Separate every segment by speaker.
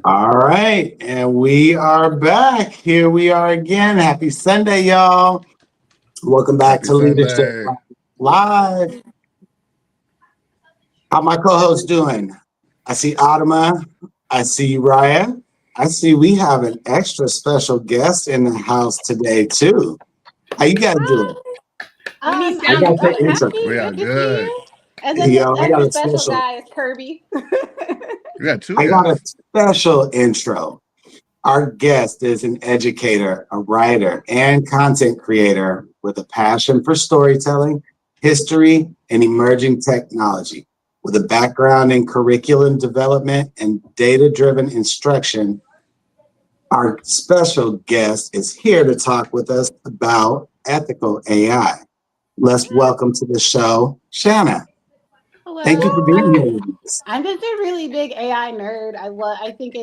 Speaker 1: All right, and we are back. Here we are again. Happy Sunday, y'all. Welcome back
Speaker 2: Happy
Speaker 1: to Leadership
Speaker 2: Sunday.
Speaker 1: Live. How my co-host doing? I see Adama. I see Raya. I see we have an extra special guest in the house today too. How you guys doing?
Speaker 3: We need
Speaker 1: I
Speaker 3: sound
Speaker 1: got the
Speaker 3: effects.
Speaker 1: intro.
Speaker 2: We are
Speaker 4: Good to see
Speaker 2: good.
Speaker 4: you. And then the
Speaker 1: Yo, I got
Speaker 4: extra
Speaker 1: a
Speaker 4: special
Speaker 1: special.
Speaker 4: guy is Kirby.
Speaker 2: We got two
Speaker 1: I got a
Speaker 2: guests.
Speaker 1: special intro. Our guest is an educator, a writer, and content creator with a passion for storytelling, history, and emerging technology. With a background in curriculum development and data driven instruction, our special guest is here to talk with us about ethical AI. Let's welcome to the show, Shanna. Thank you for
Speaker 4: Hello.
Speaker 1: being here with us.
Speaker 4: I'm just a really big AI nerd. I think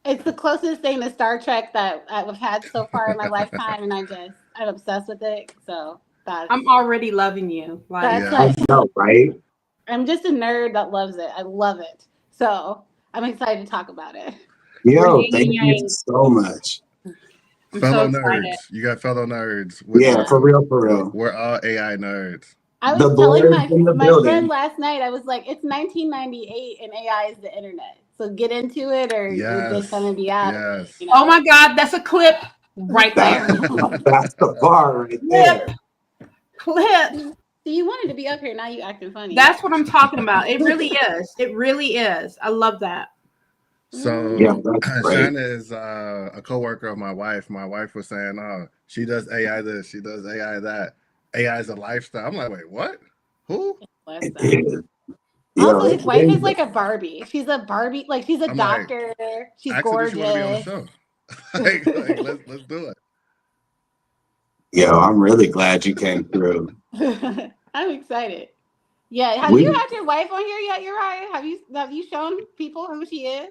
Speaker 4: it's the closest thing to Star Trek that I've had so far in my lifetime, and I'm obsessed with it. So
Speaker 3: I'm already loving you. Like,
Speaker 4: that's
Speaker 2: Yeah.
Speaker 1: I
Speaker 4: like
Speaker 1: know, right?
Speaker 4: I'm just a nerd that loves it. I love it. So I'm excited to talk about it.
Speaker 3: we're
Speaker 1: Yo,
Speaker 3: yin and
Speaker 1: thank you
Speaker 3: yang.
Speaker 1: so much.
Speaker 3: I'm so
Speaker 2: Fellow
Speaker 3: excited.
Speaker 2: nerds. You got fellow nerds with
Speaker 1: Yeah,
Speaker 2: us.
Speaker 4: Yeah.
Speaker 1: for real, for real.
Speaker 2: We're all AI nerds.
Speaker 4: I
Speaker 1: The
Speaker 4: was telling
Speaker 1: boys in the
Speaker 4: my friend
Speaker 1: building.
Speaker 4: last night, I was like, it's 1998 and AI is the internet. So get into it or you're just gonna
Speaker 2: Yes.
Speaker 4: be out of it,
Speaker 2: Yes.
Speaker 3: Oh my God, that's a clip right
Speaker 1: That's
Speaker 3: there.
Speaker 1: that's the bar right
Speaker 3: Clip,
Speaker 1: there.
Speaker 3: clip.
Speaker 4: So you wanted to be up here, now you acting funny.
Speaker 3: That's what I'm talking about. It really is. It really is. I love that.
Speaker 1: Yeah,
Speaker 4: Mm.
Speaker 2: So
Speaker 1: that's great.
Speaker 2: Shanna is a coworker of my wife. My wife was saying, "Oh, she does AI this, she does AI that. AI is a lifestyle." I'm like, "Wait, what? Who?"
Speaker 1: It
Speaker 4: Lifestyle.
Speaker 1: is. Yo,
Speaker 4: Also,
Speaker 1: it
Speaker 4: his wife is
Speaker 1: is.
Speaker 4: like a Barbie. She's a Barbie, like she's a
Speaker 2: I'm like,
Speaker 4: doctor. She's
Speaker 2: "Ask her, does she want to be on the
Speaker 4: gorgeous.
Speaker 2: show?" Like let's do it.
Speaker 1: Yo, I'm really glad you came through.
Speaker 4: I'm excited. Yeah, have you
Speaker 1: We
Speaker 4: had your wife on here yet, Uriah? Have you shown people who she is?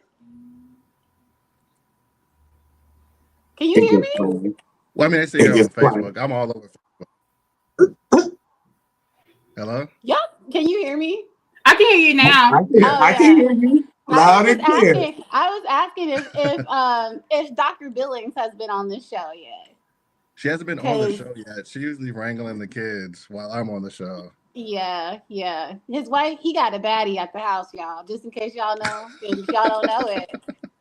Speaker 4: Can you
Speaker 1: it
Speaker 4: hear
Speaker 1: gets
Speaker 4: me?
Speaker 1: funny.
Speaker 2: Well, I mean, I see
Speaker 1: It
Speaker 2: her on
Speaker 1: gets funny.
Speaker 2: Facebook. I'm all over. Hello.
Speaker 4: Yep. Can you hear me?
Speaker 3: I can hear you now.
Speaker 4: Oh
Speaker 1: I can
Speaker 4: yeah.
Speaker 1: hear you
Speaker 4: I
Speaker 1: loud
Speaker 4: was
Speaker 1: and
Speaker 4: just
Speaker 1: clear.
Speaker 4: asking. I was asking if Dr. Billings has been on this show yet.
Speaker 2: She hasn't been on the
Speaker 4: Cause
Speaker 2: show yet. She usually wrangling the kids while I'm on the show.
Speaker 4: yeah. His wife, he got a baddie at the house, y'all. Just in case y'all know, and if y'all don't know it.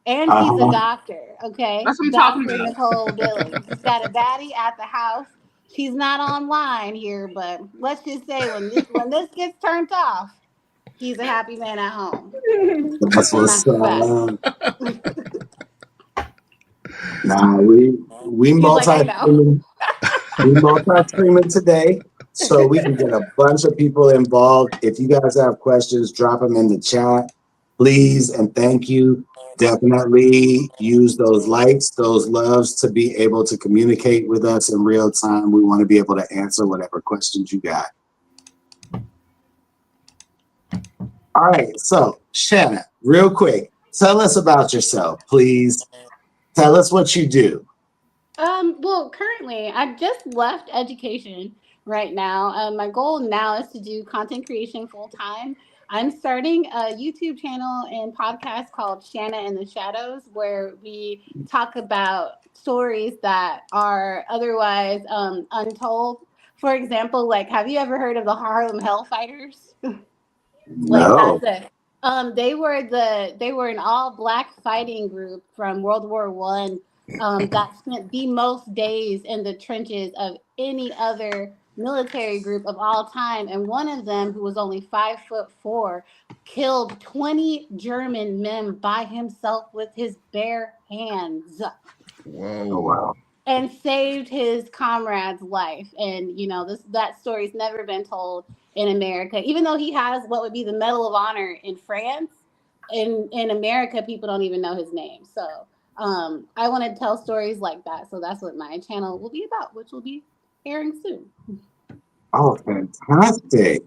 Speaker 4: And she's a
Speaker 1: Uh-huh.
Speaker 4: doctor, okay?
Speaker 3: That's what I'm talking
Speaker 4: Dr.
Speaker 3: about.
Speaker 4: Nicole Billings. She's got a baddie at the house. She's not online here, but let's just say when this gets turned off, he's a happy man at home.
Speaker 1: That's
Speaker 4: And
Speaker 1: what's
Speaker 4: that's a fact.
Speaker 1: nah, we
Speaker 4: He's like, I know.
Speaker 1: multi-streaming. We multi-streaming today, so we can get a bunch of people involved. If you guys have questions, drop them in the chat, please, and thank you. Definitely use those likes, those loves to be able to communicate with us in real time. We want to be able to answer whatever questions you got. All right, so Shanna, real quick, tell us about yourself, please. Tell us what you do.
Speaker 4: Well, currently, I just left education right now. My goal now is to do content creation full time. I'm starting a YouTube channel and podcast called Shanna in the Shadows, where we talk about stories that are otherwise untold. For example, like, have you ever heard of the Harlem Hellfighters? Like
Speaker 1: No.
Speaker 4: that's it. They were an all black fighting group from World War I, that spent the most days in the trenches of any other military group of all time. And one of them, who was only 5'4", killed 20 German men by himself with his bare hands
Speaker 1: Oh,
Speaker 2: Whoa.
Speaker 1: wow.
Speaker 4: and saved his comrade's life. And that story's never been told in America, even though he has what would be the Medal of Honor in France. In America, people don't even know his name. So I want to tell stories like that. So that's what my channel will be about, which will be airing soon.
Speaker 1: Oh, fantastic.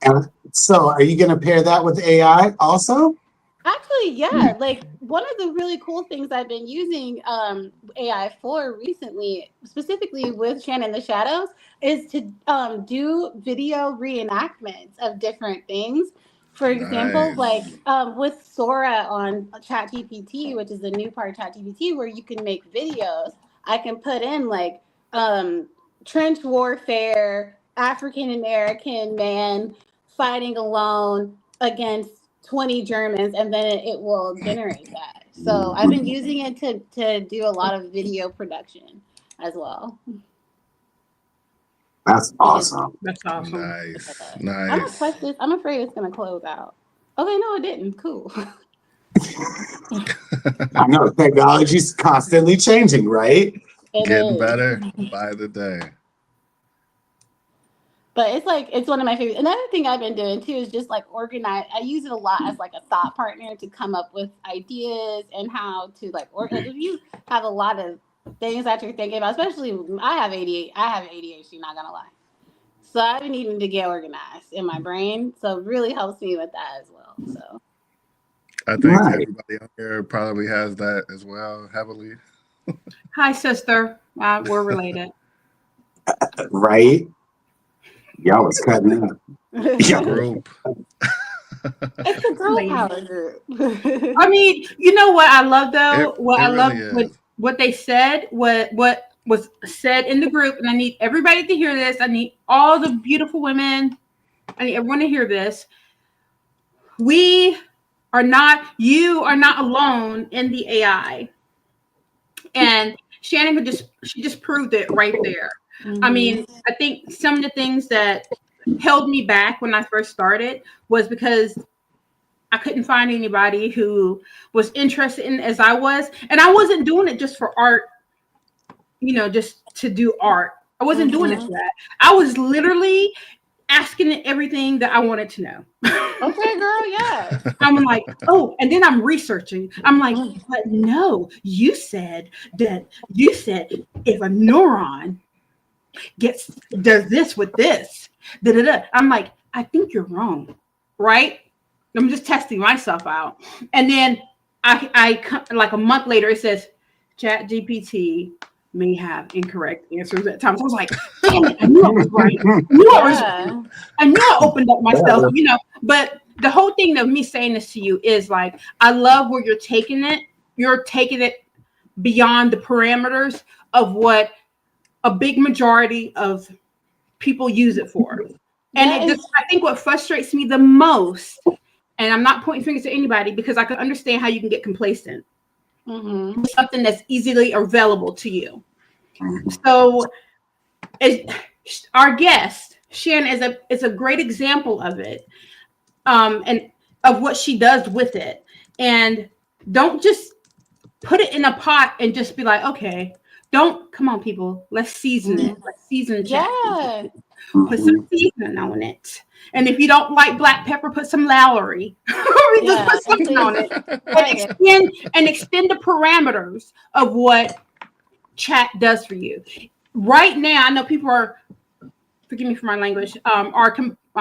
Speaker 1: And so are you going to pair that with AI also?
Speaker 4: Actually, yeah. Like, one of the really cool things I've been using AI for recently, specifically with Shannon the Shadows, is to do video reenactments of different things. For example, like
Speaker 2: Nice.
Speaker 4: with Sora on ChatGPT, which is the new part of ChatGPT, where you can make videos, I can put in like trench warfare, African American man fighting alone against 20 Germans, and then it will generate that. So I've been using it to do a lot of video production as well.
Speaker 1: That's awesome.
Speaker 3: That's awesome.
Speaker 2: Nice.
Speaker 4: I'm gonna
Speaker 2: Nice.
Speaker 4: press this. I'm afraid it's gonna close out. Okay, no, it didn't. Cool.
Speaker 1: I know technology's constantly changing, right?
Speaker 4: It
Speaker 2: Getting
Speaker 4: is.
Speaker 2: better by the day.
Speaker 4: But it's like it's one of my favorites. Another thing I've been doing too is just like organize. I use it a lot as like a thought partner to come up with ideas and how to like like if you have a lot of things that you're thinking about, especially I have ADHD, not gonna lie. So I've been needing to get organized in my brain. So it really helps me with that as well. So
Speaker 2: I think
Speaker 1: Right.
Speaker 2: everybody on here probably has that as well, heavily.
Speaker 3: Hi, sister. We're related.
Speaker 1: Right? Y'all was cutting up. Yeah.
Speaker 2: Group.
Speaker 4: it's a girl power group.
Speaker 3: I mean, you know what I love though?
Speaker 2: It really is.
Speaker 3: What they said, what was said in the group, and I need everybody to hear this. I need all the beautiful women. I need everyone to hear this. You are not alone in the AI. And Shannon she just proved it right there.
Speaker 4: Mm-hmm.
Speaker 3: I mean, I think some of the things that held me back when I first started was because I couldn't find anybody who was interested in as I was. And I wasn't doing it just for art, just to do art. I wasn't doing it for that. I was literally asking it everything that I wanted to know.
Speaker 4: Okay, girl, yeah.
Speaker 3: I'm like, oh, and then I'm researching. I'm like, but no, you said if a neuron does this with this, I'm like, I think you're wrong, right? I'm just testing myself out. And then I like a month later, it says ChatGPT may have incorrect answers at times. I was like, damn it, I knew I was right. I knew I opened up myself, but the whole thing of me saying this to you is like, I love where you're taking it. You're taking it beyond the parameters of what a big majority of people use it for. And I think what frustrates me the most, and I'm not pointing fingers at anybody because I can understand how you can get complacent.
Speaker 4: Mm-hmm.
Speaker 3: Something that's easily available to you. So our guest, Shannon, is a great example of it, and of what she does with it. And don't just put it in a pot and just be like, okay, come on, people, let's season it. Let's season it.
Speaker 4: Yeah.
Speaker 3: Put some seasoning on it. And if you don't like black pepper, put some Lowry. Just put something on it. And extend the parameters of what chat does for you. Right now, I know people are, forgive me for my language, I'm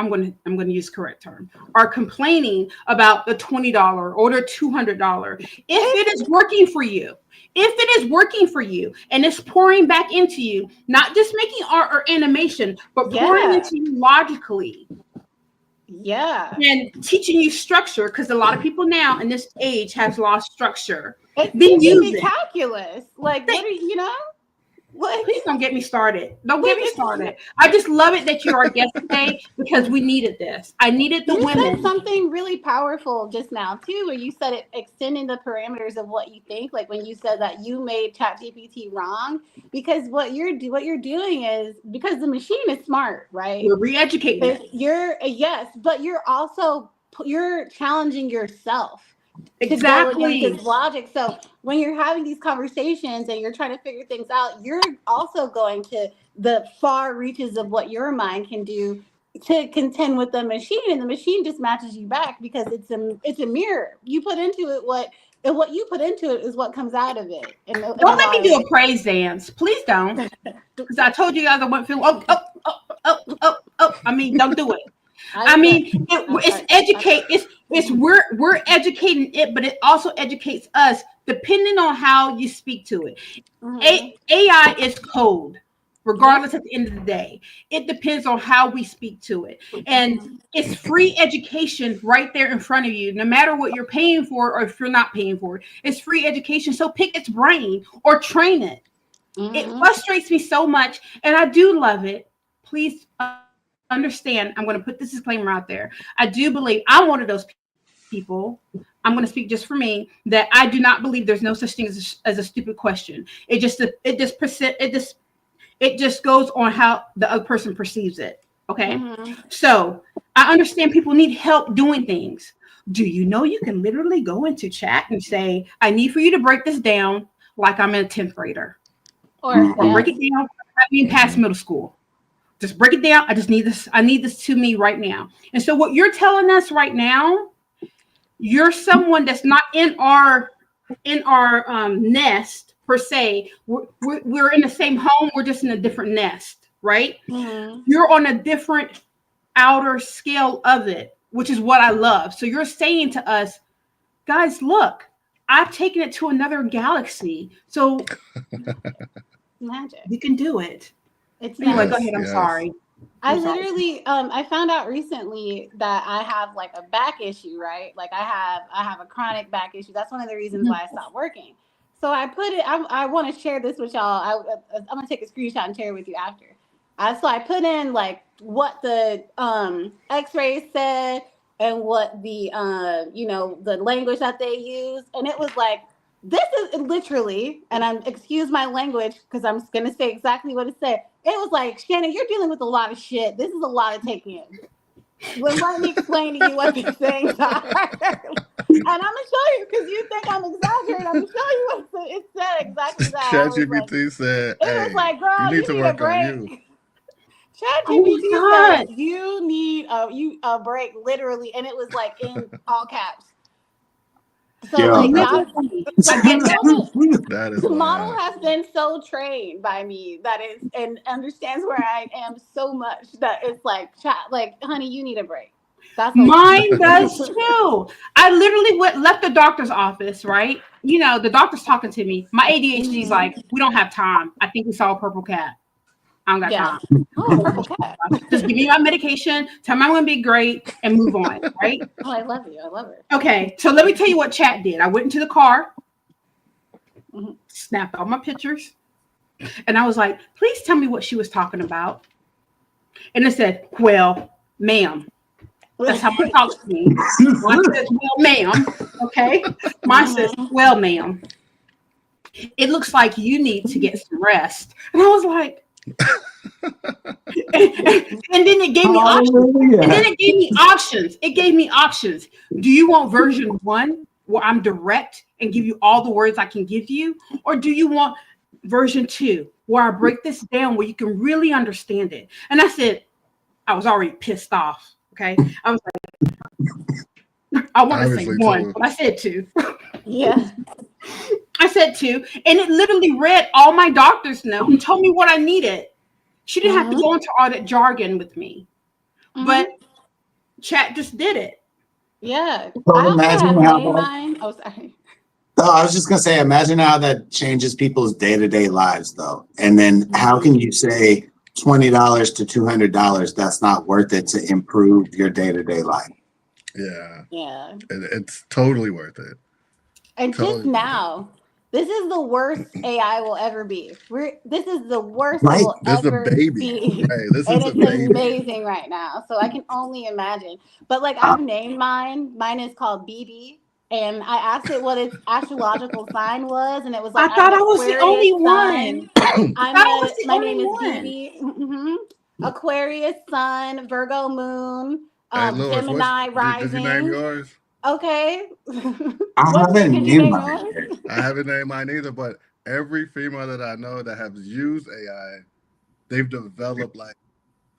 Speaker 3: going to use correct term, are complaining about the $20 or the $200. If it is working for you, and it's pouring back into you, not just making art or animation, but pouring into you logically.
Speaker 4: Yeah.
Speaker 3: And teaching you structure, because a lot of people now in this age has lost structure.
Speaker 4: Then use it. Calculus. Like, what are you
Speaker 3: Please don't get me started. Don't get me started. I just love it that you're our guest today because we needed this. I needed the women.
Speaker 4: You said something really powerful just now too, where you said it extending the parameters of what you think. Like when you said that you made ChatGPT wrong, because what you're doing is, because the machine is smart, right?
Speaker 3: You're re-educating it.
Speaker 4: But you're challenging yourself.
Speaker 3: Exactly.
Speaker 4: To go against logic. So when you're having these conversations and you're trying to figure things out, you're also going to the far reaches of what your mind can do to contend with the machine, and the machine just matches you back because it's a mirror. You put into it what you put into it is what comes out of it. And
Speaker 3: don't let me do a praise dance, please don't, because I told you guys I wouldn't feel. I mean, don't do it. We're educating it, but it also educates us depending on how you speak to it. AI is code. regardless at the end of the day. It depends on how we speak to it. And it's free education right there in front of you, no matter what you're paying for or if you're not paying for it. It's free education. So pick its brain or train it. It frustrates me so much, and I do love it. Please understand, I'm going to put this disclaimer out there. I do believe I'm one of those people. I'm going to speak just for me, that I do not believe there's no such thing as a stupid question. It just goes on how the other person perceives it. Okay. So I understand people need help doing things. Do you know you can literally go into chat and say, I need for you to break this down like I'm a 10th grader, or break it down like being past middle school. Just break it down. I just need this. I need this to me right now. And so what you're telling us right now, you're someone that's not in our nest per se. We're in the same home. We're just in a different nest, right? You're on a different outer scale of it, which is what I love. So you're saying to us, guys, look, I've taken it to another galaxy. So
Speaker 4: magic.
Speaker 3: We can do it.
Speaker 4: It's
Speaker 3: anyway, go ahead. I'm sorry.
Speaker 4: I literally, I found out recently that I have like a back issue, right? Like I have a chronic back issue. That's one of the reasons why I stopped working. So I put it, I want to share this with y'all. I'm going to take a screenshot and share it with you after. So I put in like what the x-rays said and what the, the language that they use. And it was like, this is literally, and I'm excuse my language because I'm going to say exactly what it said. It was like, Shannon, you're dealing with a lot of shit. This is a lot to take in. Let me explain to you what these things are. And I'm going to show you because you think I'm exaggerating. I'm going to show you what it said exactly that.
Speaker 2: ChatGPT said,
Speaker 4: it was like, girl, you need a break.
Speaker 3: ChatGPT
Speaker 4: said, you need a break, literally. And it was like in all caps. So like
Speaker 2: that is
Speaker 4: the model has been so trained by me that is and understands where I am so much that it's like, honey, you need a break. That's
Speaker 3: mine does too. I literally left the doctor's office, right? You know, the doctor's talking to me. My ADHD is like, we don't have time. I think we saw a purple cat. I don't got time.
Speaker 4: Oh, purple cat.
Speaker 3: Just give me my medication, tell me I'm going to be great, and move on, right?
Speaker 4: Oh, I love you. I love it.
Speaker 3: Okay, so let me tell you what chat did. I went into the car, snapped all my pictures, and I was like, please tell me what she was talking about. And it said, well, ma'am. That's how it talks to me. Mine says, well, ma'am. Okay. Mine says, well, ma'am. It looks like you need to get some rest. And I was like, and then it gave me options. And then it gave me options. It gave me options. Do you want version 1 where I'm direct and give you all the words I can give you? Or do you want version 2 where I break this down where you can really understand it? And I said, I was already pissed off. Okay. I was like, I want to say 1, but I said 2.
Speaker 4: Yeah.
Speaker 3: I said 2, and it literally read all my doctor's note and told me what I needed. She didn't have to go into all that jargon with me, but chat just did it.
Speaker 4: Yeah.
Speaker 1: So imagine how
Speaker 4: Oh, sorry.
Speaker 1: No, I was just gonna say, imagine how that changes people's day-to-day lives, though. And then how can you say $20 to $200? That's not worth it to improve your day-to-day life.
Speaker 4: Yeah.
Speaker 2: It's totally worth it.
Speaker 4: And just now, this is the worst AI will ever be. This is the worst it will ever be.
Speaker 2: Right. This
Speaker 4: and
Speaker 2: is
Speaker 4: it's amazing right now. So I can only imagine. But like I've named mine. Mine is called BB. And I asked it what its astrological sign was, and it was like,
Speaker 3: I thought I was the only one.
Speaker 4: My name is BB. Aquarius sun, Virgo moon, Gemini rising.
Speaker 2: Did you name yours?
Speaker 4: Okay.
Speaker 1: I haven't named mine.
Speaker 2: I haven't named mine either, but every female that I know that has used AI, they've developed like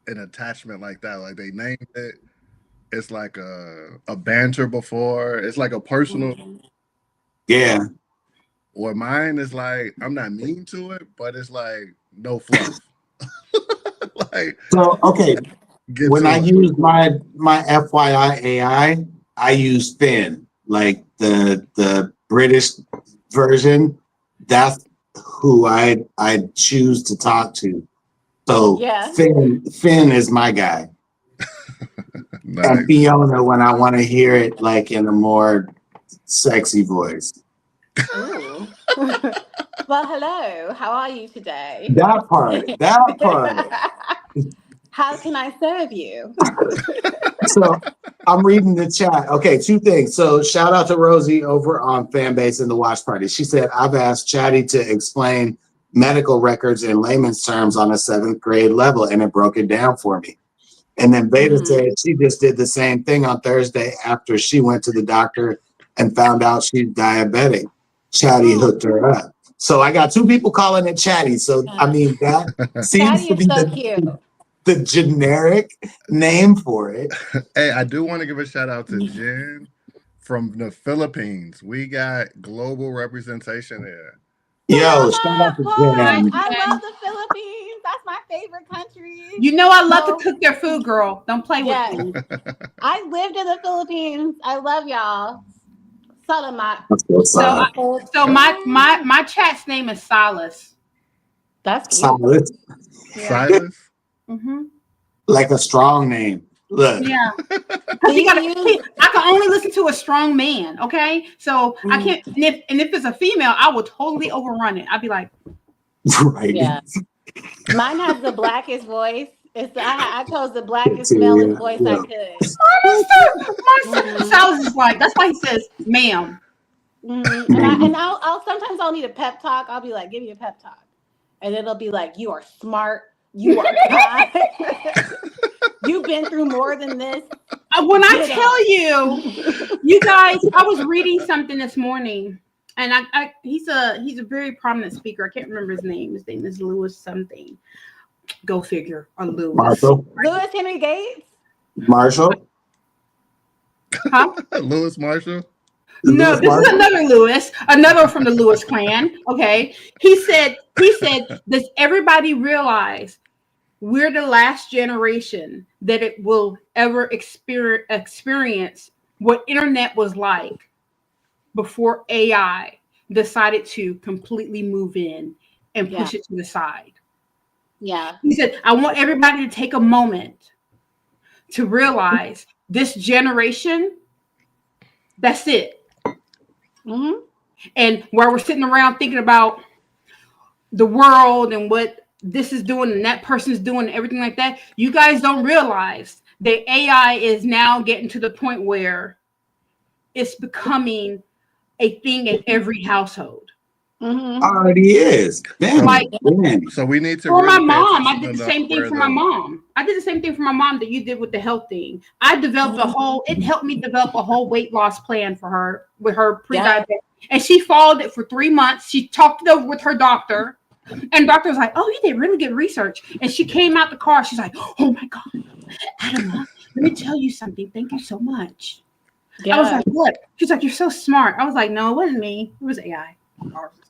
Speaker 2: an attachment like that. Like they named it. It's like a banter before. It's like a personal.
Speaker 1: Yeah.
Speaker 2: Or mine is like, I'm not mean to it, but it's like no fluff. Like
Speaker 1: so okay. When I use my FYI AI, I use Finn, like the British version. That's who I choose to talk to. So
Speaker 4: Yeah.
Speaker 1: Finn is my guy.
Speaker 2: Nice.
Speaker 1: And Fiona when I want to hear it like in a more sexy voice.
Speaker 4: Ooh. Well, hello. How are you today?
Speaker 1: That part.
Speaker 4: How can I serve you?
Speaker 1: So I'm reading the chat. Okay, two things. So shout out to Rosie over on Fanbase in the Watch Party. She said, I've asked Chatty to explain medical records in layman's terms on a 7th grade level, and it broke it down for me. And then Beta said she just did the same thing on Thursday after she went to the doctor and found out she's diabetic. Chatty hooked her up. So I got 2 people calling it Chatty. So, I mean, that seems
Speaker 4: Chatty
Speaker 1: to
Speaker 4: is
Speaker 1: be
Speaker 4: so cute.
Speaker 1: the generic name for it.
Speaker 2: Hey, I do want to give a shout out to Jen from the Philippines. We got global representation here.
Speaker 1: Yo, shout out to Jen.
Speaker 4: I love the Philippines. That's my favorite country.
Speaker 3: You know I love to cook their food, girl. Don't play
Speaker 4: Yes.
Speaker 3: with me.
Speaker 4: I lived in the Philippines. I love y'all. Salamat.
Speaker 3: So my chat's name is Silas.
Speaker 4: That's cute.
Speaker 1: Silas.
Speaker 3: Yeah.
Speaker 2: Silas?
Speaker 3: Mm-hmm.
Speaker 1: Like a strong name. Look.
Speaker 3: Yeah. I can only listen to a strong man, okay? So I can't, and if it's a female, I will totally overrun it. I'd be like,
Speaker 1: right.
Speaker 4: Yeah. Mine has the blackest voice. I chose the blackest, melest voice I could.
Speaker 3: my Silas is like, that's why he says, ma'am.
Speaker 4: And I'll sometimes I'll need a pep talk. I'll be like, give me a pep talk. And it'll be like, you are smart. You are kind. You've been through more than this.
Speaker 3: When I tell you guys, I was reading something this morning, and he's a very prominent speaker. I can't remember his name. His name is Lewis something. Go figure. Or Lewis.
Speaker 1: Marshall.
Speaker 4: Lewis Henry Gates.
Speaker 1: Marshall.
Speaker 3: Huh?
Speaker 2: Lewis Marshall.
Speaker 3: No, this is another Lewis, another from the Lewis clan. Okay. He said, does everybody realize we're the last generation that it will ever experience what internet was like before AI decided to completely move in and push it to the side?
Speaker 4: Yeah.
Speaker 3: He said, I want everybody to take a moment to realize this generation, that's it.
Speaker 4: Mm-hmm.
Speaker 3: And while we're sitting around thinking about the world and what this is doing and that person's doing and everything like that, you guys don't realize that AI is now getting to the point where it's becoming a thing in every household.
Speaker 1: Already is.
Speaker 2: So we need to.
Speaker 3: For my mom, I did the same thing for my mom. I did the same thing for my mom that you did with the health thing. I developed it helped me develop a whole weight loss plan for her with her pre-diabetic. And she followed it for 3 months. She talked it over with her doctor. And doctor was like, oh, you did really good research. And she came out the car. She's like, oh my God, Adama, let me tell you something. Thank you so much. I was like, what? She's like, you're so smart. I was like, no, it wasn't me. It was AI.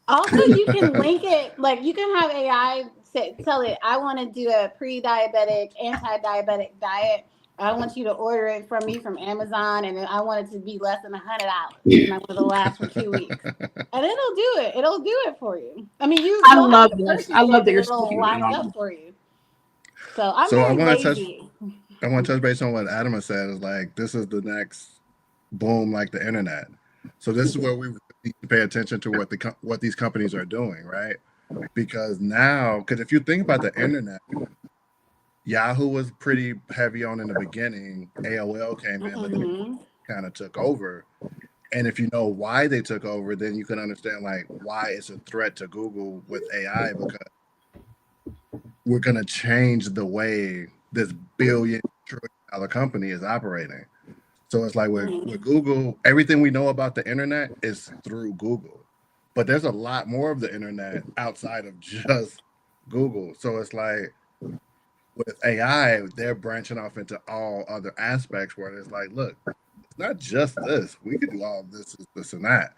Speaker 4: Also, you can link it, like you can have AI tell it, I want to do a pre-diabetic, anti-diabetic diet. I want you to order it from me from Amazon, and I want it to be less than $100, and I want it to last for 2 weeks. And it'll do it. It'll do it for you. I mean,
Speaker 3: I love this. I love that you're
Speaker 4: it'll
Speaker 3: speaking
Speaker 4: line up for you. So I'm
Speaker 2: I
Speaker 4: very
Speaker 2: want to
Speaker 4: lazy.
Speaker 2: touch base on what Adama said. Is like this is the next boom, like the internet. So this is where we need to pay attention to what these companies are doing, right? Because if you think about the internet, Yahoo was pretty heavy on in the beginning. AOL came in, but then kind of took over. And if you know why they took over, then you can understand like why it's a threat to Google with AI, because we're gonna change the way this $1 trillion company is operating. So it's like with Google, everything we know about the internet is through Google. But there's a lot more of the internet outside of just Google. So it's like with AI, they're branching off into all other aspects where it's like, look, it's not just this. We could do all this, and that.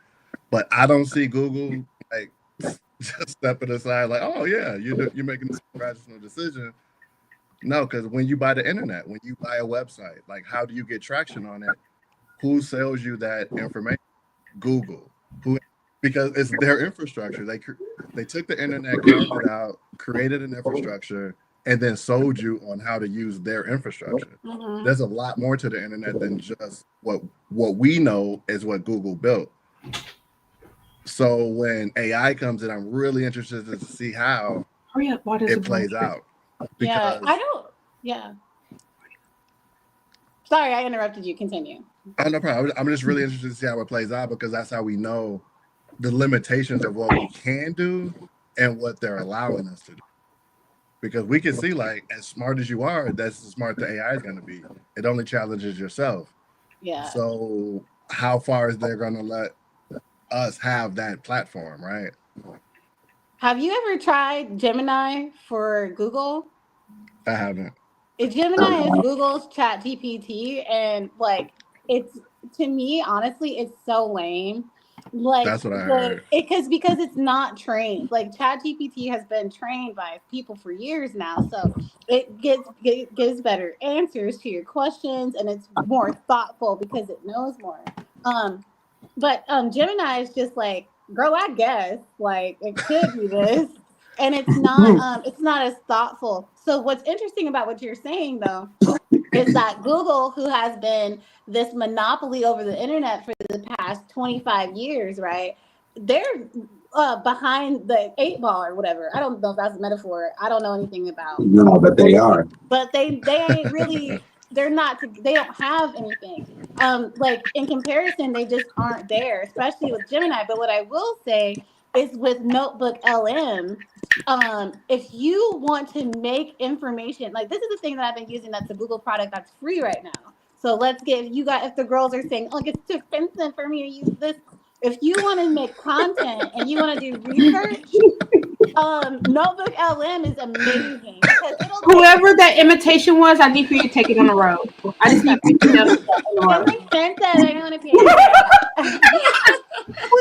Speaker 2: But I don't see Google like just stepping aside like, oh yeah, you're making this rational decision. No, because when you buy the internet, when you buy a website, like how do you get traction on it? Who sells you that information? Google. Because it's their infrastructure. They took the internet, carved it out, created an infrastructure, and then sold you on how to use their infrastructure.
Speaker 4: Mhm.
Speaker 2: There's a lot more to the internet than just what we know is what Google built. So when AI comes in, I'm really interested to see how
Speaker 3: Hurry up, water's
Speaker 2: it plays out.
Speaker 4: Yeah,
Speaker 2: Because
Speaker 4: I don't. Yeah. Sorry, I interrupted you. Continue.
Speaker 2: oh, no problem. I'm just really interested to see how it plays out, because that's how we know the limitations of what we can do and what they're allowing us to do. Because we can see, like, as smart as you are, that's as smart the AI is going to be. It only challenges yourself.
Speaker 4: Yeah.
Speaker 2: So how far is they going to let us have that platform, right?
Speaker 4: Have you ever tried Gemini for Google?
Speaker 2: I haven't.
Speaker 4: Gemini is Google's Chat GPT, and like it's to me, honestly, it's so lame. Like
Speaker 2: That's what I heard.
Speaker 4: because it's not trained. Like Chat GPT has been trained by people for years now, so it gives better answers to your questions, and it's more thoughtful because it knows more. But Gemini is just like, girl, I guess like it could be this, and it's not as thoughtful. So what's interesting about what you're saying though is that Google, who has been this monopoly over the internet for the past 25 years, right? They're behind the 8 ball or whatever. I don't know if that's a metaphor. I don't know anything about.
Speaker 1: No, but they are.
Speaker 4: But they ain't really. They're not. They don't have anything. Like in comparison, they just aren't there, especially with Gemini. But what I will say is with Notebook LM, if you want to make information, like this is the thing that I've been using that's a Google product that's free right now. So let's get you guys, if the girls are saying, oh, it's too expensive for me to use this. If you want to make content and you want to do research, Notebook LM is amazing because it'll
Speaker 3: Whoever that imitation was, I need for you to take it on the road. I just need for you to know that on the road.
Speaker 4: It makes sense that I don't want to pay for that.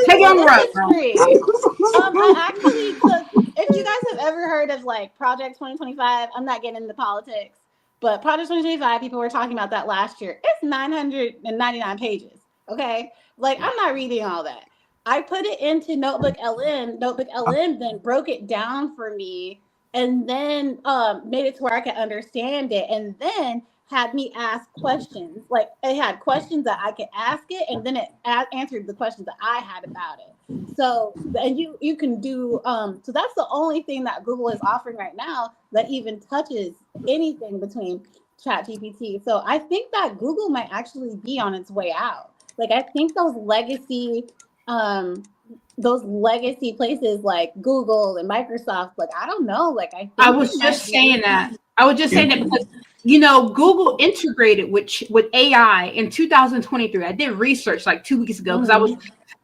Speaker 3: Take it on the road,
Speaker 4: This is
Speaker 3: bro.
Speaker 4: free. I actually took, if you guys have ever heard of like Project 2025, I'm not getting into politics, but Project 2025, people were talking about that last year. It's 999 pages. Okay. Like I'm not reading all that. I put it into Notebook LM. Notebook LM then broke it down for me and then made it to where I could understand it and then had me ask questions. Like it had questions that I could ask it and then it answered the questions that I had about it. So and you can do so that's the only thing that Google is offering right now that even touches anything between ChatGPT. So I think that Google might actually be on its way out. Like I think those legacy places like Google and Microsoft, like I don't know, like
Speaker 3: I was just saying that. I was just saying that because Google integrated with AI in 2023. I did research like 2 weeks ago because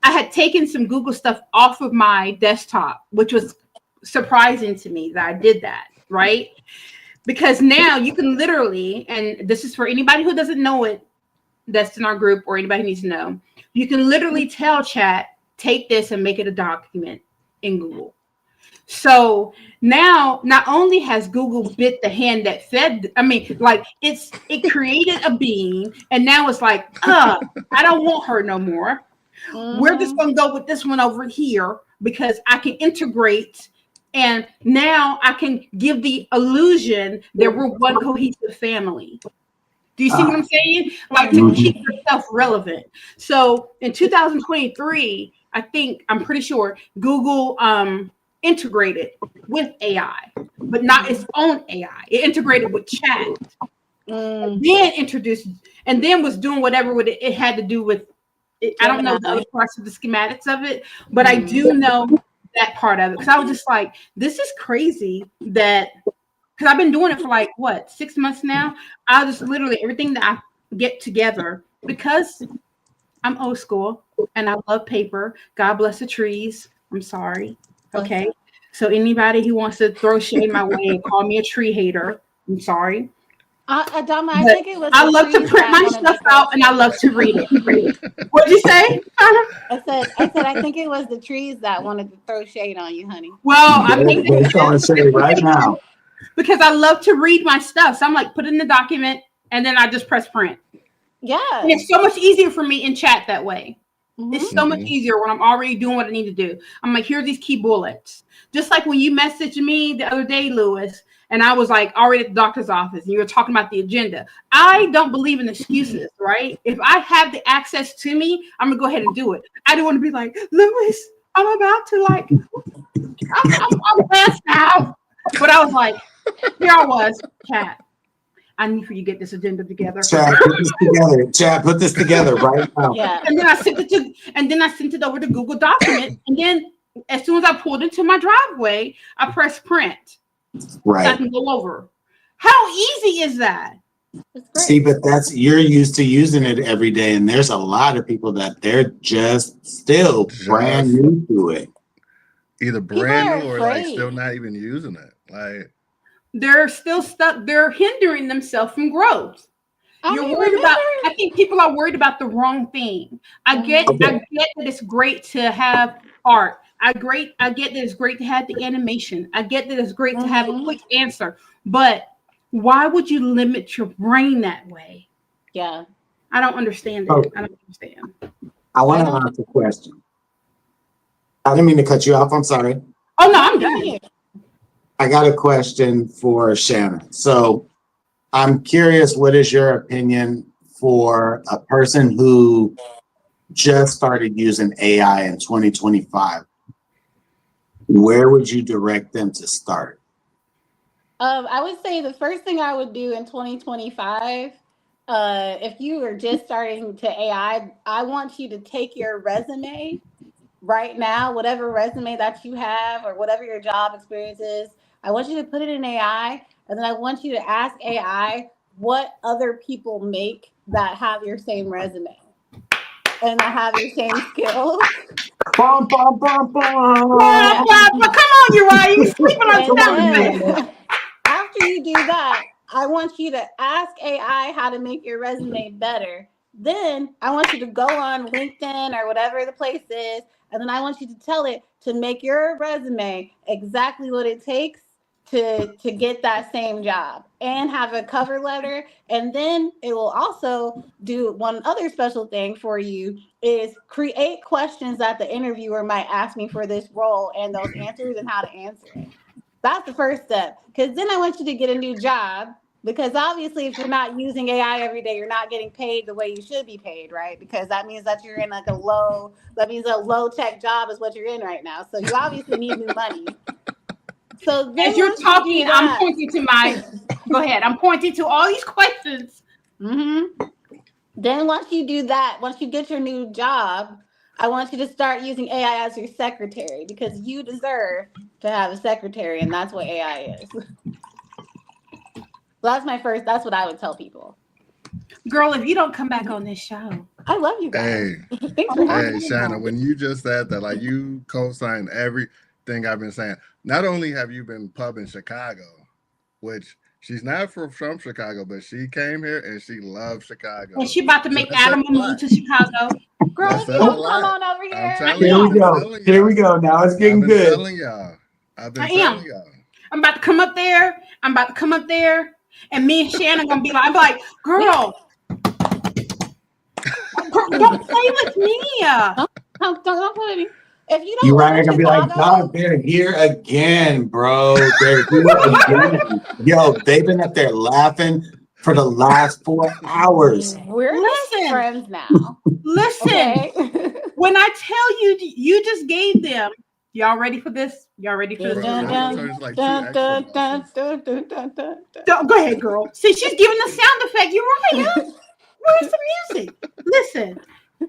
Speaker 3: I had taken some Google stuff off of my desktop, which was surprising to me that I did that, right? Because now you can literally, and this is for anybody who doesn't know it, that's in our group or anybody who needs to know, you can literally tell chat, take this and make it a document in Google. So now not only has Google bit the hand that fed, it created a being and now it's like, I don't want her no more. We're just going to go with this one over here because I can integrate and now I can give the illusion that we're one cohesive family. Do you see what I'm saying? Like to keep yourself relevant. So in 2023, I'm pretty sure Google integrated with AI, but not its own AI. It integrated with chat, and then introduced, and then was doing whatever it had to do with it. I don't know the other parts of the schematics of it, but I do know that part of it. Because I was just like, this is crazy that. Because I've been doing it for 6 months now. I'll just literally everything that I get together because I'm old school and I love paper. God bless the trees. I'm sorry. Okay. So anybody who wants to throw shade my way and call me a tree hater, I'm sorry.
Speaker 4: Adama, I think it was.
Speaker 3: I love to print my stuff out and I love to read it. What'd you say?
Speaker 4: I said, I think it was the trees that wanted to throw shade on you, honey.
Speaker 3: Well, I think
Speaker 1: they're throwing shade right now.
Speaker 3: Because I love to read my stuff. So I'm like, put it in the document and then I just press print.
Speaker 4: Yeah.
Speaker 3: And it's so much easier for me in chat that way. It's so much easier when I'm already doing what I need to do. I'm like, here's these key bullets. Just like when you messaged me the other day, Lewis, and I was like already at the doctor's office and you were talking about the agenda. I don't believe in excuses, right? If I have the access to me, I'm gonna go ahead and do it. I don't want to be like, Lewis, I'm about to like, I'm blessed now. But I was like, here I was, Kat. I need for you to get this agenda together.
Speaker 1: Chad, put this together. Chad, put this together right now.
Speaker 4: Yeah.
Speaker 3: And then I sent it over to Google Document. And then as soon as I pulled into my driveway, I pressed print.
Speaker 1: Right.
Speaker 3: So I can go over. How easy is that?
Speaker 4: It's great.
Speaker 1: See, but you're used to using it every day, and there's a lot of people that they're just still brand new to it.
Speaker 2: Either brand new or like still not even using it. Like
Speaker 3: they're still stuck. They're hindering themselves from growth. You're worried
Speaker 4: remember.
Speaker 3: about. I think people are worried about the wrong thing. I get that it's great to have art. I get that it's great to have the animation. I get that it's great to have a quick answer. But why would you limit your brain that way?
Speaker 4: Yeah.
Speaker 3: I don't understand it. I don't understand.
Speaker 1: I want to ask a question. I didn't mean to cut you off. I'm sorry.
Speaker 3: Oh no, I'm done.
Speaker 1: I got a question for Shanna. So I'm curious, what is your opinion for a person who just started using AI in 2025? Where would you direct them to start?
Speaker 4: I would say the first thing I would do in 2025, if you are just starting to AI, I want you to take your resume right now, whatever resume that you have or whatever your job experience is, I want you to put it in AI, and then I want you to ask AI what other people make that have your same resume and that have your same skills.
Speaker 1: Bum, bum, bum, bum.
Speaker 3: Come on, Uriah, you sleeping on something.
Speaker 4: After you do that, I want you to ask AI how to make your resume better. Then I want you to go on LinkedIn or whatever the place is, and then I want you to tell it to make your resume exactly what it takes to get that same job and have a cover letter. And then it will also do one other special thing for you is create questions that the interviewer might ask me for this role and those answers and how to answer it. That's the first step. Because then I want you to get a new job. Because obviously, if you're not using AI every day, you're not getting paid the way you should be paid, right? Because that means that you're in like a low tech job is what you're in right now. So you obviously need new money. So then
Speaker 3: as you're talking, I'm pointing to go ahead. I'm pointing to all these questions.
Speaker 4: Mm-hmm. Then once you do that, once you get your new job, I want you to start using AI as your secretary because you deserve to have a secretary, and that's what AI is. That's what I would tell people.
Speaker 3: Girl, if you don't come back on this show.
Speaker 4: I love you guys.
Speaker 2: Hey, Shanna, when you just said that, like you co-signed everything I've been saying. Not only have you been pub in Chicago, which she's not from Chicago, but she came here and she loves Chicago.
Speaker 3: And she about to make Adam move to Chicago.
Speaker 4: Girl, you don't come on over here.
Speaker 1: Here we go. Now it's getting good.
Speaker 2: I've been telling y'all.
Speaker 3: I'm about to come up there. And me and Shannon gonna be like, I'm like, girl, don't play with me.
Speaker 4: Don't play with me. If you don't,
Speaker 1: you're right. Gonna be like, God, they're here again, bro. They're here again. Yo, they've been up there laughing for the last 4 hours.
Speaker 4: We're friends now.
Speaker 3: Listen, okay. When I tell you, you just gave them. Y'all ready for this? Y'all ready for this? Go ahead, girl. See, she's giving the sound effect. You're right. Where's the music? Listen,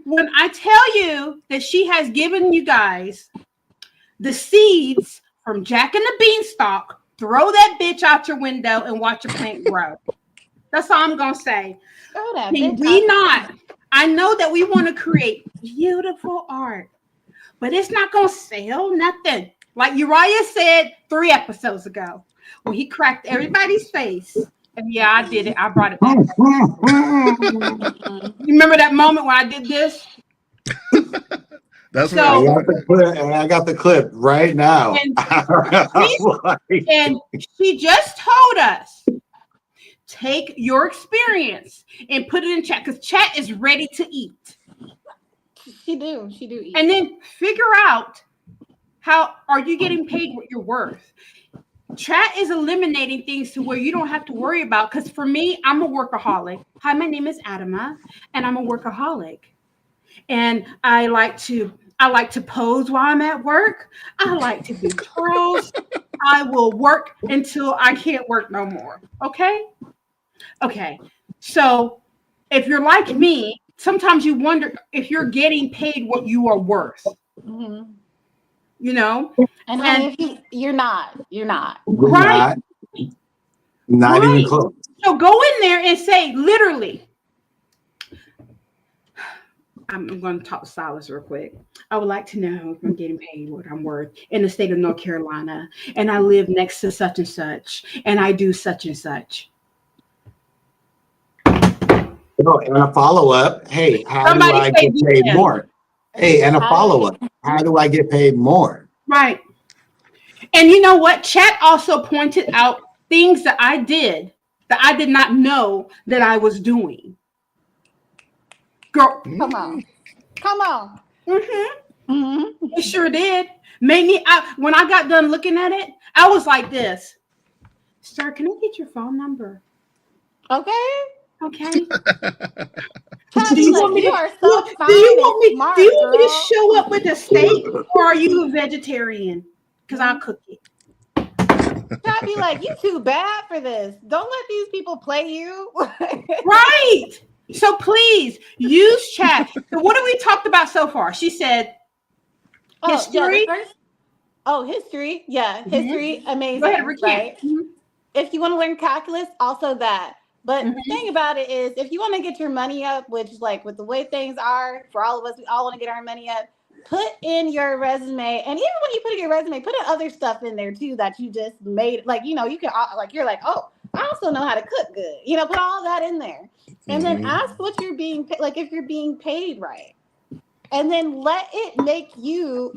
Speaker 3: when I tell you that she has given you guys the seeds from Jack and the Beanstalk, throw that bitch out your window and watch your plant grow. That's all I'm going to say. Can we not? I know that we want to create beautiful art. But it's not going to sell nothing. Like Uriah said 3 episodes ago when he cracked everybody's face. And yeah, I did it. I brought it back. You remember that moment when I did this?
Speaker 2: That's
Speaker 1: I got the clip right now.
Speaker 3: And she just told us, take your experience and put it in chat because chat is ready to eat.
Speaker 4: She do eat.
Speaker 3: And then figure out how are you getting paid what you're worth. Chat is eliminating things to where you don't have to worry about. Because for me, I'm a workaholic. Hi, my name is Adama, and I'm a workaholic. And I like to pose while I'm at work. I like to do twirls. I will work until I can't work no more. Okay. So if you're like me, sometimes you wonder if you're getting paid what you are worth.
Speaker 4: Mm-hmm.
Speaker 3: You know,
Speaker 4: and if you're not,
Speaker 3: right?
Speaker 1: Not even close.
Speaker 3: So go in there and say, literally, I'm going to talk to Silas real quick. I would like to know if I'm getting paid what I'm worth in the state of North Carolina, and I live next to such and such, and I do such and such.
Speaker 1: Oh, and a follow-up. Hey, how do I get paid more? Hey, and a follow-up. How do I get paid more?
Speaker 3: Right. And you know what? Chat also pointed out things that I did that I did not know that I was doing. Girl,
Speaker 4: come on.
Speaker 3: It sure did. Made me. When I got done looking at it, I was like this. Sir, can I get your phone number?
Speaker 4: Okay.
Speaker 3: Do you want me to show up with a steak, or are you a vegetarian? Because I'll cook it.
Speaker 4: I'd be like, you too bad for this. Don't let these people play you.
Speaker 3: Right. So please use chat. So what have we talked about so far? She said history.
Speaker 4: History. Yeah, history. Amazing.
Speaker 3: Go ahead,
Speaker 4: right? If you want to learn calculus, also that. But the thing about it is, if you want to get your money up, which like with the way things are for all of us, we all want to get our money up. Put in your resume, and even when you put in your resume, put in other stuff in there too that you just made. Like, you can like, you're like, oh, I also know how to cook good. Put all that in there, and then ask what you're being paid. Like, if you're being paid right, and then let it make your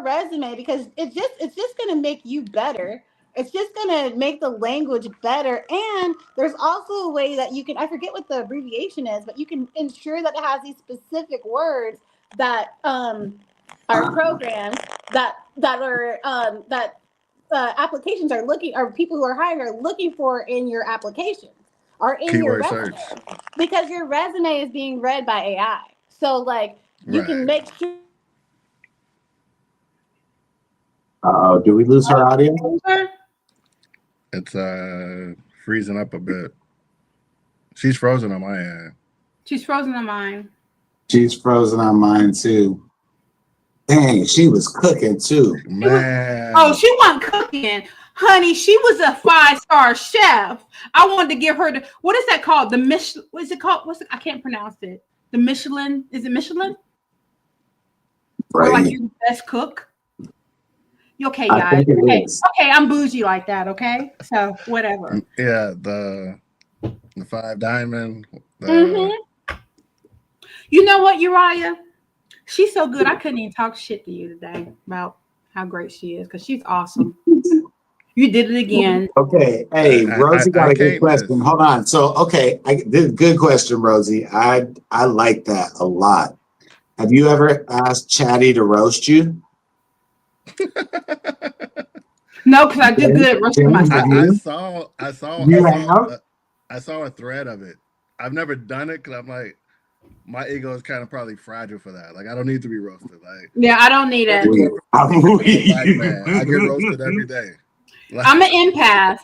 Speaker 4: resume, because it's just gonna make you better. It's just going to make the language better. And there's also a way that you can, I forget what the abbreviation is, but you can ensure that it has these specific words that are programs that applications are looking, or people who are hiring are looking for in your application or in your resume. Because your resume is being read by AI. So like you can make sure.
Speaker 1: Do we lose her audio?
Speaker 2: It's freezing up a bit. She's frozen on my end.
Speaker 3: She's frozen on mine.
Speaker 1: She's frozen on mine too. Dang, she was cooking too.
Speaker 2: Man.
Speaker 3: She wasn't cooking. Honey, she was a 5-star chef. I wanted to give her what is that called? The Michelin. What is it called? I can't pronounce it. The Michelin. Is it Michelin?
Speaker 1: Right.
Speaker 3: Or like you're the best cook? Okay, guys. Okay, I'm bougie like that. Okay, so whatever.
Speaker 2: Yeah, the 5 diamond.
Speaker 3: You know what, Uriah? She's so good. I couldn't even talk shit to you today about how great she is because she's awesome. You did it again.
Speaker 1: Okay, hey, Rosie got a good question. Hold on. So, good question, Rosie. I like that a lot. Have you ever asked Chatty to roast you?
Speaker 3: No, because I do good at roasting myself.
Speaker 2: I saw a thread of it. I've never done it because I'm like, my ego is kind of probably fragile for that. Like, I don't need to be roasted. Like,
Speaker 3: yeah, I don't need it.
Speaker 2: I get roasted every day. Like,
Speaker 3: I'm an empath.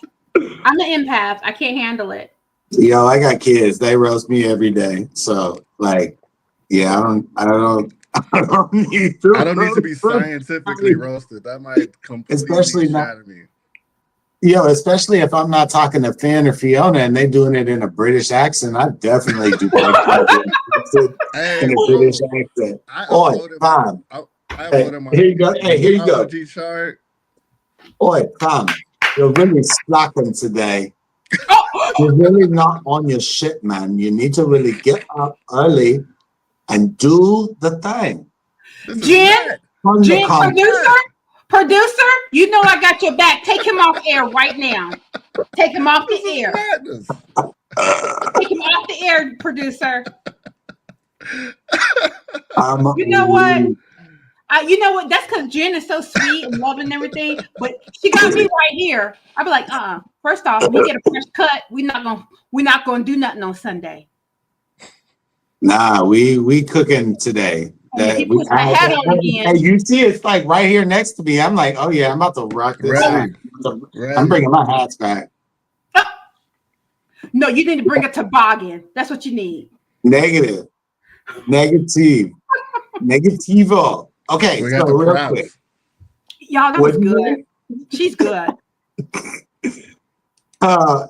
Speaker 3: I can't handle it.
Speaker 1: Yo, I got kids. They roast me every day. So, like, yeah, I don't need
Speaker 2: to be scientifically roasted. That might completely shatter me.
Speaker 1: Especially if I'm not talking to Finn or Fiona and they're doing it in a British accent. I definitely do in a British accent. Tom. Here you go. Hey, here you go.
Speaker 2: Chart.
Speaker 1: Tom, you're really slacking today. You're really not on your shit, man. You need to really get up early and do the thing.
Speaker 3: Jen, producer, you know I got your back. Take him off air right now. Take him off the air. Take him off the air, producer. You know what? You know what? That's because Jen is so sweet and loving and everything, but she got me right here. I'd be like, first off, when you get a fresh cut, we're not gonna do nothing on Sunday.
Speaker 1: Nah, we cooking today.
Speaker 3: He puts my hat on again.
Speaker 1: Hey, you see, it's like right here next to me. I'm like, oh yeah, I'm about to rock this.
Speaker 2: Ready.
Speaker 1: I'm bringing my hats back.
Speaker 3: No, you need to bring a toboggan. That's what you need.
Speaker 1: Negative. Negativo. Okay,
Speaker 2: We
Speaker 1: so
Speaker 2: got the
Speaker 1: real
Speaker 2: props.
Speaker 1: quick.
Speaker 3: Y'all, that was good. She's good.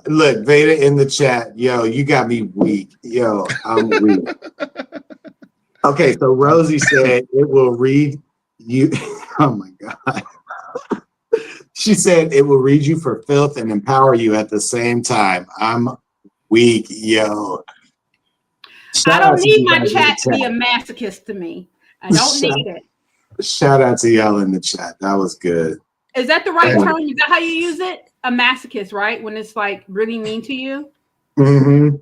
Speaker 1: Look, Veda in the chat. Yo, you got me weak. Yo, I'm weak. Okay, so Rosie said it will read you. Oh my God. She said it will read you for filth and empower you at the same time. I'm weak, yo.
Speaker 3: I don't need my chat to be a masochist to me. I don't need it.
Speaker 1: Shout out to y'all in the chat. That was good.
Speaker 3: Is that the right term? Is that how you use it? A masochist, right? When it's like really mean to you?
Speaker 1: Mm-hmm.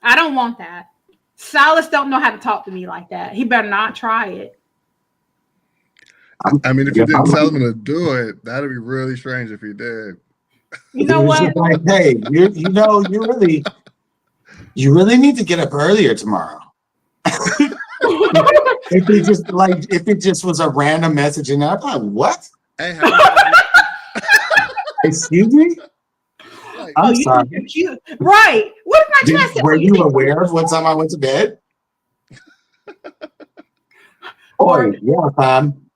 Speaker 3: I don't want that. Silas don't know how to talk to me like that. He better not try it.
Speaker 2: I mean, if you didn't tell him to do it, that'd be really strange if he did.
Speaker 3: You know what?
Speaker 1: Like, hey, you really need to get up earlier tomorrow. if it just was a random message and I'm like, what?
Speaker 2: Hey,
Speaker 1: Excuse me?
Speaker 2: like,
Speaker 1: I'm sorry.
Speaker 3: Right. What if my chat said?
Speaker 1: Were you aware of what time I went to bed? Or yeah, fam.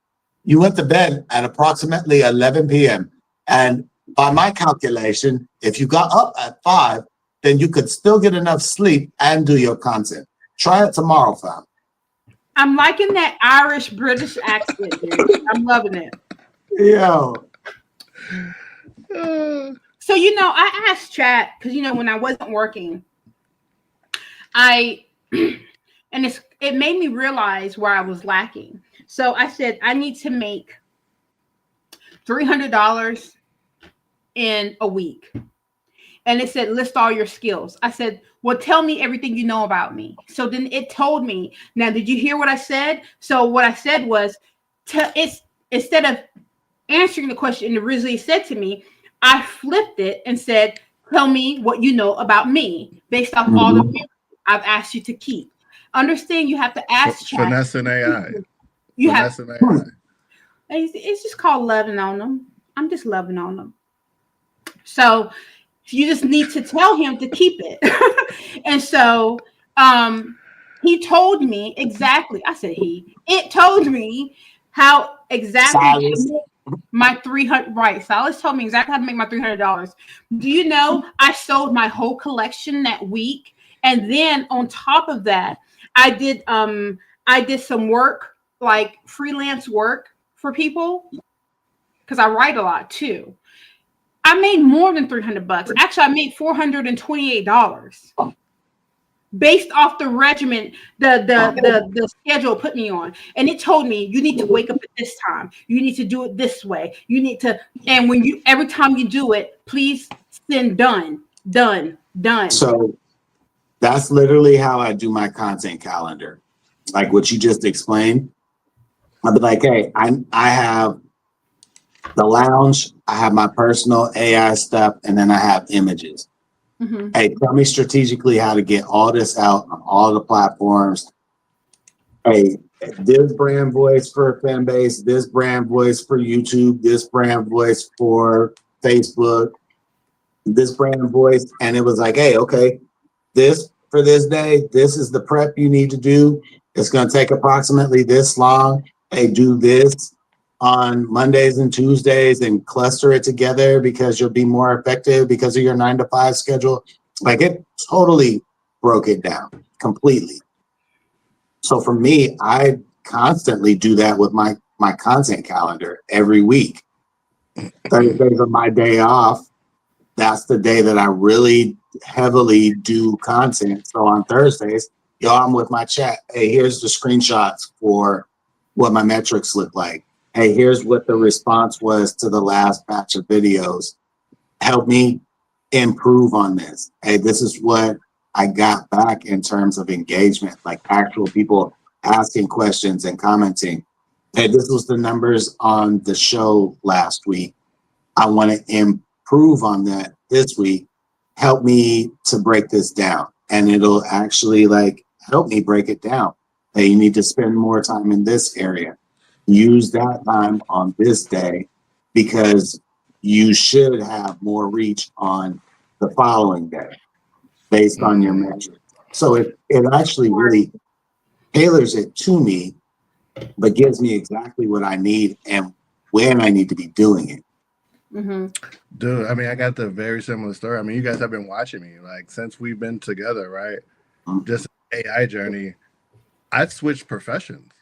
Speaker 1: You went to bed at approximately 11 p.m. And by my calculation, if you got up at 5, then you could still get enough sleep and do your content. Try it tomorrow, fam.
Speaker 3: I'm liking that Irish British accent, dude. I'm loving it.
Speaker 1: Yo.
Speaker 3: So, I asked chat because, when I wasn't working, and it made me realize where I was lacking. So I said, I need to make $300 in a week. And it said, list all your skills. I said, well, tell me everything you know about me. So then it told me. Now, did you hear what I said? So what I said was, it's instead of answering the question originally said to me, I flipped it and said, tell me what you know about me based off all the people I've asked you to keep. Understand you have to ask chat.
Speaker 2: Finessing AI.
Speaker 3: It's just called loving on them. I'm just loving on them. So you just need to tell him to keep it. And so he told me exactly. I said it told me how exactly my 300. Right. Silas told me exactly how to make my $300. Do you know I sold my whole collection that week? And then on top of that, I did some work, like freelance work for people, because I write a lot too. I made more than $300. Actually, I made $428 based off the regimen, the schedule put me on. And it told me you need to wake up at this time. You need to do it this way. You need to, and every time you do it, please send done.
Speaker 1: So that's literally how I do my content calendar. Like what you just explained. I'll be like, hey, I have the lounge, I have my personal AI stuff, and then I have images. Mm-hmm. Hey, tell me strategically how to get all this out on all the platforms. Hey, this brand voice for fan base, this brand voice for YouTube, this brand voice for Facebook, this brand voice. And it was like, hey, okay, this for this day, this is the prep you need to do. It's going to take approximately this long. Hey, do this on Mondays and Tuesdays and cluster it together because you'll be more effective because of your 9-to-5 schedule. Like it totally broke it down completely. So for me, I constantly do that with my content calendar every week. Thursdays are my day off. That's the day that I really heavily do content. So on Thursdays, I'm with my chat. Hey, here's the screenshots for what my metrics look like. Hey, here's what the response was to the last batch of videos. Help me improve on this. Hey, this is what I got back in terms of engagement, like actual people asking questions and commenting. Hey, this was the numbers on the show last week. I want to improve on that this week. Help me to break this down. And it'll actually like help me break it down. Hey, you need to spend more time in this area. Use that time on this day because you should have more reach on the following day based on your metrics. So it actually really tailors it to me, but gives me exactly what I need and when I need to be doing it.
Speaker 3: Mm-hmm.
Speaker 2: Dude, I mean, I got the very similar story. I mean, you guys have been watching me like since we've been together, right? Just AI journey. I switched professions,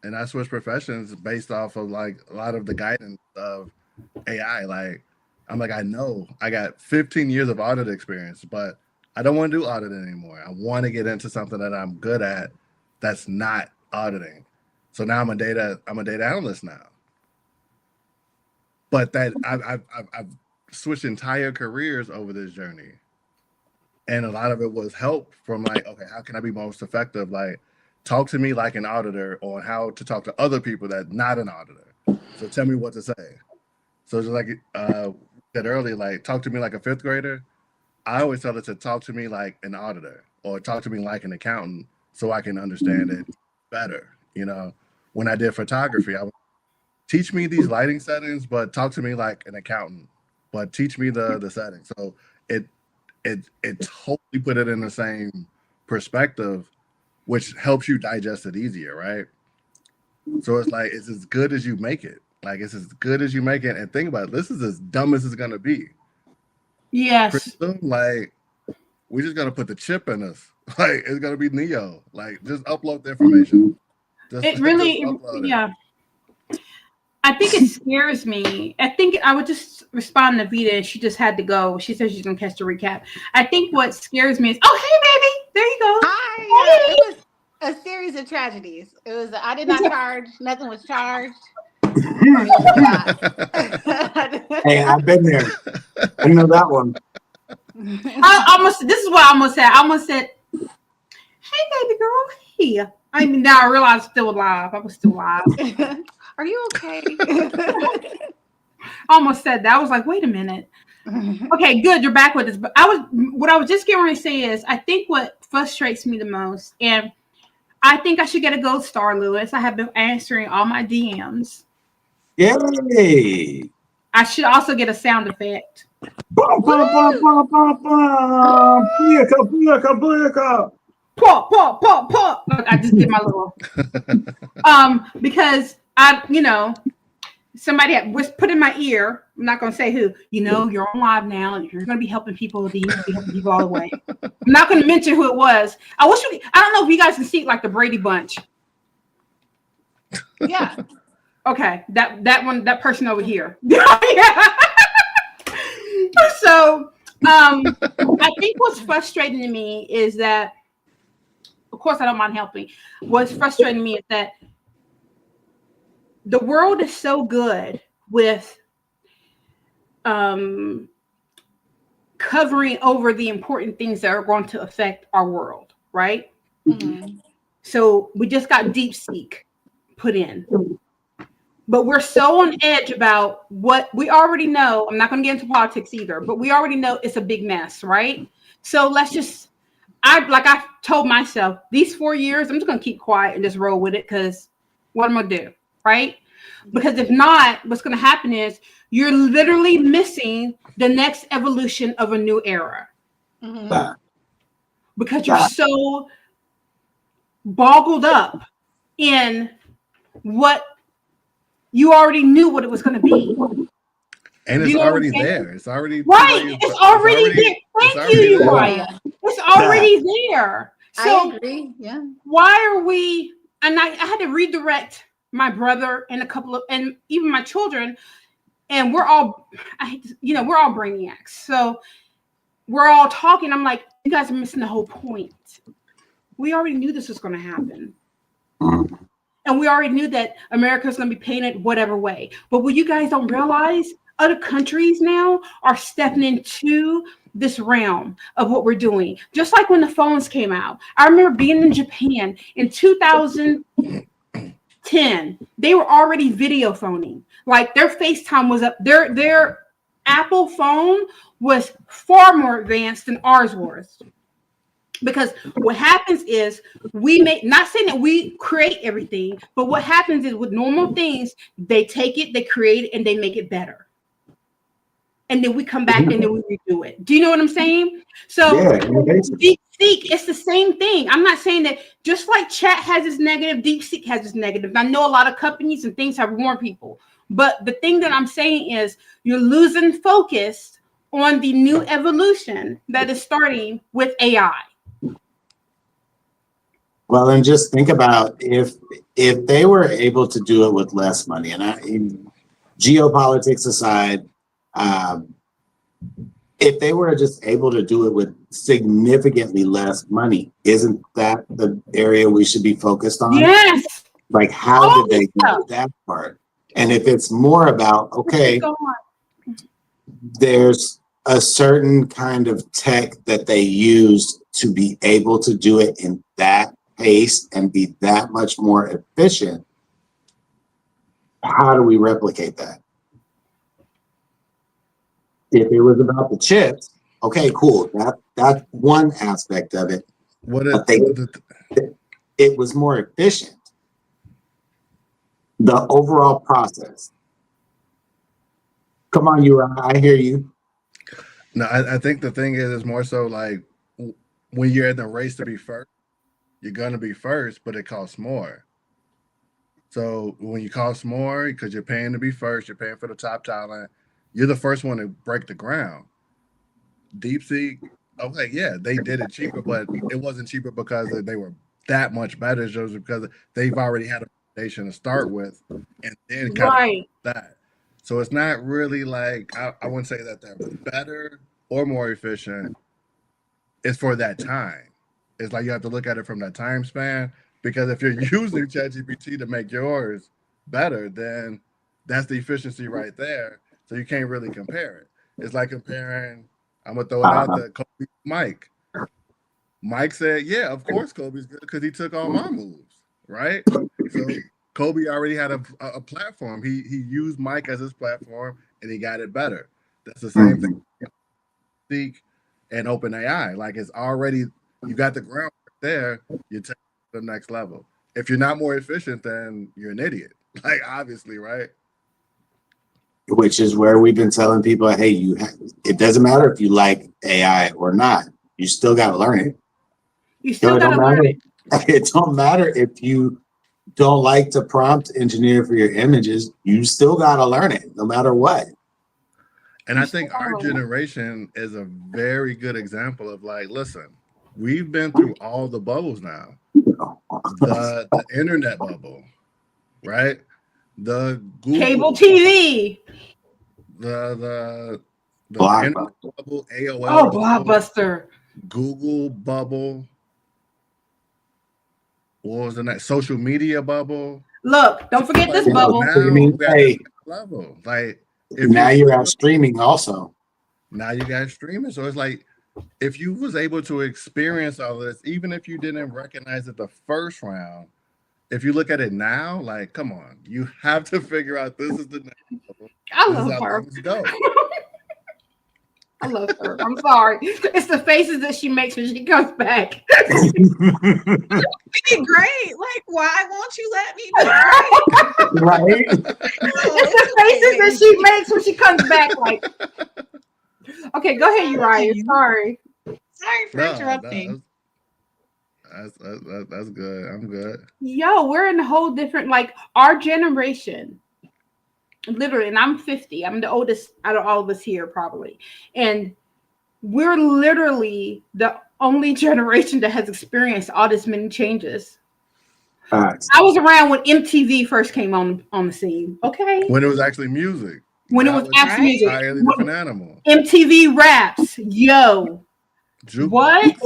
Speaker 2: and I switched professions based off of like a lot of the guidance of AI. Like, I'm like, I know I got 15 years of audit experience, but I don't want to do audit anymore. I want to get into something that I'm good at that's not auditing. So now I'm a data analyst now. But that I've switched entire careers over this journey. And a lot of it was help from like, okay, how can I be most effective? Like, talk to me like an auditor on how to talk to other people that not an auditor. So tell me what to say. So just like said earlier, like talk to me like a fifth grader. I always tell it to talk to me like an auditor or talk to me like an accountant so I can understand it better. You know, when I did photography, I would teach me these lighting settings, but talk to me like an accountant, but teach me the settings. So it totally put it in the same perspective, which helps you digest it easier, right? So it's like it's as good as you make it. Like it's as good as you make it. And think about it, this is as dumb as it's gonna be.
Speaker 3: Yes.
Speaker 2: Pretty soon, like we're just gonna put the chip in us. Like it's gonna be Neo. Like just upload the information.
Speaker 3: It really,
Speaker 2: just upload it.
Speaker 3: yeah. I think it scares me. I think I would just respond to Vita and she just had to go. She said she's gonna catch the recap. I think what scares me is, oh hey baby, there you go.
Speaker 4: Hi. It was a series of tragedies. It was I did not charge, nothing was charged.
Speaker 1: Hey, I've been there. I know that one.
Speaker 3: This is what I almost said. I almost said, hey baby girl, hey. I mean now I realized I'm still alive. I was still alive.
Speaker 4: Are you okay?
Speaker 3: I almost said that. I was like, wait a minute. Okay, good. You're back with us. But what I was just getting ready to say is I think what frustrates me the most, and I think I should get a gold star, Lewis. I have been answering all my DMs.
Speaker 1: Yay!
Speaker 3: I should also get a sound effect.
Speaker 1: Bum, bum, bum, bum, bum, bum. Booyaka, booyaka, booyaka.
Speaker 3: Pop, pop, pop, pop. I just did my little because somebody was put in my ear. I'm not going to say who. You're on live now, and you're going to be helping people. You're going to be helping people all the way. I'm not going to mention who it was. I don't know if you guys can see like the Brady Bunch.
Speaker 4: Yeah.
Speaker 3: Okay, that person over here. So, I think what's frustrating to me is that, of course, I don't mind helping. What's frustrating me is that the world is so good with covering over the important things that are going to affect our world, right?
Speaker 4: Mm-hmm.
Speaker 3: So we just got DeepSeek put in. But we're so on edge about what we already know. I'm not going to get into politics either, but we already know it's a big mess, right? So I told myself, these 4 years, I'm just going to keep quiet and just roll with it because what am I going to do, right? Because if not, what's going to happen is you're literally missing the next evolution of a new era.
Speaker 4: Mm-hmm.
Speaker 3: Because you're so boggled up in what you already knew what it was going to be.
Speaker 2: And it's already there. It's already
Speaker 3: right. It's already there. Thank you, Uriah. It's already there. So
Speaker 4: I agree. Yeah.
Speaker 3: why are we? And I had to redirect my brother and and even my children, and we're all brainiacs. So we're all talking. I'm like, you guys are missing the whole point. We already knew this was going to happen. And we already knew that America is going to be painted whatever way. But what you guys don't realize, other countries now are stepping into this realm of what we're doing. Just like when the phones came out. I remember being in Japan in 2010. They were already video phoning. Like their FaceTime was up. Their Apple phone was far more advanced than ours was. Because what happens is not saying that we create everything, but what happens is with normal things, they take it, they create it, and they make it better. And then we come back and then we redo it. Do you know what I'm saying? So DeepSeek, it's the same thing. I'm not saying that just like chat has its negative, DeepSeek has its negative. I know a lot of companies and things have warned people. But the thing that I'm saying is you're losing focus on the new evolution that is starting with AI.
Speaker 1: Well, and just think about if they were able to do it with less money, and geopolitics aside, if they were just able to do it with significantly less money, isn't that the area we should be focused on?
Speaker 3: Yes.
Speaker 1: Like, how did they do that part? And if it's more about, okay, there's a certain kind of tech that they use to be able to do it in that pace and be that much more efficient, how do we replicate that? If it was about the chips, okay, cool. That's one aspect of it. It was more efficient. The overall process. Come on, I hear you.
Speaker 2: No, I think the thing is more so like when you're in the race to be first, you're gonna be first, but it costs more. So when you cost more because you're paying to be first, you're paying for the top talent, you're the first one to break the ground. DeepSeek, okay, yeah, they did it cheaper, but it wasn't cheaper because they were that much better. It was because they've already had a foundation to start with, and then kind of that. So it's not really like I wouldn't say that they're better or more efficient. It's for that time. It's like you have to look at it from that time span, because if you're using ChatGPT to make yours better, then that's the efficiency right there. So you can't really compare it. It's like comparing, I'm going to throw it out there, Kobe, Mike. Mike said, yeah, of course Kobe's good because he took all my moves, right? So Kobe already had a platform. He used Mike as his platform and he got it better. That's the same thing. Seek and OpenAI. Like it's already, you got the groundwork there, you take it to the next level. If you're not more efficient, then you're an idiot. Like obviously, right?
Speaker 1: Which is where we've been telling people, hey, it doesn't matter if you like AI or not. You still got to learn it.
Speaker 3: You still got to learn it.
Speaker 1: It don't matter if you don't like to prompt engineer for your images. You still got to learn it, no matter what.
Speaker 2: And I think our generation is a very good example of like, listen, we've been through all the bubbles now. The internet bubble, right? The Google
Speaker 3: cable TV,
Speaker 2: the
Speaker 1: internet
Speaker 2: bubble, AOL
Speaker 3: bubble, Blockbuster,
Speaker 2: Google bubble. What was the next? Social media bubble.
Speaker 3: Look, don't forget this bubble.
Speaker 2: Level. Like
Speaker 1: if now you're out streaming also.
Speaker 2: Now you got streaming. So it's like if you was able to experience all this, even if you didn't recognize it the first round, if you look at it now, like, come on, you have to figure out this is the next level.
Speaker 3: I love her. I love her. I'm sorry. It's the faces that she makes when she comes back.
Speaker 5: Be great. Like, why won't you let me be great?
Speaker 1: Right?
Speaker 3: It's the faces that she makes when she comes back. Like, okay, go ahead, Uriah. Sorry.
Speaker 5: Sorry for interrupting.
Speaker 2: That's good. I'm good.
Speaker 3: Yo, we're in a whole different, like, our generation. Literally, and I'm 50. I'm the oldest out of all of us here, probably. And we're literally the only generation that has experienced all this many changes. I was around when MTV first came on the scene. Okay.
Speaker 2: When it was actually music.
Speaker 3: When it was actually music.
Speaker 2: Entirely different animal.
Speaker 3: MTV Raps. Yo. What?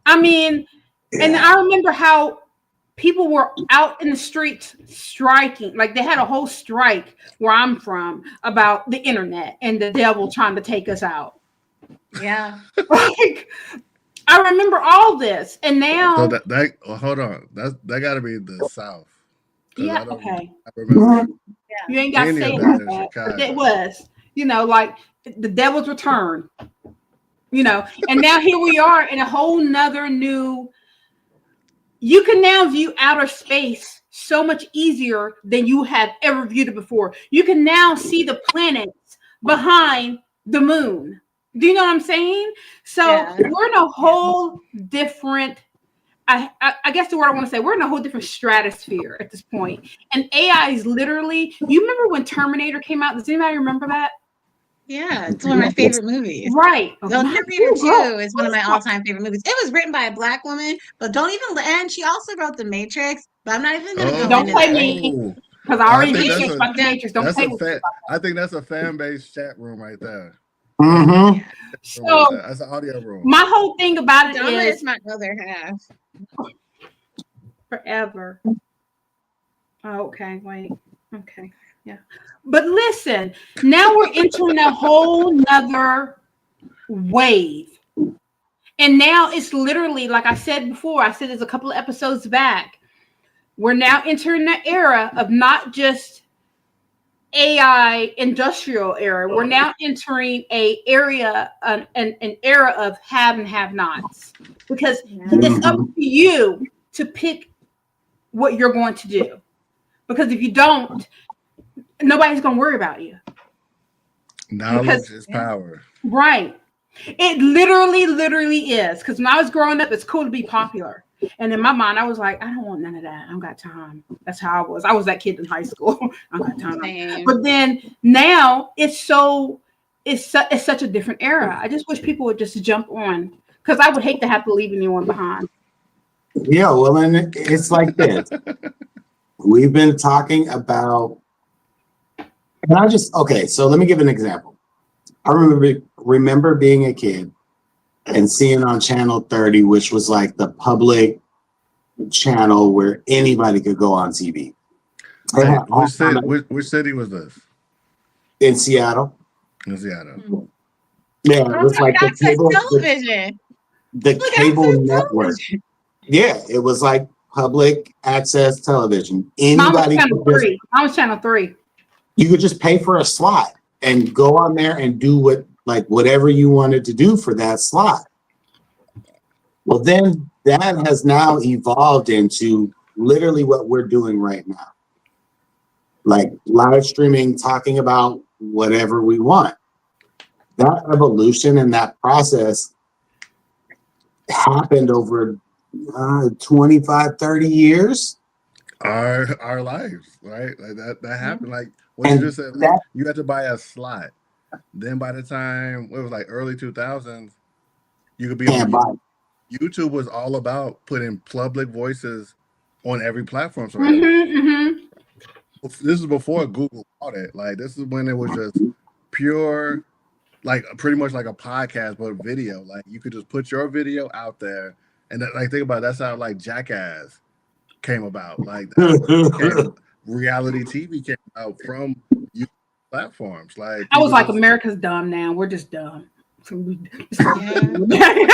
Speaker 3: I mean, and I remember how people were out in the streets striking. Like they had a whole strike where I'm from about the internet and the devil trying to take us out.
Speaker 5: Yeah.
Speaker 3: Like, I remember all this, and now,
Speaker 2: So that hold on, that got to be the South, because
Speaker 3: yeah,
Speaker 2: I don't
Speaker 3: okay,
Speaker 2: I remember
Speaker 3: you ain't got to
Speaker 2: any
Speaker 3: say
Speaker 2: of
Speaker 3: it
Speaker 2: that
Speaker 3: like
Speaker 2: in
Speaker 3: that, but it
Speaker 2: Chicago.
Speaker 3: was, like the devil's return, and now here we are in a whole nother new. You can now view outer space so much easier than you have ever viewed it before. You can now see the planets behind the moon. Do you know what I'm saying? So
Speaker 5: Yeah.
Speaker 3: we're in a whole different. I guess the word I want to say, we're in a whole different stratosphere at this point. And AI is literally. You remember when Terminator came out? Does anybody remember that?
Speaker 5: Yeah. It's one of my favorite movies.
Speaker 3: Right.
Speaker 5: Well,
Speaker 3: My,
Speaker 5: Terminator
Speaker 3: girl,
Speaker 5: 2 is one of my all-time favorite movies. It was written by a black woman, but don't even, and she also wrote The Matrix, but I'm not even going to go
Speaker 3: don't
Speaker 5: into
Speaker 3: play
Speaker 5: that.
Speaker 3: me
Speaker 2: Oh,
Speaker 3: because I
Speaker 2: I
Speaker 3: already
Speaker 2: think
Speaker 3: did
Speaker 2: that's
Speaker 3: speak
Speaker 2: a
Speaker 3: about the Matrix. Don't
Speaker 2: that's
Speaker 3: play
Speaker 2: a
Speaker 3: with me
Speaker 2: fan.
Speaker 3: about
Speaker 2: I think that's a fan base chat room right there. That's a
Speaker 1: Mm-hmm.
Speaker 5: Yeah.
Speaker 2: room right
Speaker 3: So
Speaker 2: there. That's an audio room.
Speaker 3: my whole thing about it
Speaker 5: Donna is
Speaker 3: is
Speaker 5: my other half.
Speaker 3: forever. Oh, okay, wait. Okay, yeah. But listen, now we're entering a whole nother wave. And now it's literally, like I said before, I said this a couple of episodes back. We're now entering the era of not just AI industrial era. We're now entering an era of have and have nots. Because
Speaker 5: Yeah.
Speaker 3: it's up
Speaker 1: Mm-hmm.
Speaker 3: to you to pick what you're going to do. Because if you don't, nobody's going to worry about you. Because,
Speaker 2: Knowledge is power.
Speaker 3: right. It literally is. Because when I was growing up, it's cool to be popular. And in my mind, I was like, I don't want none of that. I don't got time. That's how I was. I was that kid in high school. I don't got time.
Speaker 5: Same.
Speaker 3: But then now it's such a different era. I just wish people would just jump on because I would hate to have to leave anyone behind.
Speaker 1: Yeah, well, and it's like this. We've been talking about, and okay, so let me give an example. I remember being a kid and seeing on Channel 30, which was like the public channel where anybody could go on TV. They
Speaker 2: Wait,
Speaker 1: had all kind of,
Speaker 2: which city was this?
Speaker 1: in Seattle.
Speaker 2: In Seattle.
Speaker 1: Yeah, it
Speaker 5: Oh,
Speaker 1: was like the
Speaker 5: access
Speaker 1: cable,
Speaker 5: television.
Speaker 1: the
Speaker 5: Look,
Speaker 1: cable
Speaker 5: access
Speaker 1: network.
Speaker 5: television.
Speaker 1: Yeah, it was like public access television.
Speaker 3: Mine was
Speaker 1: Anybody
Speaker 3: channel
Speaker 1: could just,
Speaker 3: 3. Mine was channel 3.
Speaker 1: you could just pay for a slot and go on there and do whatever you wanted to do for that slot. Well, then that has now evolved into literally what we're doing right now. Like live streaming, talking about whatever we want. That evolution and that process happened over 25, 30 years.
Speaker 2: Our lives, right? Like that happened. Like what you
Speaker 1: And
Speaker 2: just said, like
Speaker 1: that
Speaker 2: you had to buy a slot. Then by the time it was like early 2000s, you could be on
Speaker 1: can't buy.
Speaker 2: YouTube was all about putting public voices on every platform. So
Speaker 3: Mm-hmm.
Speaker 2: this is before Google bought it. Like this is when it was just pure, like pretty much like a podcast but video. Like you could just put your video out there, and like think about it, that's how like Jackass came about. Like reality TV came out from YouTube platforms. Like
Speaker 3: I was
Speaker 2: people
Speaker 3: like,
Speaker 2: just
Speaker 3: America's dumb now. We're just dumb. So
Speaker 5: Yeah.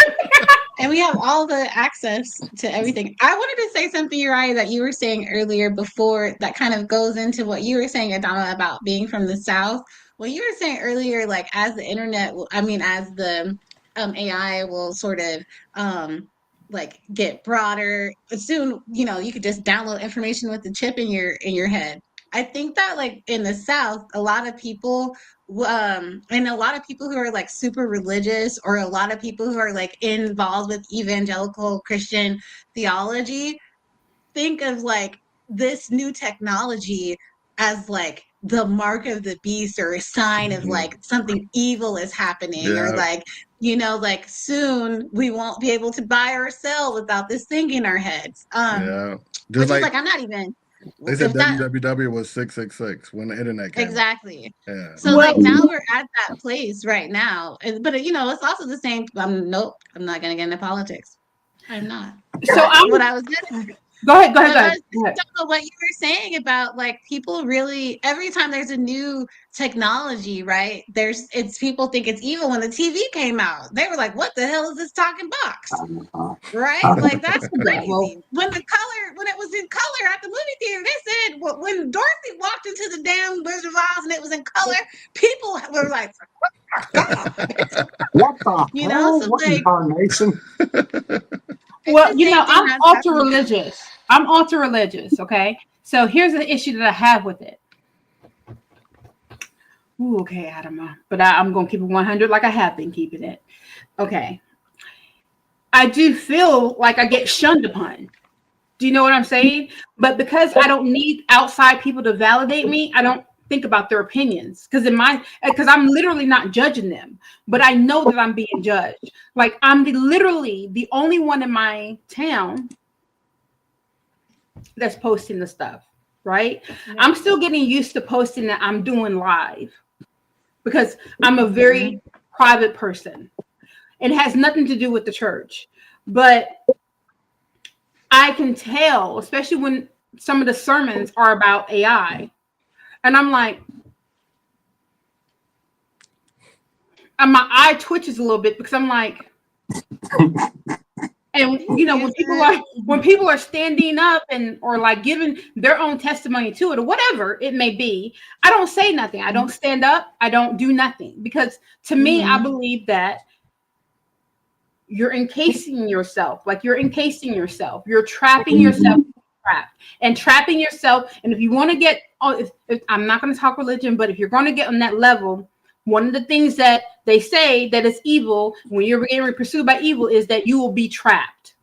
Speaker 5: And we have all the access to everything. I wanted to say something, Uriah, that you were saying earlier before that kind of goes into what you were saying, Adama, about being from the South. What you were saying earlier, like as the internet, as the AI will sort of like get broader, soon, you could just download information with the chip in your head. I think that like in the South, a lot of people and a lot of people who are like super religious or a lot of people who are like involved with evangelical Christian theology think of like this new technology as like the mark of the beast or a sign of like something evil is happening or
Speaker 2: yeah,
Speaker 5: like like soon we won't be able to buy or sell without this thing in our heads
Speaker 2: yeah. Just
Speaker 5: which is
Speaker 2: like
Speaker 5: like I'm not even
Speaker 2: they said,
Speaker 5: if that
Speaker 2: www was 666 when the internet came out.
Speaker 5: exactly.
Speaker 2: Yeah,
Speaker 5: So
Speaker 3: well,
Speaker 5: like now we're at that place right now. But it's also the same. Nope, I'm not gonna get into politics. I'm not.
Speaker 3: so
Speaker 5: But
Speaker 3: I'm
Speaker 5: what I was gonna
Speaker 3: Go ahead.
Speaker 5: What you were saying about like people really every time there's a new technology, right? It's people think it's evil. When the TV came out, they were like, "What the hell is this talking box?" Right? Like that's crazy. When it was in color at the movie theater, they said when Dorothy walked into the damn Wizard of Oz and it was in color, people were like,
Speaker 1: What the
Speaker 5: you know,
Speaker 1: hell?
Speaker 5: so
Speaker 1: What
Speaker 5: like,
Speaker 1: incarnation?
Speaker 3: Well, I'm ultra religious. I'm ultra religious. Okay, so here's the issue that I have with it. Ooh, okay, Adama, but I'm gonna keep it 100 like I have been keeping it. Okay, I do feel like I get shunned upon. Do you know what I'm saying? But because I don't need outside people to validate me, I don't think about their opinions because I'm literally not judging them, but I know that I'm being judged. Like I'm literally the only one in my town that's posting the stuff, right? Yeah. I'm still getting used to posting that I'm doing live because I'm a very private person. It has nothing to do with the church, but I can tell, especially when some of the sermons are about AI. And I'm like, and my eye twitches a little bit because I'm like, and you know, when people are standing up and or like giving their own testimony to it or whatever it may be, I don't say nothing. I don't stand up. I don't do nothing because to me, I believe that you're encasing yourself. Like you're encasing yourself. You're trapping yourself. Trapping yourself. And if you want to get, if I'm not going to talk religion, but if you're going to get on that level, one of the things that they say that is evil when you're getting pursued by evil is that you will be trapped.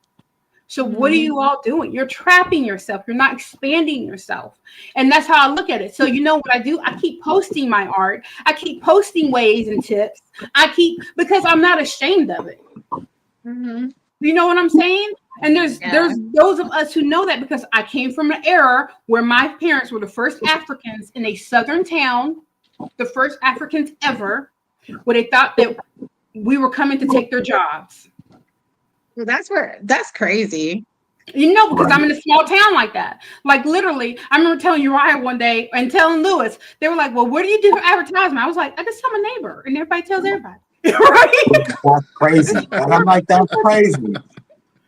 Speaker 3: So what are you all doing? You're trapping yourself. You're not expanding yourself. And that's how I look at it. So you know what I do? I keep posting my art. I keep posting ways and tips. Because I'm not ashamed of it. Mm-hmm. You know what I'm saying? And there's those of us who know that because I came from an era where my parents were the first Africans in a southern town, the first Africans ever, where they thought that we were coming to take their jobs.
Speaker 5: Well, that's crazy.
Speaker 3: You know, because I'm in a small town like that. Like literally, I remember telling Uriah one day and telling Lewis, they were like, well, what do you do for advertisement? I was like, I just tell my neighbor, and everybody tells everybody. Right?
Speaker 1: That's crazy. And I'm like, that's crazy.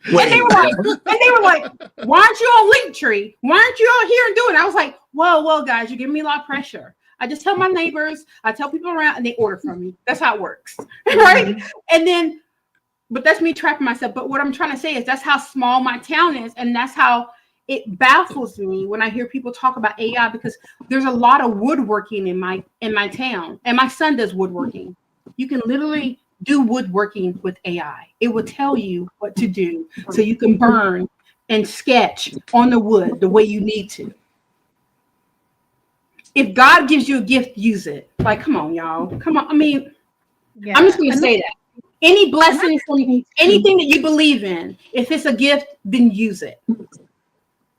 Speaker 3: And they were like, why aren't you on Linktree? Why aren't you out here and doing it? I was like, well, guys, you're giving me a lot of pressure. I just tell my neighbors, I tell people around, and they order from me. That's how it works, right? And then, but that's me trapping myself. But what I'm trying to say is that's how small my town is, and that's how it baffles me when I hear people talk about AI because there's a lot of woodworking in my town, and my son does woodworking. You can literally do woodworking with AI. It will tell you what to do so you can burn and sketch on the wood the way you need to. If God gives you a gift, use it. Like, come on, y'all. Come on. I mean, I'm just going to say that. Any blessing from anything that you believe in, if it's a gift, then use it.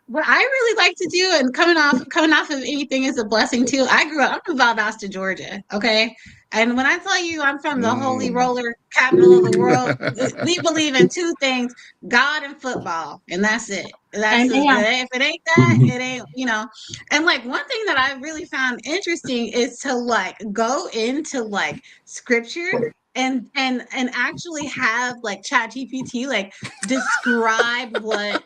Speaker 5: What I really like to do, and coming off of anything is a blessing too. I'm from Valdosta, Georgia. Okay. And when I tell you I'm from the holy roller capital of the world, we believe in two things: God and football, and that's it. If it ain't that, it ain't, you know. And like one thing that I really found interesting is to like go into like scripture and actually have like ChatGPT like describe what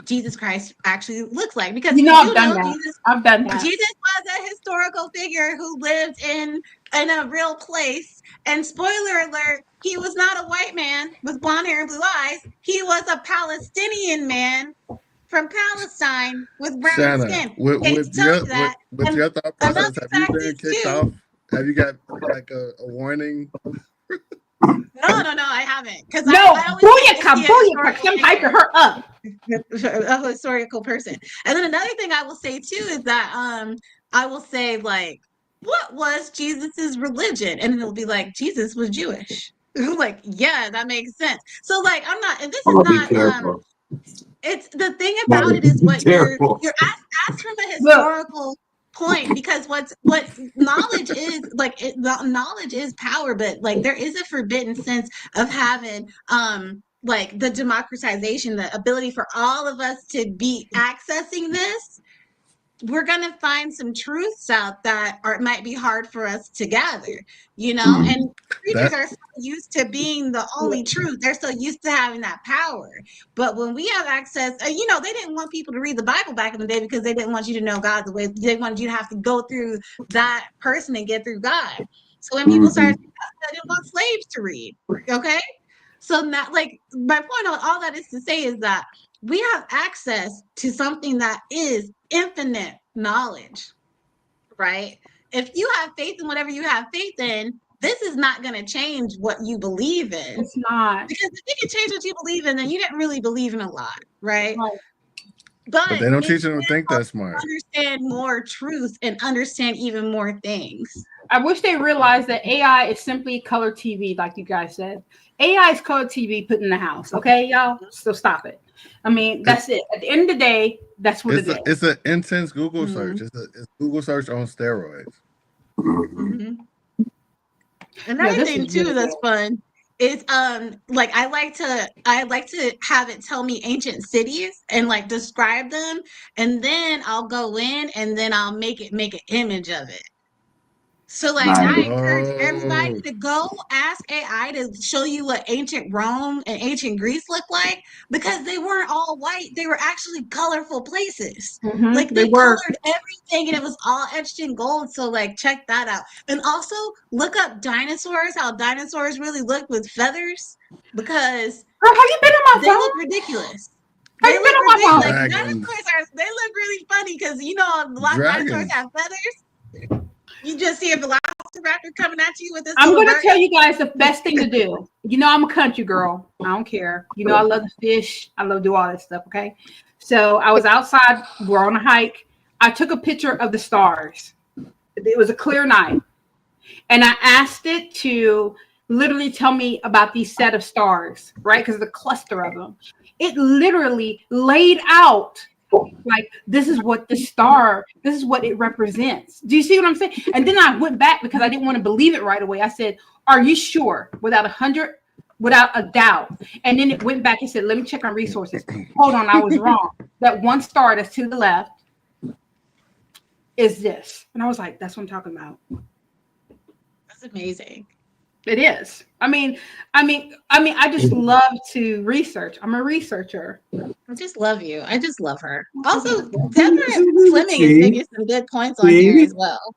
Speaker 5: Jesus Christ actually looks like, because
Speaker 3: I've done that.
Speaker 5: Jesus was a historical figure who lived in a real place, and spoiler alert, he was not a white man with blonde hair and blue eyes. He was a Palestinian man from Palestine with brown skin.
Speaker 2: With your thought process, have you been kicked off? Have you got like a warning?
Speaker 5: No, I haven't. Because
Speaker 3: I'm hyping her up.
Speaker 5: A historical person. And then another thing I will say too is that I will say like, what was Jesus's religion? And it'll be like, Jesus was Jewish. Like, yeah, that makes sense. So like, I'm not, and this is not it's the thing about it is what you're asked from a historical point, because what knowledge is like, knowledge is power, but like there is a forbidden sense of having like the democratization, the ability for all of us to be accessing this, we're going to find some truths out that might be hard for us to gather, you know, and creatures
Speaker 2: That
Speaker 5: are so used to being the only truth. They're so used to having that power. But when we have access, you know, they didn't want people to read the Bible back in the day because they didn't want you to know God the way they wanted you to have to go through that person and get through God. So when people started, they didn't want slaves to read. Okay. So now, like, my point on all that is to say is that we have access to something that is infinite knowledge, right? If you have faith in whatever you have faith in, this is not going to change what you believe in.
Speaker 3: It's not.
Speaker 5: Because if you can change what you believe in, then you didn't really believe in a lot, right?
Speaker 3: Right.
Speaker 2: but they don't teach them to think that smart.
Speaker 5: Understand more truth and understand even more things.
Speaker 3: I wish they realized that AI is simply color TV, like you guys said. AI is color TV put in the house, okay, y'all? So stop it. I mean, that's it. At the end of the day, that's what it is.
Speaker 2: It's an intense Google search. It's Google search on steroids.
Speaker 5: Another thing too that's fun is like I like to have it tell me ancient cities and like describe them, and then I'll go in and then I'll make an image of it. So like I encourage everybody to go ask AI to show you what ancient Rome and ancient Greece looked like, because they weren't all white. They were actually colorful places. Like they colored everything and it was all etched in gold. So like check that out. And also look up dinosaurs, how dinosaurs really look with feathers, because
Speaker 3: have you been on my
Speaker 5: they
Speaker 3: phone?
Speaker 5: look ridiculous.
Speaker 3: Have you been on my phone?
Speaker 5: Like, dinosaurs they look really funny because you know a lot of dinosaurs have feathers. You just see a velociraptor coming at you with this.
Speaker 3: I'm going to tell you guys the best thing to do. You know, I'm a country girl. I don't care. You know, I love the fish. I love to do all that stuff. Okay. So I was outside. We're on a hike. I took a picture of the stars. It was a clear night. And I asked it to literally tell me about these set of stars, right? Because the cluster of them. It literally laid out like, this is what the star, this is what it represents. Do you see what I'm saying? And then I went back because I didn't want to believe it right away. I said, are you sure? Without a doubt. And then it went back and said, let me check on resources. Hold on, I was wrong. That one star that's to the left is this. And I was like, that's what I'm talking about.
Speaker 5: That's amazing.
Speaker 3: It is. I mean, I just love to research. I'm a researcher.
Speaker 5: I just love you. I just love her. Also, Deborah Fleming is making some good points on here as well.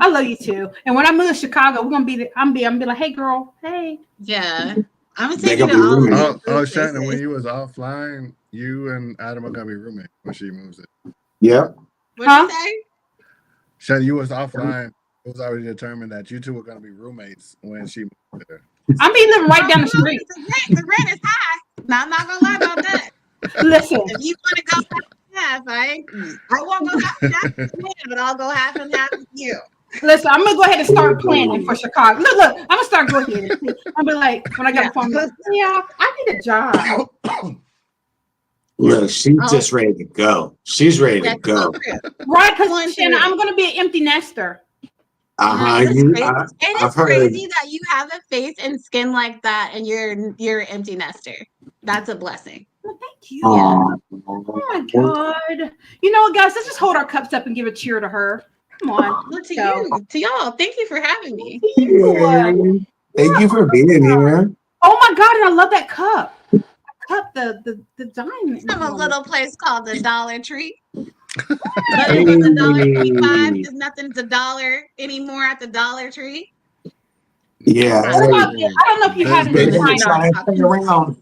Speaker 3: I love you too. And when I move to Chicago, we're gonna be. I'm be like, hey, girl, hey.
Speaker 5: Yeah, I'm gonna take you to all of these.
Speaker 2: Shannon, when you was offline, you and Adam are gonna be roommates when she moves it.
Speaker 1: Yep.
Speaker 5: What did you say?
Speaker 2: Shannon, you was offline. It was already determined that you two were going to be roommates when she moved there.
Speaker 3: I'm be living right down the street.
Speaker 5: The rent is high. Now, I'm not going to lie about that.
Speaker 3: Listen.
Speaker 5: If you want to go half I won't go half and half with you, but I'll go half and half with you.
Speaker 3: Listen, I'm going to go ahead and start planning for Chicago. Look, I'm going to start going here. I'm be like, when I got a phone, yeah, I need a job.
Speaker 1: Look, she's just ready to go. She's ready to go.
Speaker 3: Right, because Shanna, I'm going to be an empty nester.
Speaker 5: It's crazy that you have a face and skin like that, and you're an empty nester. That's a blessing.
Speaker 3: Well, thank you. Oh my God! You know what, guys? Let's just hold our cups up and give a cheer to her. Come on.
Speaker 5: Well, to y'all. Thank you for having me.
Speaker 1: Thank you for being here.
Speaker 3: Oh my God! And I love that cup. The diamond.
Speaker 5: From a little place called the Dollar Tree. But it was $1.25 because nothing's $1 anymore at the Dollar Tree.
Speaker 1: Yeah.
Speaker 3: I don't know if you had it.
Speaker 1: They better try and stay around.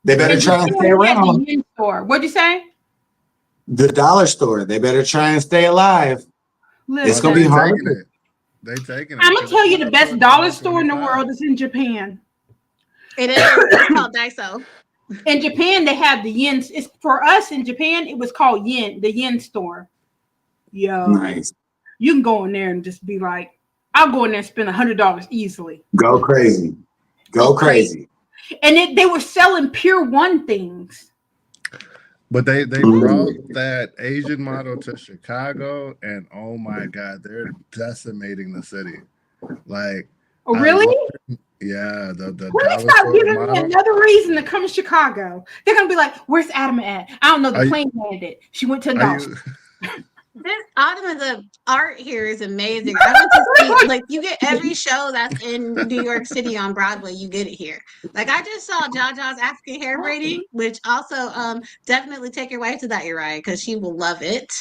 Speaker 1: They better try and stay around.
Speaker 3: What'd you say?
Speaker 1: The dollar store. They better try and stay alive.
Speaker 3: Listen,
Speaker 1: it's gonna be hard.
Speaker 2: They taking it.
Speaker 3: I'm gonna tell you, the best dollar store in the world is in Japan.
Speaker 5: It is. It's called Daiso.
Speaker 3: In Japan, they have the yen. It's for us in Japan. It was called yen, the yen store. Yo,
Speaker 1: nice.
Speaker 3: You can go in there and just be like, I'll go in there and spend $100 easily.
Speaker 1: Go crazy. Go crazy.
Speaker 3: And they were selling Pure One things.
Speaker 2: But they brought that Asian model to Chicago, and oh my God, they're decimating the city. Like,
Speaker 3: oh really?
Speaker 2: Yeah, the
Speaker 3: Please
Speaker 2: Dallas
Speaker 3: stop
Speaker 2: Fort
Speaker 3: giving me
Speaker 2: model.
Speaker 3: another reason to come to Chicago. They're gonna be like, "Where's Adama at?" I don't know. The
Speaker 2: Are you-
Speaker 3: plane landed. She went to
Speaker 2: Are
Speaker 3: Dawson.
Speaker 2: you?
Speaker 5: This Autumn, the art here is amazing. I went to see, like, you get every show that's in New York City on Broadway, you get it here. Like, I just saw Jaja's African hair braiding, which also definitely take your wife to that, Uriah, because she will love it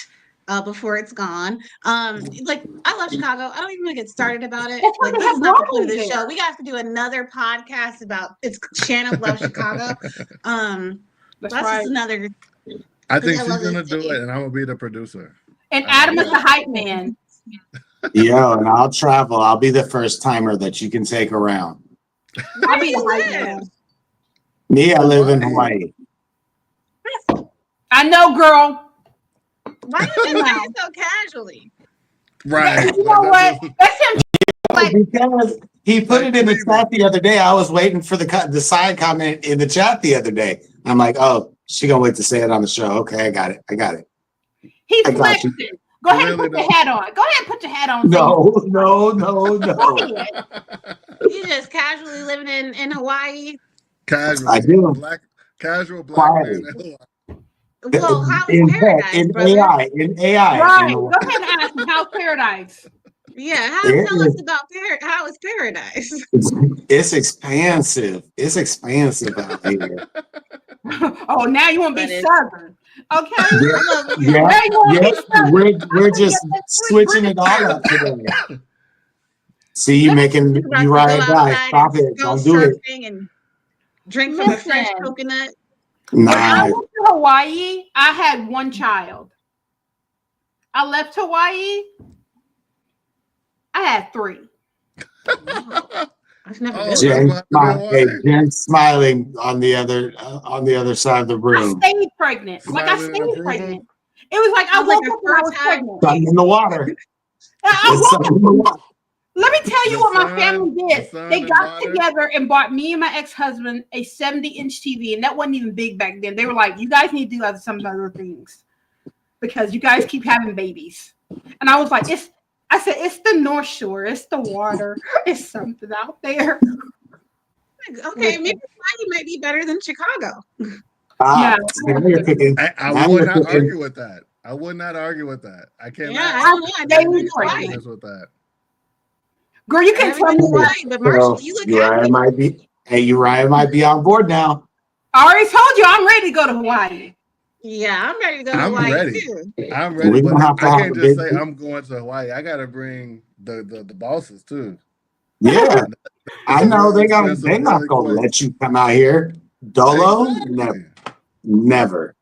Speaker 5: before it's gone. Like, I love Chicago. I don't even want to get started about it.
Speaker 3: That's why
Speaker 5: Like,
Speaker 3: they
Speaker 5: this
Speaker 3: have
Speaker 5: is not the point of
Speaker 3: Broadway
Speaker 5: this
Speaker 3: there.
Speaker 5: show. We got to do another podcast about it's Shanna loves Chicago.
Speaker 3: That's
Speaker 5: That's
Speaker 3: right.
Speaker 5: just another.
Speaker 2: I think
Speaker 5: I
Speaker 2: she's
Speaker 5: love this
Speaker 2: gonna do
Speaker 5: city.
Speaker 2: it, and I'm gonna be the producer.
Speaker 3: And
Speaker 2: I
Speaker 3: Adam
Speaker 2: like
Speaker 3: is
Speaker 2: that.
Speaker 3: the hype man.
Speaker 1: Yo, and I'll travel. I'll be the first timer that you can take around.
Speaker 5: Where
Speaker 3: I'll
Speaker 5: do
Speaker 3: be the
Speaker 5: you
Speaker 3: hype
Speaker 5: live?
Speaker 3: man.
Speaker 1: Me, I live in
Speaker 2: Hawaii.
Speaker 1: Hawaii.
Speaker 3: I know, girl.
Speaker 5: Why you just say it so casually?
Speaker 2: Right.
Speaker 3: You know what? That's him. Like,
Speaker 1: Because he put
Speaker 2: Like
Speaker 1: it in the
Speaker 2: Cleveland.
Speaker 1: chat the other day. I was waiting for the side comment in the chat the other day. I'm like, oh, she gonna wait to say it on the show. Okay, I got it.
Speaker 3: he's
Speaker 1: I got
Speaker 3: flexing.
Speaker 1: you.
Speaker 3: Go ahead and
Speaker 2: Really
Speaker 3: put your
Speaker 2: don't.
Speaker 3: hat on. Go ahead and put your hat on.
Speaker 1: No.
Speaker 3: Go ahead.
Speaker 5: You just casually living in Hawaii.
Speaker 2: Casually.
Speaker 1: I do.
Speaker 2: Casual black
Speaker 1: Quietly.
Speaker 2: man. in
Speaker 5: Well, how
Speaker 1: In
Speaker 5: is
Speaker 1: tech,
Speaker 5: paradise,
Speaker 1: in
Speaker 5: brother?
Speaker 1: AI.
Speaker 3: Right. Go ahead and ask him how's paradise.
Speaker 5: Yeah,
Speaker 1: It
Speaker 5: tell us
Speaker 1: is-
Speaker 5: about how is paradise?
Speaker 1: It's expansive. It's expansive out here.
Speaker 3: Oh, now you want to
Speaker 5: But
Speaker 3: be
Speaker 5: it's-
Speaker 3: Southern. Okay.
Speaker 1: Yeah,
Speaker 5: I'm over here.
Speaker 1: yeah,
Speaker 3: Now you want to
Speaker 1: yeah.
Speaker 3: be Southern.
Speaker 1: We're just switching it all up today. See you making
Speaker 5: About
Speaker 1: you
Speaker 5: to
Speaker 1: ride
Speaker 5: go
Speaker 1: by.
Speaker 5: outside
Speaker 1: Stop
Speaker 5: and
Speaker 1: it.
Speaker 5: go
Speaker 1: Don't do it.
Speaker 5: surfing and drink from a fresh
Speaker 3: Listen.
Speaker 5: coconut.
Speaker 3: When I
Speaker 1: Nah.
Speaker 3: went to Hawaii, I had one child. I left Hawaii. I had 3.
Speaker 5: I've never
Speaker 2: Oh,
Speaker 5: been.
Speaker 2: that's
Speaker 1: Jen,
Speaker 2: what happened in Hawaii?
Speaker 1: Jen's smiling on the other side of the
Speaker 3: I
Speaker 1: room.
Speaker 3: stayed pregnant. Like I
Speaker 2: Smiling
Speaker 3: stayed
Speaker 2: approval?
Speaker 3: pregnant. It was like I
Speaker 5: Sounds like
Speaker 3: woke
Speaker 5: a
Speaker 3: up and I was
Speaker 5: fertile-
Speaker 3: pregnant.
Speaker 1: Sun in the water.
Speaker 3: I
Speaker 1: It's
Speaker 3: woke
Speaker 1: sun in the water.
Speaker 3: Let me tell you
Speaker 2: The
Speaker 3: what my
Speaker 2: sun-
Speaker 3: family
Speaker 2: the
Speaker 3: did.
Speaker 2: sun
Speaker 3: They
Speaker 2: and
Speaker 3: got
Speaker 2: water.
Speaker 3: together and bought me and my ex-husband a 70-inch TV, and that wasn't even big back then. They were like, "You guys need to do some other things because you guys keep having babies." And I was like, I said, it's the North Shore, it's the water, it's something out there.
Speaker 5: Okay, maybe Hawaii might be better than Chicago.
Speaker 1: Ah,
Speaker 3: Yeah.
Speaker 1: now you're cooking.
Speaker 2: I
Speaker 1: Now
Speaker 2: would
Speaker 1: you're
Speaker 2: not
Speaker 1: cooking.
Speaker 2: argue with that. I would not argue with that. I cannot.
Speaker 5: Yeah, I don't know. I've never been to Hawaii.
Speaker 2: arguments with that.
Speaker 3: Girl, you
Speaker 5: I've
Speaker 3: can
Speaker 5: never
Speaker 3: tell
Speaker 5: been
Speaker 3: me
Speaker 5: to
Speaker 3: that.
Speaker 5: Hawaii, but Marshall, you look happy.
Speaker 1: Uriah might be on board now.
Speaker 3: I already told you I'm ready to go to Hawaii.
Speaker 5: Yeah, I'm ready to go to
Speaker 2: I'm
Speaker 5: Hawaii
Speaker 2: ready.
Speaker 5: too.
Speaker 2: I'm ready,
Speaker 1: We're
Speaker 2: but
Speaker 1: gonna have to
Speaker 2: I
Speaker 1: have
Speaker 2: can't
Speaker 1: a
Speaker 2: just
Speaker 1: big-
Speaker 2: say I'm going to Hawaii. I gotta bring the bosses too.
Speaker 1: Yeah, I know they're
Speaker 2: expensive,
Speaker 1: not
Speaker 2: really
Speaker 1: gonna
Speaker 2: quick.
Speaker 1: let you come out here. Dolo,
Speaker 2: Exactly.
Speaker 1: never.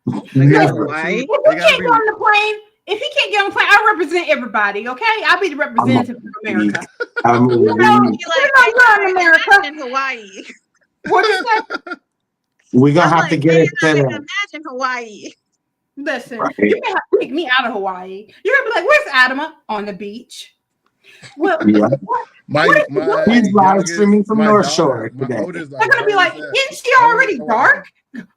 Speaker 2: They gotta
Speaker 1: Never.
Speaker 2: be
Speaker 5: Hawaii.
Speaker 2: cheap.
Speaker 3: If
Speaker 2: They
Speaker 3: he
Speaker 2: gotta
Speaker 3: can't
Speaker 2: be
Speaker 3: get on the plane, I represent everybody, okay? I'll be the representative of America.
Speaker 1: I'm
Speaker 3: You know,
Speaker 1: weak.
Speaker 5: Be like,
Speaker 3: you know we're in America.
Speaker 5: in Hawaii.
Speaker 3: What'd you say?
Speaker 1: We're gonna
Speaker 5: I'm
Speaker 1: have
Speaker 5: like,
Speaker 1: to get
Speaker 5: man,
Speaker 1: it
Speaker 5: I
Speaker 1: set
Speaker 5: can
Speaker 1: up.
Speaker 5: imagine Hawaii.
Speaker 3: Listen,
Speaker 1: Right.
Speaker 3: you may have to take me out of Hawaii. You're gonna be like, "Where's Adama?" On the beach. Well,
Speaker 1: Yeah.
Speaker 2: my
Speaker 1: He's live
Speaker 2: youngest-
Speaker 1: streaming from
Speaker 2: my
Speaker 1: North
Speaker 2: daughter,
Speaker 1: Shore
Speaker 2: my
Speaker 1: today.
Speaker 2: oldest
Speaker 3: they're gonna be
Speaker 2: daughter
Speaker 3: like,
Speaker 2: said,
Speaker 3: "Isn't she
Speaker 2: "I want
Speaker 3: already
Speaker 2: Hawaii."
Speaker 3: dark?"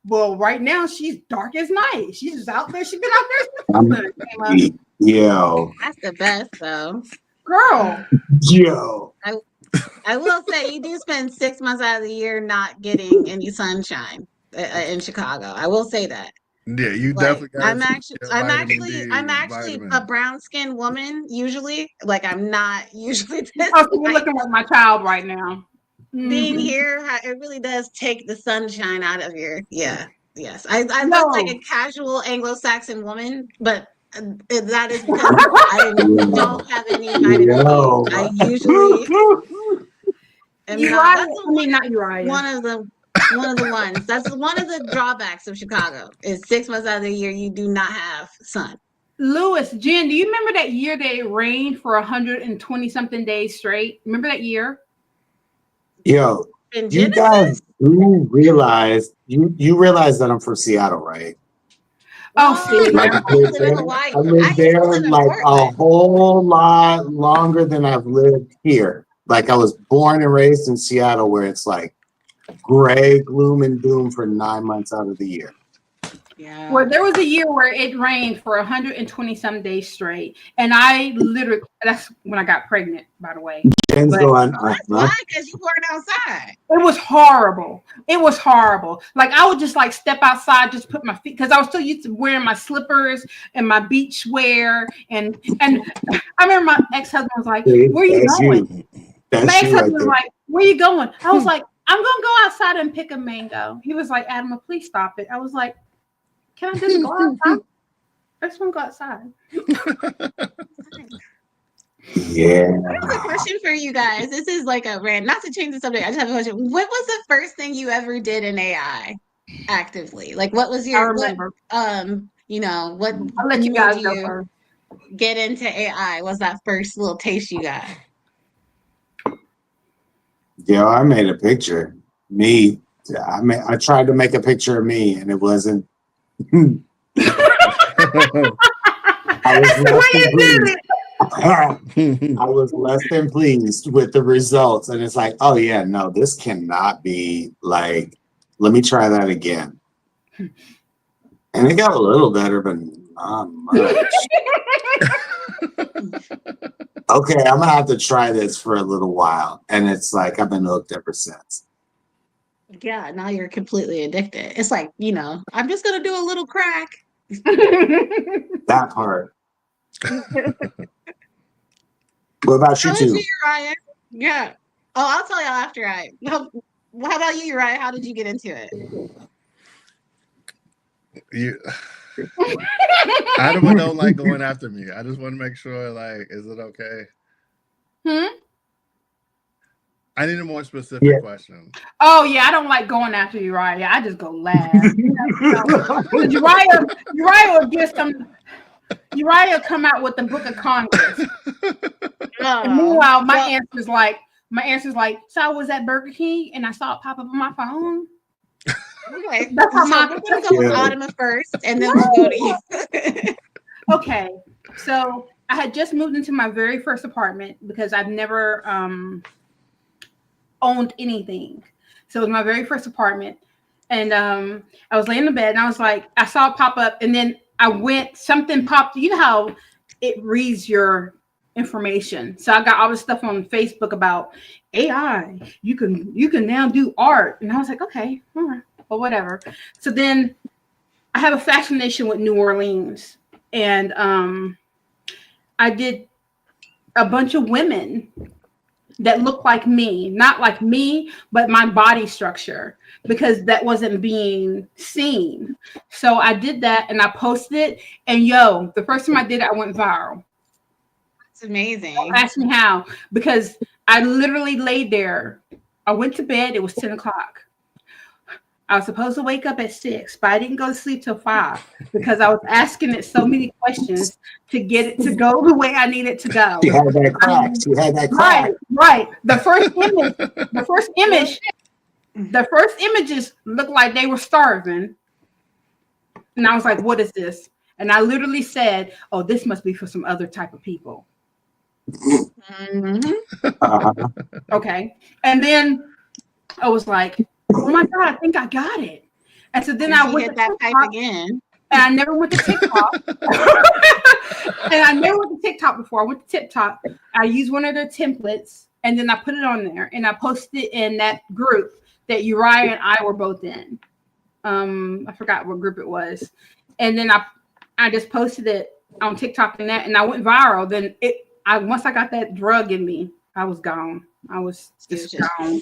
Speaker 3: Well, right now she's dark as night. She's just out there. She's been out there since the
Speaker 1: I'm
Speaker 3: sun came up.
Speaker 1: weak. Yo.
Speaker 5: That's the best, though.
Speaker 3: Girl,
Speaker 1: Yo.
Speaker 5: I will say, you do spend 6 months out of the year not getting any sunshine in Chicago. I will say that.
Speaker 2: Yeah, you
Speaker 5: Like,
Speaker 2: definitely got
Speaker 5: I'm actually a brown skinned woman usually. Like, I'm not usually this.
Speaker 3: oh, so you're looking like my child right now.
Speaker 5: Being
Speaker 3: Mhm.
Speaker 5: here, it really does take the sunshine out of your. Yeah, yes. I
Speaker 3: No.
Speaker 5: look like a casual Anglo-Saxon woman, but that is because I don't have any vitamin
Speaker 1: Yo.
Speaker 5: D. I usually am
Speaker 3: Uriah,
Speaker 5: not. That's
Speaker 3: I mean, not Uriah.
Speaker 5: one of the ones. That's one of the drawbacks of Chicago. Is 6 months out of the year you do not have sun.
Speaker 3: Louis, Jen, do you remember that year that it rained for 120 something days straight? Remember that year?
Speaker 1: Yo,
Speaker 5: In
Speaker 1: you
Speaker 5: Genesis,
Speaker 1: guys do realize you realize that I'm from Seattle, right?
Speaker 3: Oh, see,
Speaker 1: Like
Speaker 5: I used to live in Hawaii.
Speaker 1: I lived there like a whole lot longer than I've lived here. Like I was born and raised in Seattle, where it's like gray, gloom, and doom for 9 months out of the year.
Speaker 5: Yeah.
Speaker 3: well, there was a year where it rained for 120 some days straight, and I literally—that's when I got pregnant, by the way.
Speaker 1: Ben's
Speaker 3: But
Speaker 1: going,
Speaker 5: That's why, because you weren't outside.
Speaker 3: it was horrible. It was horrible. Like I would just like step outside, just put my feet, because I was still used to wearing my slippers and my beach wear. And I remember my ex-husband was like,
Speaker 1: See,
Speaker 3: "Where are you
Speaker 1: that's
Speaker 3: going?"
Speaker 1: you.
Speaker 3: My
Speaker 1: That's you right
Speaker 3: ex-husband was
Speaker 1: there.
Speaker 3: like, "Where you going?" I was like, "I'm gonna go outside and pick a mango." He was like, "Adama, please stop it." I was like, "Can I just go outside? I just want to go outside."
Speaker 1: Yeah.
Speaker 5: I have a question for you guys. This is like a rant. Not to change the subject. I just have a question. What was the first thing you ever did in AI actively? Like, what was
Speaker 3: I
Speaker 5: your
Speaker 3: remember.
Speaker 5: what
Speaker 3: I'll let you
Speaker 5: made
Speaker 3: guys go
Speaker 5: you
Speaker 3: first.
Speaker 5: get into AI? Was that first little taste you got?
Speaker 1: Yo, I made a picture. Me. I tried to make a picture of me and it wasn't. I was
Speaker 3: That's the
Speaker 1: less
Speaker 3: way
Speaker 1: than
Speaker 3: you did
Speaker 1: pleased.
Speaker 3: it.
Speaker 1: I was less than pleased with the results. And it's like, oh yeah, no, this cannot be like, let me try that again. And it got a little better, but not much. Okay, I'm gonna have to try this for a little while. And it's like I've been hooked ever since.
Speaker 5: Yeah, now you're completely addicted. It's like, I'm just gonna do a little crack.
Speaker 1: That part. What about you
Speaker 5: How did
Speaker 1: two?
Speaker 5: you, Uriah? Yeah. Oh, I'll tell y'all after how about you, Uriah? How did you get into it?
Speaker 2: Adama don't like going after me. I just want to make sure, like, is it okay? I need a more specific question.
Speaker 3: Oh yeah, I don't like going after Uriah. I just go laugh. Uriah will get some. Uriah come out with the Book of Congress. And meanwhile, my answer's like, so I was at Burger King and I saw it pop up on my phone.
Speaker 5: Okay,
Speaker 3: That's how
Speaker 5: so we're gonna go with Adama first, and then we'll go to you.
Speaker 3: Okay, so I had just moved into my very first apartment because I've never owned anything. So it was my very first apartment, and I was laying in bed and I was like, I saw it pop up, and then something popped. You know how it reads your information. So I got all this stuff on Facebook about AI. You can now do art, and I was like, okay, all right, well, whatever. So then I have a fascination with New Orleans, and I did a bunch of women that looked like me, not like me, but my body structure, because that wasn't being seen. So I did that and I posted it, and the first time I did it, I went viral.
Speaker 5: That's amazing.
Speaker 3: Don't ask me how, because I literally laid there. I went to bed. It was 10 o'clock. I was supposed to wake up at 6, but I didn't go to sleep till 5 because I was asking it so many questions to get it to go the way I need it to go.
Speaker 1: She had that crack. She had that crack.
Speaker 3: Right. The first images looked like they were starving. And I was like, what is this? And I literally said, oh, this must be for some other type of people. Okay. And then I was like, oh my God, I think I got it. And so then I went to
Speaker 5: that
Speaker 3: TikTok,
Speaker 5: pipe again.
Speaker 3: and I never went to TikTok. And I never went to TikTok before. I went to TikTok. I used one of their templates, and then I put it on there, and I posted it in that group that Uriah and I were both in. I forgot what group it was. And then I just posted it on TikTok and I went viral. Then once I got that drug in me, I was gone. I was just gone.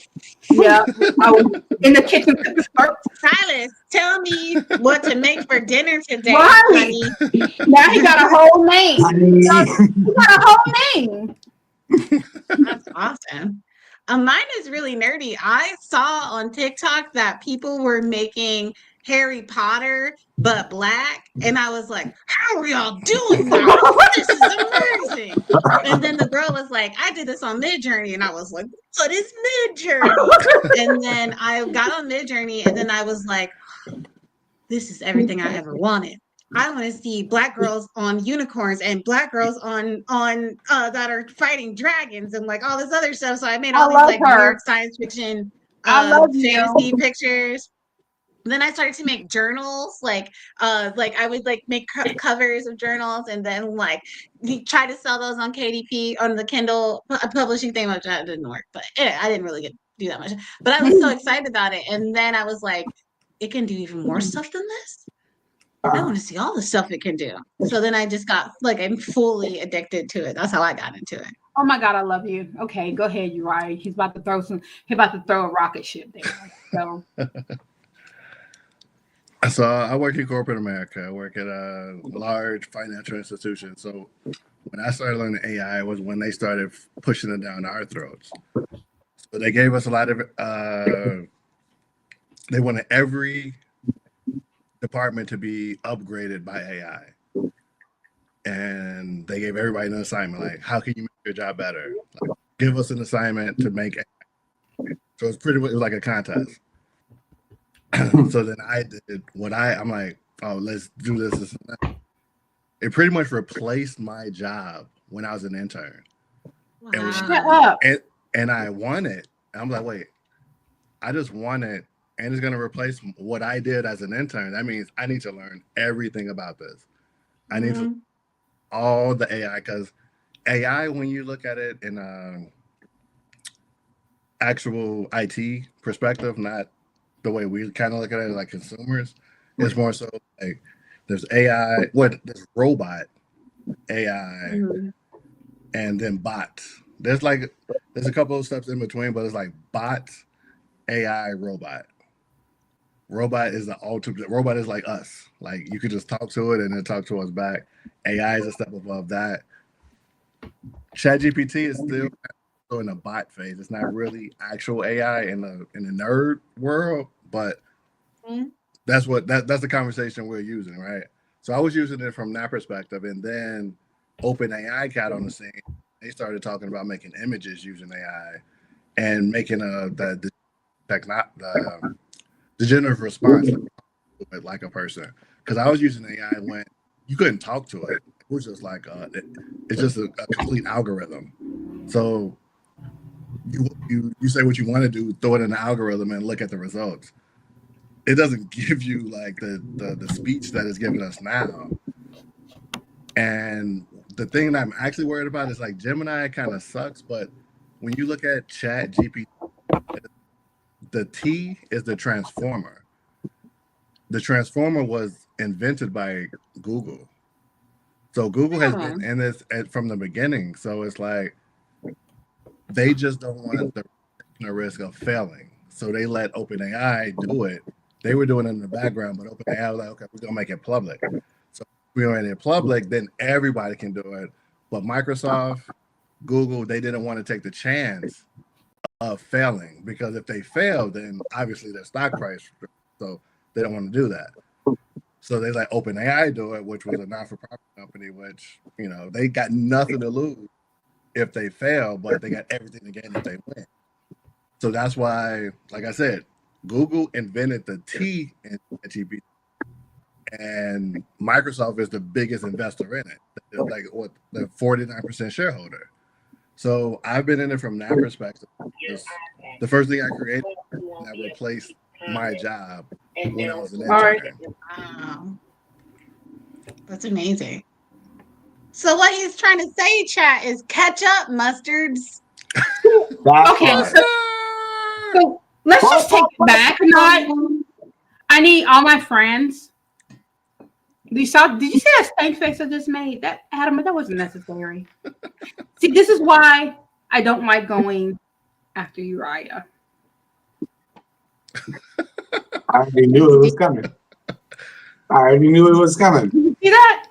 Speaker 3: Yeah, I was in the kitchen.
Speaker 5: Silas, tell me what to make for dinner today,
Speaker 3: Right.
Speaker 5: honey.
Speaker 3: Now he got a whole name. He got a whole name.
Speaker 5: That's awesome. Mine is really nerdy. I saw on TikTok that people were making Harry Potter but black, and I was like, how are y'all doing that? This is amazing. And then the girl was like, I did this on Midjourney, and I was like, what is Midjourney? And then I got on Midjourney, and then I was like, this is everything I ever wanted. I want to see black girls on unicorns and black girls on that are fighting dragons and like all this other stuff. So I made all these like weird science fiction fantasy pictures. Then I started to make journals, like I would like make covers of journals, and then like try to sell those on KDP on the Kindle publishing thing, which that didn't work. But I didn't really do that much. But I was so excited about it, and then I was like, it can do even more stuff than this. I want to see all the stuff it can do. So then I just got like, I'm fully addicted to it. That's how I got into it.
Speaker 3: Oh my God, I love you. Okay, go ahead, Uriah. He's about to throw a rocket ship there. So.
Speaker 2: So I work in corporate America. I work at a large financial institution. So when I started learning AI was when they started pushing it down our throats. So they gave us a lot of, they wanted every department to be upgraded by AI. And they gave everybody an assignment, like, how can you make your job better? Like, give us an assignment to make AI. So it was like a contest. So then I did what I'm like, oh, let's do this. It pretty much replaced my job when I was an intern.
Speaker 5: Wow.
Speaker 2: And,
Speaker 3: Shut up.
Speaker 2: and I won it. And I'm like, wait, I just won it, and it's going to replace what I did as an intern. That means I need to learn everything about this. I need to all the AI, because AI, when you look at it in actual IT perspective, not the way we kind of look at it like consumers, it's more so like there's AI, there's robot AI, and then bots. There's a couple of steps in between, but it's like bot, AI, robot. Robot is the ultimate. Robot is like us. Like you could just talk to it and it talk to us back. AI is a step above that. ChatGPT is still in the bot phase. It's not really actual AI in the nerd world, but that's the conversation we're using, right? So I was using it from that perspective, and then OpenAI got on the scene. They started talking about making images using AI and making the generative response like a person. Because I was using AI when you couldn't talk to it. It was just like it's just a complete algorithm. So you say what you want to do, throw it in the algorithm, and look at the results. It doesn't give you like the speech that it's giving us now. And the thing that I'm actually worried about is like Gemini kind of sucks, but when you look at Chat GPT, the T is the transformer. The transformer was invented by Google. So Google has been in this from the beginning. So it's like they just don't want the risk of failing. So they let OpenAI do it. They were doing it in the background, but OpenAI was like, okay, we're gonna make it public. So if we made it public, then everybody can do it. But Microsoft, Google, they didn't want to take the chance of failing, because if they fail, then obviously their stock price. So they don't want to do that. So they let OpenAI do it, which was a not-for-profit company, which, you know, they got nothing to lose if they fail, but they got everything to gain if they win. So that's why, like I said, Google invented the T in GPT, and Microsoft is the biggest investor in it, like what, the 49% shareholder. So I've been in it from that perspective. The first thing I created that replaced my job when I was an intern.
Speaker 5: Wow. That's amazing. So what he's trying to say, chat, is catch up, mustards.
Speaker 3: Okay, so let's just take it back a notch. I need all my friends. Did you see that stank face I just made? That Adam, that wasn't necessary. See, this is why I don't like going after Uriah.
Speaker 1: I already knew it was coming.
Speaker 3: You see that?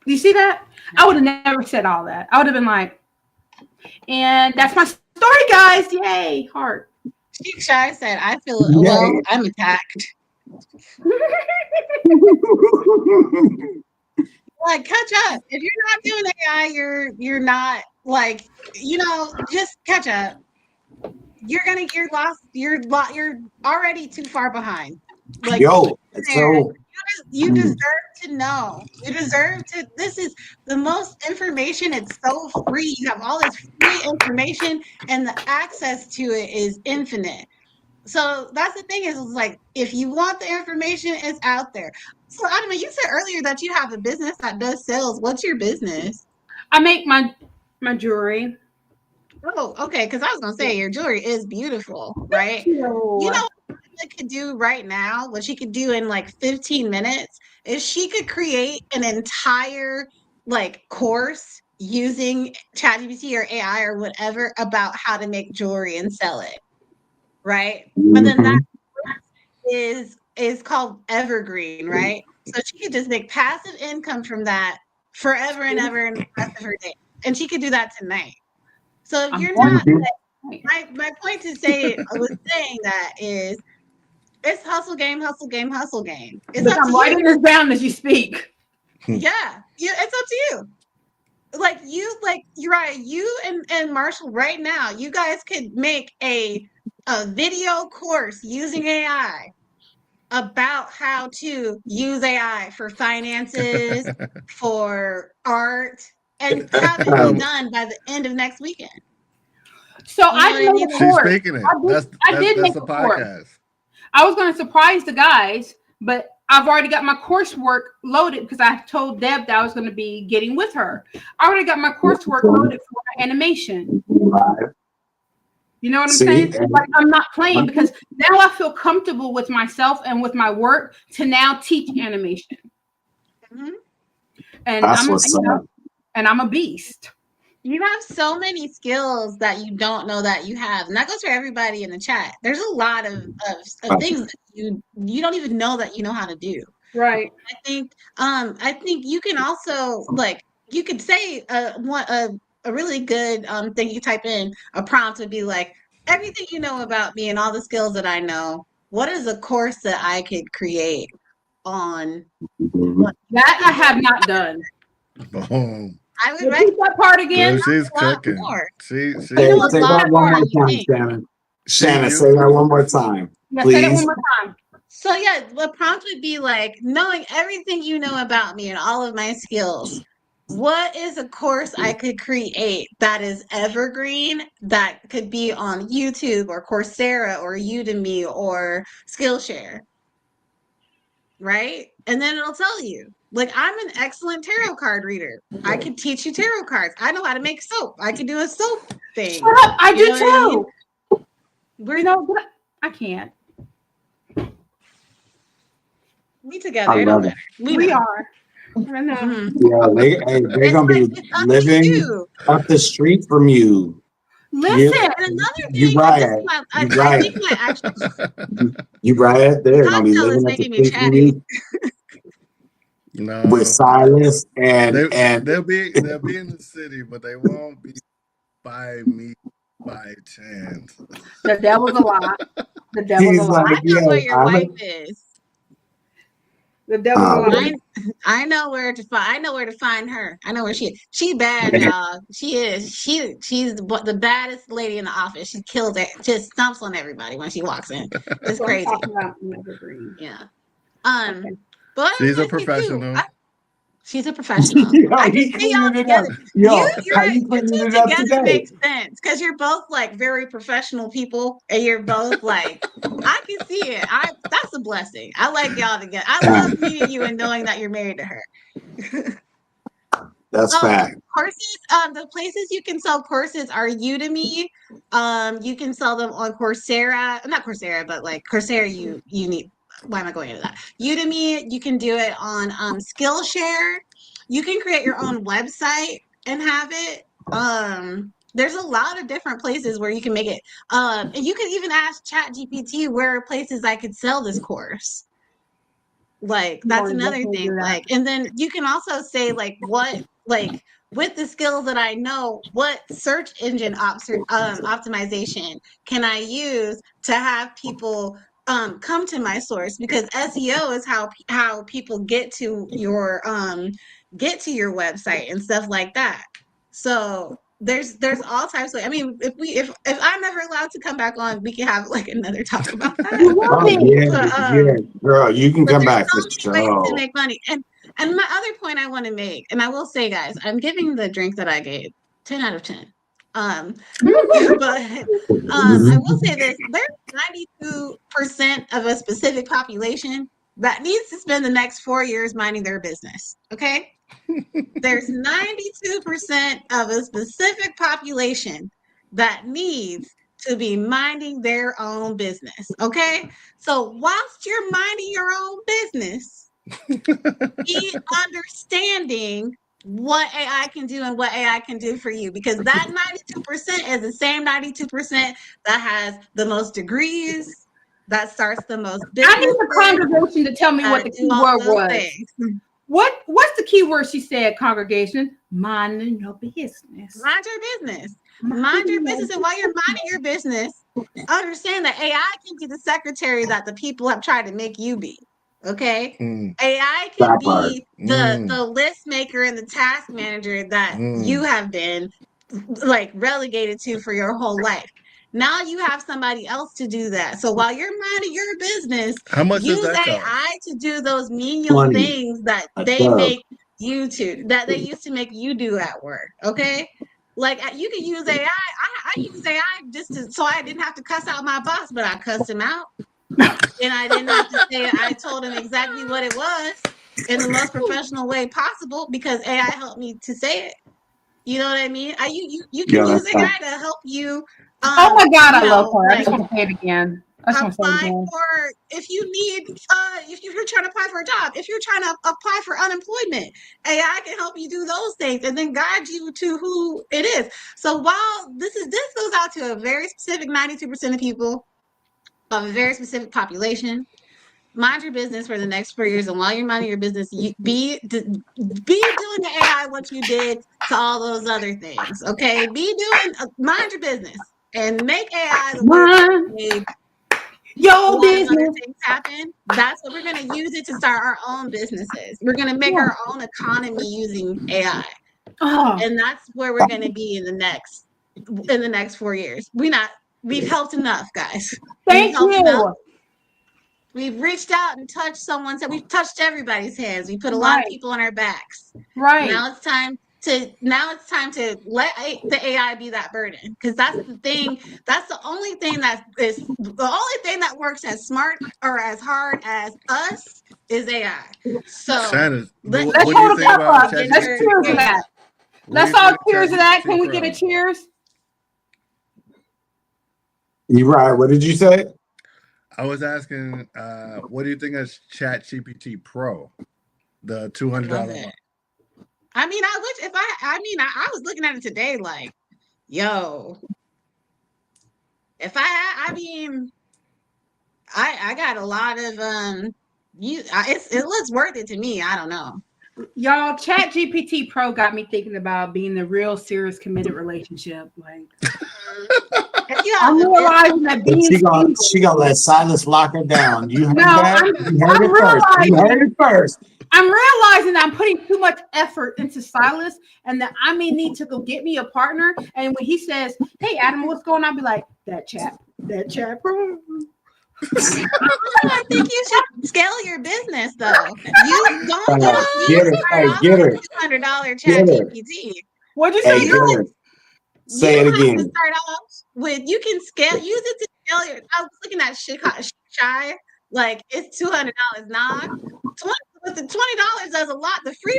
Speaker 3: Do you see that? I would have never said all that. I would have been like, and that's my story, guys. Yay, heart.
Speaker 5: Chief Shy said, I feel, well, I'm attacked. Like, catch up. If you're not doing AI, you're not, like, you know, just catch up. You're lost. You're already too far behind. Like, you deserve to know. You deserve to. This is the most information. It's so free. You have all this free information, and the access to it is infinite. So that's the thing is like, if you want the information, it's out there. So I mean, you said earlier that you have a business that does sales. What's your business?
Speaker 3: I make my jewelry.
Speaker 5: Oh, okay. Because I was gonna say your jewelry is beautiful, right? You
Speaker 3: You.
Speaker 5: know what Amanda could do right now? What she could do in like 15 minutes is she could create an entire like course using ChatGPT or AI or whatever about how to make jewelry and sell it, right? And then that
Speaker 1: Mhm.
Speaker 5: is called evergreen, right? So she could just make passive income from that forever and ever in the rest of her day. And she could do that tonight. So if
Speaker 3: I'm
Speaker 5: you're
Speaker 3: going
Speaker 5: not
Speaker 1: Mhm.
Speaker 5: my point to say I was saying that is it's hustle game, hustle game, hustle game. It's
Speaker 3: Look,
Speaker 5: up to
Speaker 3: I'm
Speaker 5: you.
Speaker 3: writing this down as you speak.
Speaker 5: Yeah. It's up to you. Like you're right, you and Marshall right now, you guys could make a video course using AI about how to use AI for finances, for art, and have it be
Speaker 2: No,
Speaker 5: done by the end of next weekend.
Speaker 3: So
Speaker 5: You know
Speaker 3: I
Speaker 5: what I
Speaker 3: made
Speaker 5: mean?
Speaker 3: a
Speaker 2: she's
Speaker 3: course.
Speaker 2: speaking it.
Speaker 3: I did
Speaker 2: That's
Speaker 3: make
Speaker 2: the
Speaker 3: a course.
Speaker 2: podcast.
Speaker 3: I was going to surprise the guys, but I've already got my coursework loaded because I told Deb that I was going to be getting with her. I already got my coursework loaded for animation. You know what I'm
Speaker 1: See,
Speaker 3: saying? Like I'm not playing because now I feel comfortable with myself and with my work to now teach animation.
Speaker 5: Mhm.
Speaker 3: And
Speaker 1: that's what's up.
Speaker 3: I'm a beast.
Speaker 5: You have so many skills that you don't know that you have. And that goes for everybody in the chat. There's a lot of things that you don't even know that you know how to do.
Speaker 3: Right.
Speaker 5: I think you can also like you could say a really good thing you type in a prompt would be like everything you know about me and all the skills that I know. What is a course that I could create on
Speaker 1: Mhm.
Speaker 3: That I have not done.
Speaker 2: Boom.
Speaker 5: I would
Speaker 3: Repeat that part again.
Speaker 2: Dude, she's
Speaker 5: a lot
Speaker 2: cooking.
Speaker 5: more.
Speaker 2: She
Speaker 5: You
Speaker 1: Say,
Speaker 5: know a
Speaker 1: say
Speaker 5: lot
Speaker 1: that
Speaker 3: That
Speaker 1: one
Speaker 5: more
Speaker 3: part.
Speaker 1: more
Speaker 5: than you
Speaker 1: time,
Speaker 5: think.
Speaker 1: Shannon.
Speaker 2: she
Speaker 1: Shannon,
Speaker 2: you
Speaker 1: say that one more time,
Speaker 3: Yeah, say that one
Speaker 1: please.
Speaker 3: more time.
Speaker 5: So yeah, the prompt would be like knowing everything you know about me and all of my skills. What is a course I could create that is evergreen that could be on YouTube or Coursera or Udemy or Skillshare, right? And then it'll tell you. Like I'm an excellent tarot card reader. I could teach you tarot cards. I know how to make soap. I could do a soap
Speaker 3: Shut
Speaker 5: thing.
Speaker 3: up. I
Speaker 5: You
Speaker 3: do
Speaker 5: know what I mean?
Speaker 3: too.
Speaker 5: We're
Speaker 3: You know, but I can't.
Speaker 5: we
Speaker 1: I
Speaker 5: together. It don't
Speaker 1: love it.
Speaker 5: matter. We
Speaker 3: We
Speaker 5: know.
Speaker 3: are. I know.
Speaker 5: Mhm.
Speaker 1: Yeah, they're
Speaker 5: It's
Speaker 1: gonna
Speaker 5: like
Speaker 1: be
Speaker 5: it's up to
Speaker 1: living
Speaker 5: you.
Speaker 1: up the street from you. You,
Speaker 3: Listen,
Speaker 5: And another
Speaker 1: you
Speaker 5: thing, and this is
Speaker 1: riot,
Speaker 5: my,
Speaker 1: you
Speaker 5: I think
Speaker 1: riot,
Speaker 5: my actual
Speaker 1: you riot.
Speaker 5: the
Speaker 1: They're gonna be
Speaker 5: cocktail is
Speaker 1: living up the
Speaker 5: making me
Speaker 1: street from
Speaker 5: chatty.
Speaker 1: you with
Speaker 2: no.
Speaker 1: Silas
Speaker 2: They
Speaker 1: and
Speaker 2: they'll be in the city, but they won't be by me by chance.
Speaker 3: the devil's a lie. The devil's a
Speaker 1: he's
Speaker 3: lie.
Speaker 1: like,
Speaker 5: I know where
Speaker 1: yo,
Speaker 5: your
Speaker 1: I'm a
Speaker 5: wife is.
Speaker 3: The devil's a lie.
Speaker 5: I I know where to find. I know where to find her. I know where she is. She bad, y'all. She is. She's the baddest lady in the office. She kills it. Just stomps on everybody when she walks in.
Speaker 3: That's
Speaker 5: It's
Speaker 3: what I'm
Speaker 5: crazy.
Speaker 3: talking about. Evergreen.
Speaker 5: Yeah.
Speaker 3: Okay.
Speaker 5: But I
Speaker 2: She's a
Speaker 5: like it too.
Speaker 2: professional.
Speaker 5: She's a professional.
Speaker 1: yo,
Speaker 5: I can
Speaker 1: he
Speaker 5: see y'all
Speaker 1: cleaning it up.
Speaker 5: together.
Speaker 1: Yo,
Speaker 5: You're
Speaker 1: how
Speaker 5: right.
Speaker 1: you
Speaker 5: You
Speaker 1: cleaning it
Speaker 5: two
Speaker 1: up
Speaker 5: together
Speaker 1: today?
Speaker 5: makes sense because you're both like very professional people, and you're both like, I can see it. That's a blessing. I like y'all together. I love meeting you and knowing that you're married to her.
Speaker 1: That's fact.
Speaker 5: Courses. The places you can sell courses are Udemy. You can sell them on Coursera. Not Coursera, but like Coursera. You need. Why am I going into that? Udemy. You can do it on Skillshare. You can create your own website and have it. There's a lot of different places where you can make it. And you can even ask ChatGPT where are places I could sell this course. Like
Speaker 3: I'm
Speaker 5: that's
Speaker 3: going to
Speaker 5: another
Speaker 3: definitely
Speaker 5: thing.
Speaker 3: do that.
Speaker 5: Like, and then you can also say like with the skills that I know, what search engine optimization can I use to have people come to my source, because SEO is how people get to your website and stuff like that. So there's all types of, I mean, if I'm ever allowed to come back on, we can have like another talk about that.
Speaker 3: You will
Speaker 1: Oh
Speaker 3: be.
Speaker 1: yeah,
Speaker 5: But
Speaker 1: yeah, girl, you can
Speaker 5: but
Speaker 1: come
Speaker 5: there's
Speaker 1: back for
Speaker 5: so many ways to
Speaker 1: sure.
Speaker 5: make money. And my other point I want to make, and I will say, guys, I'm giving the drink that I gave 10 out of 10. But I will say this: there's 92% of a specific population that needs to spend the next 4 years minding their business. Okay, there's 92% of a specific population that needs to be minding their own business. Okay, so whilst you're minding your own business, be understanding what AI can do and what AI can do for you, because that 92% is the same 92% that has the most degrees, that starts the most
Speaker 3: I need
Speaker 5: businesses,
Speaker 3: the congregation to tell me what the
Speaker 5: do
Speaker 3: key
Speaker 5: all
Speaker 3: word
Speaker 5: those
Speaker 3: was.
Speaker 5: things.
Speaker 3: What's the key word she said, congregation? Minding your business.
Speaker 5: Mind your business. Mind your business. And while you're minding your business, understand that AI can be the secretary that the people have tried to make you be. Okay? AI can
Speaker 1: That part.
Speaker 5: be the list maker and the task manager that you have been like relegated to for your whole life. Now you have somebody else to do that. So while you're minding your business,
Speaker 2: How much does
Speaker 5: use
Speaker 2: that cost?
Speaker 5: AI to do those menial
Speaker 1: 20.
Speaker 5: things that
Speaker 1: A
Speaker 5: they
Speaker 1: dub.
Speaker 5: make you to, that they used to make you do at work. Okay? Like you can use AI. I use AI just so I didn't have to cuss out my boss, but I cussed him out. And I didn't have to say it. I told him exactly what it was in the most professional way possible because AI helped me to say it. You know what I mean? You can use AI to help you.
Speaker 3: Oh my God, I love her. I
Speaker 5: Like,
Speaker 3: just want to say it again. I just want to say it
Speaker 5: apply
Speaker 3: again.
Speaker 5: for if you need if you're trying to apply for a job, if you're trying to apply for unemployment, AI can help you do those things and then guide you to who it is. So while this goes out to a very specific 92% of people of a very specific population, mind your business for the next 4 years, and while you're minding your business, you be doing to AI what you did to all those other things. Okay, be doing mind your business and make AI the work that made
Speaker 3: your
Speaker 5: a lot of
Speaker 3: business.
Speaker 5: other things happen. That's what we're going to use it to start our own businesses. We're going to make our own economy using AI, and that's where we're going to be in the next 4 years. We've helped enough, guys.
Speaker 3: Thank you.
Speaker 5: Enough. We've reached out and touched someone's. We've touched everybody's hands. We put a lot of people on our backs.
Speaker 3: Right.
Speaker 5: Now it's time to let the AI be that burden, because that's the thing. That's the only thing that works as smart or as hard as us is AI. So
Speaker 2: Shanna,
Speaker 3: let's
Speaker 2: what do you think about
Speaker 3: let's
Speaker 2: ChatGPT
Speaker 3: cheers
Speaker 2: Pro?
Speaker 3: to that.
Speaker 2: What do
Speaker 3: Let's
Speaker 2: you
Speaker 3: all
Speaker 2: think of
Speaker 3: cheers to that. Can we
Speaker 2: ChatGPT
Speaker 3: get a
Speaker 2: Pro?
Speaker 3: cheers?
Speaker 1: You right. What did you say?
Speaker 2: I was asking, what do you think of ChatGPT Pro, the $200 one?
Speaker 5: I mean, I was looking at it today, like, yo, if I got a lot of it looks worth it to me. I don't know.
Speaker 3: Y'all, ChatGPT Pro got me thinking about being in a real serious committed relationship. Like, I'm realizing that being
Speaker 1: she gonna let Silas lock her down. You heard that?
Speaker 3: I'm
Speaker 1: You heard it first.
Speaker 3: I'm realizing that I'm putting too much effort into Silas, and that I may need to go get me a partner. And when he says, "Hey, Adam, what's going on?" I'll be like, "That chat Pro."
Speaker 5: I think you should scale your business, though. You don't
Speaker 1: Get her. Hey, get her.
Speaker 5: $200 ChatGPT.
Speaker 3: What'd you
Speaker 1: Hey,
Speaker 3: say?
Speaker 1: get her. Say it again.
Speaker 5: To start off with, you can use it to scale your. I was looking at Shy, like it's $200. Nah, but the $20 does a lot. The free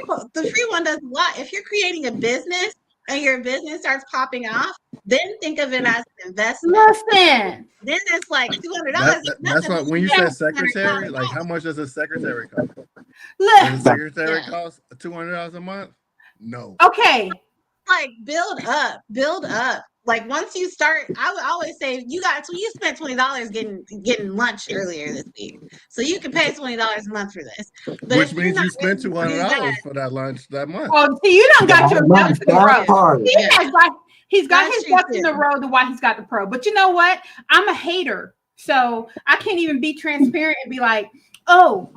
Speaker 5: one does a lot. If you're creating a business and your business starts popping off, then think of it as an investment.
Speaker 3: Listen.
Speaker 5: Then it's like $200.
Speaker 2: That's why when you said secretary, like how much does a secretary cost?
Speaker 3: Look,
Speaker 2: does a secretary cost $200 a month? No.
Speaker 3: Okay.
Speaker 5: Like build up. Like once you start, I would always say you spent $20 getting lunch earlier this week, so you can pay $20 a month for this. But
Speaker 2: which means you spent $200 for that lunch that month.
Speaker 3: Oh, see, you don't got your ducks in the row. He's got his ducks in the row to why he's got the pro. But you know what? I'm a hater, so I can't even be transparent and be like, oh,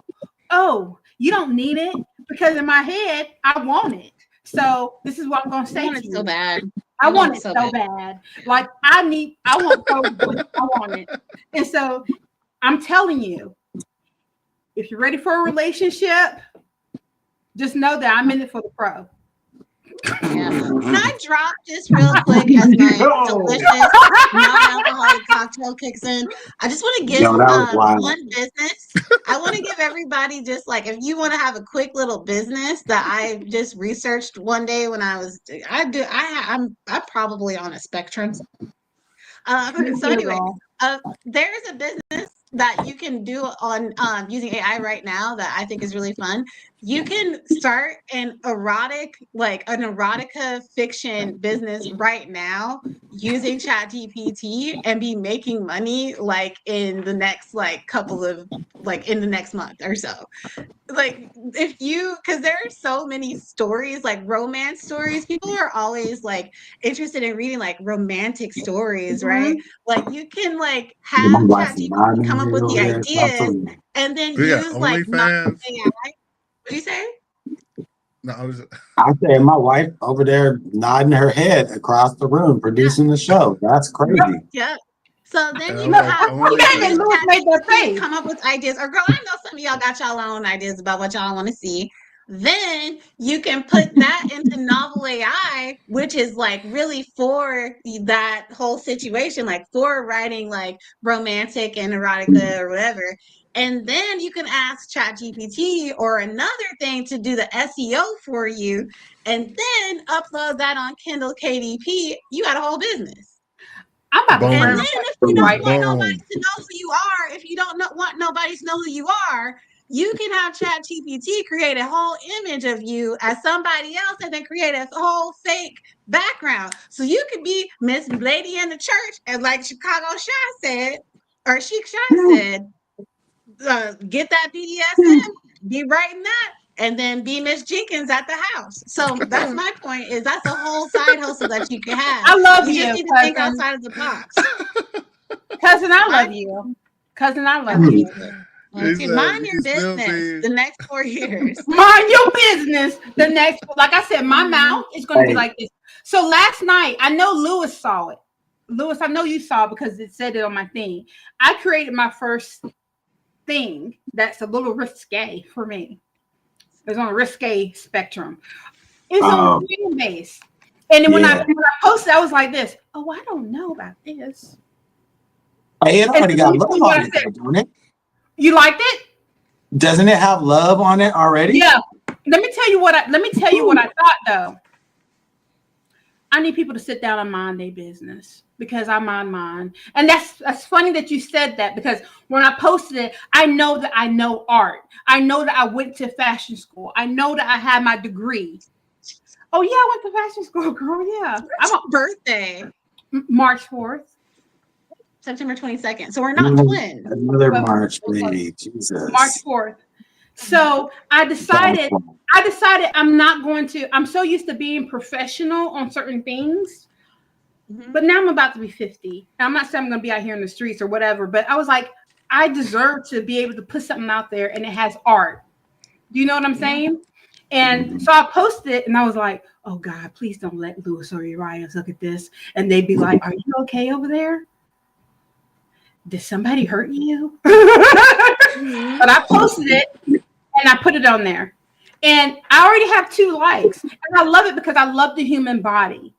Speaker 3: you don't need it, because in my head I want it. So this is what I'm going to say. I want it
Speaker 5: so bad.
Speaker 3: I want it so bad. Like I want pro. I want it. And so I'm telling you, if you're ready for a relationship, just know that I'm in it for the pro.
Speaker 5: Yeah. Can I drop this real quick as my delicious non-alcoholic cocktail kicks in? I just want to give
Speaker 1: Yo, that was wild.
Speaker 5: one business. I want to give everybody just like, if you want to have a quick little business that I just researched one day when I'm probably on a spectrum. So anyway, there's a business that you can do on using AI right now that I think is really fun. You can start an erotica fiction business right now using ChatGPT and be making money like in the next in the next month or so. Like because there are so many stories, like romance stories. People are always like interested in reading like romantic stories, right? Like you can like have ChatGPT come up with the ideas and then use like non-AI. What do you say?
Speaker 2: No,
Speaker 1: I said my wife over there nodding her head across the room producing the show. That's crazy.
Speaker 5: Yep. So then you
Speaker 2: like,
Speaker 5: have
Speaker 3: ChatGPT
Speaker 5: come up with ideas. Or girl, I know some of y'all got y'all own ideas about what y'all want to see. Then you can put that into novel AI, which is like really for that whole situation, like for writing like romantic and erotica or whatever. And then you can ask ChatGPT or another thing to do the SEO for you, and then upload that on Kindle KDP. You got a whole business.
Speaker 3: I'm about to
Speaker 5: And
Speaker 3: burn
Speaker 5: then if you don't want nobody to know who you are, if you don't want nobody to know who you are, you can have ChatGPT create a whole image of you as somebody else and then create a whole fake background. So you could be Miss Lady in the church, and like Chicago Shy said, or Chic Shy said, get that BDSM, be writing that, and then be Miss Jenkins at the house. So that's my point, is that's a whole side hustle that you can have.
Speaker 3: I love you.
Speaker 5: You just need to think outside of the box.
Speaker 3: Cousin, I love you. Cousin, I love you.
Speaker 5: Mind your business the next 4 years.
Speaker 3: Mind your business the next, like I said, my mouth is going to be like this. So last night, I know Lewis saw it. Lewis, I know you saw it because it said it on my thing. I created my first thing that's a little risque for me. It's on a risque spectrum. It's on fan base. And then when I posted, I was like this. Oh, I don't know about this.
Speaker 1: Hey, it already got love on it, don't it?
Speaker 3: You liked it?
Speaker 1: Doesn't it have love on it already?
Speaker 3: Yeah. Let me tell you what I thought though. I need people to sit down and mind their business because I mind mine. And that's funny that you said that, because when I posted it, I know that I know art. I know that I went to fashion school. I know that I had my degree. Oh yeah, I went to fashion school, girl. Yeah.
Speaker 5: What's your birthday?
Speaker 3: March 4th.
Speaker 5: September 22nd. So we're not twins.
Speaker 1: Another March, baby. Jesus.
Speaker 3: March 4th. So I decided I'm not going to, I'm so used to being professional on certain things, but now I'm about to be 50. I'm not saying I'm going to be out here in the streets or whatever, but I was like, I deserve to be able to put something out there and it has art. Do you know what I'm saying? And so I posted it and I was like, oh God, please don't let Lewis or Uriah look at this. And they'd be like, are you okay over there? Did somebody hurt you? But I posted it and I put it on there. And I already have 2 likes. And I love it because I love the human body.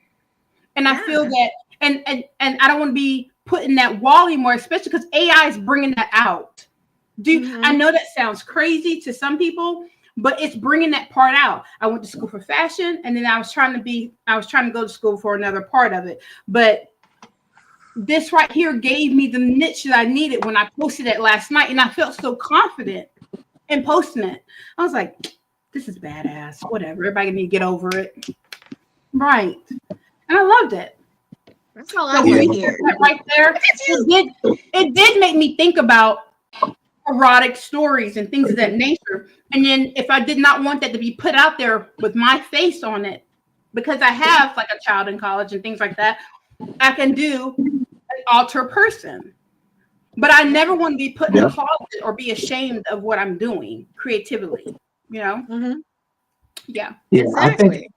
Speaker 3: And I feel that, and I don't want to be put in that wall anymore, especially because AI is bringing that out. I know that sounds crazy to some people, but it's bringing that part out. I went to school for fashion, and then I was trying to go to school for another part of it. But this right here gave me the niche that I needed when I posted it last night, and I felt so confident in posting it. I was like, this is badass. Whatever. Everybody need to get over it. Right. And I loved it.
Speaker 5: That's all I want to hear.
Speaker 3: Right there. It did make me think about erotic stories and things of that nature. And then if I did not want that to be put out there with my face on it, because I have like a child in college and things like that, I can do an alter person. But I never want to be put in a closet or be ashamed of what I'm doing creatively, you know? Yeah.
Speaker 5: Exactly.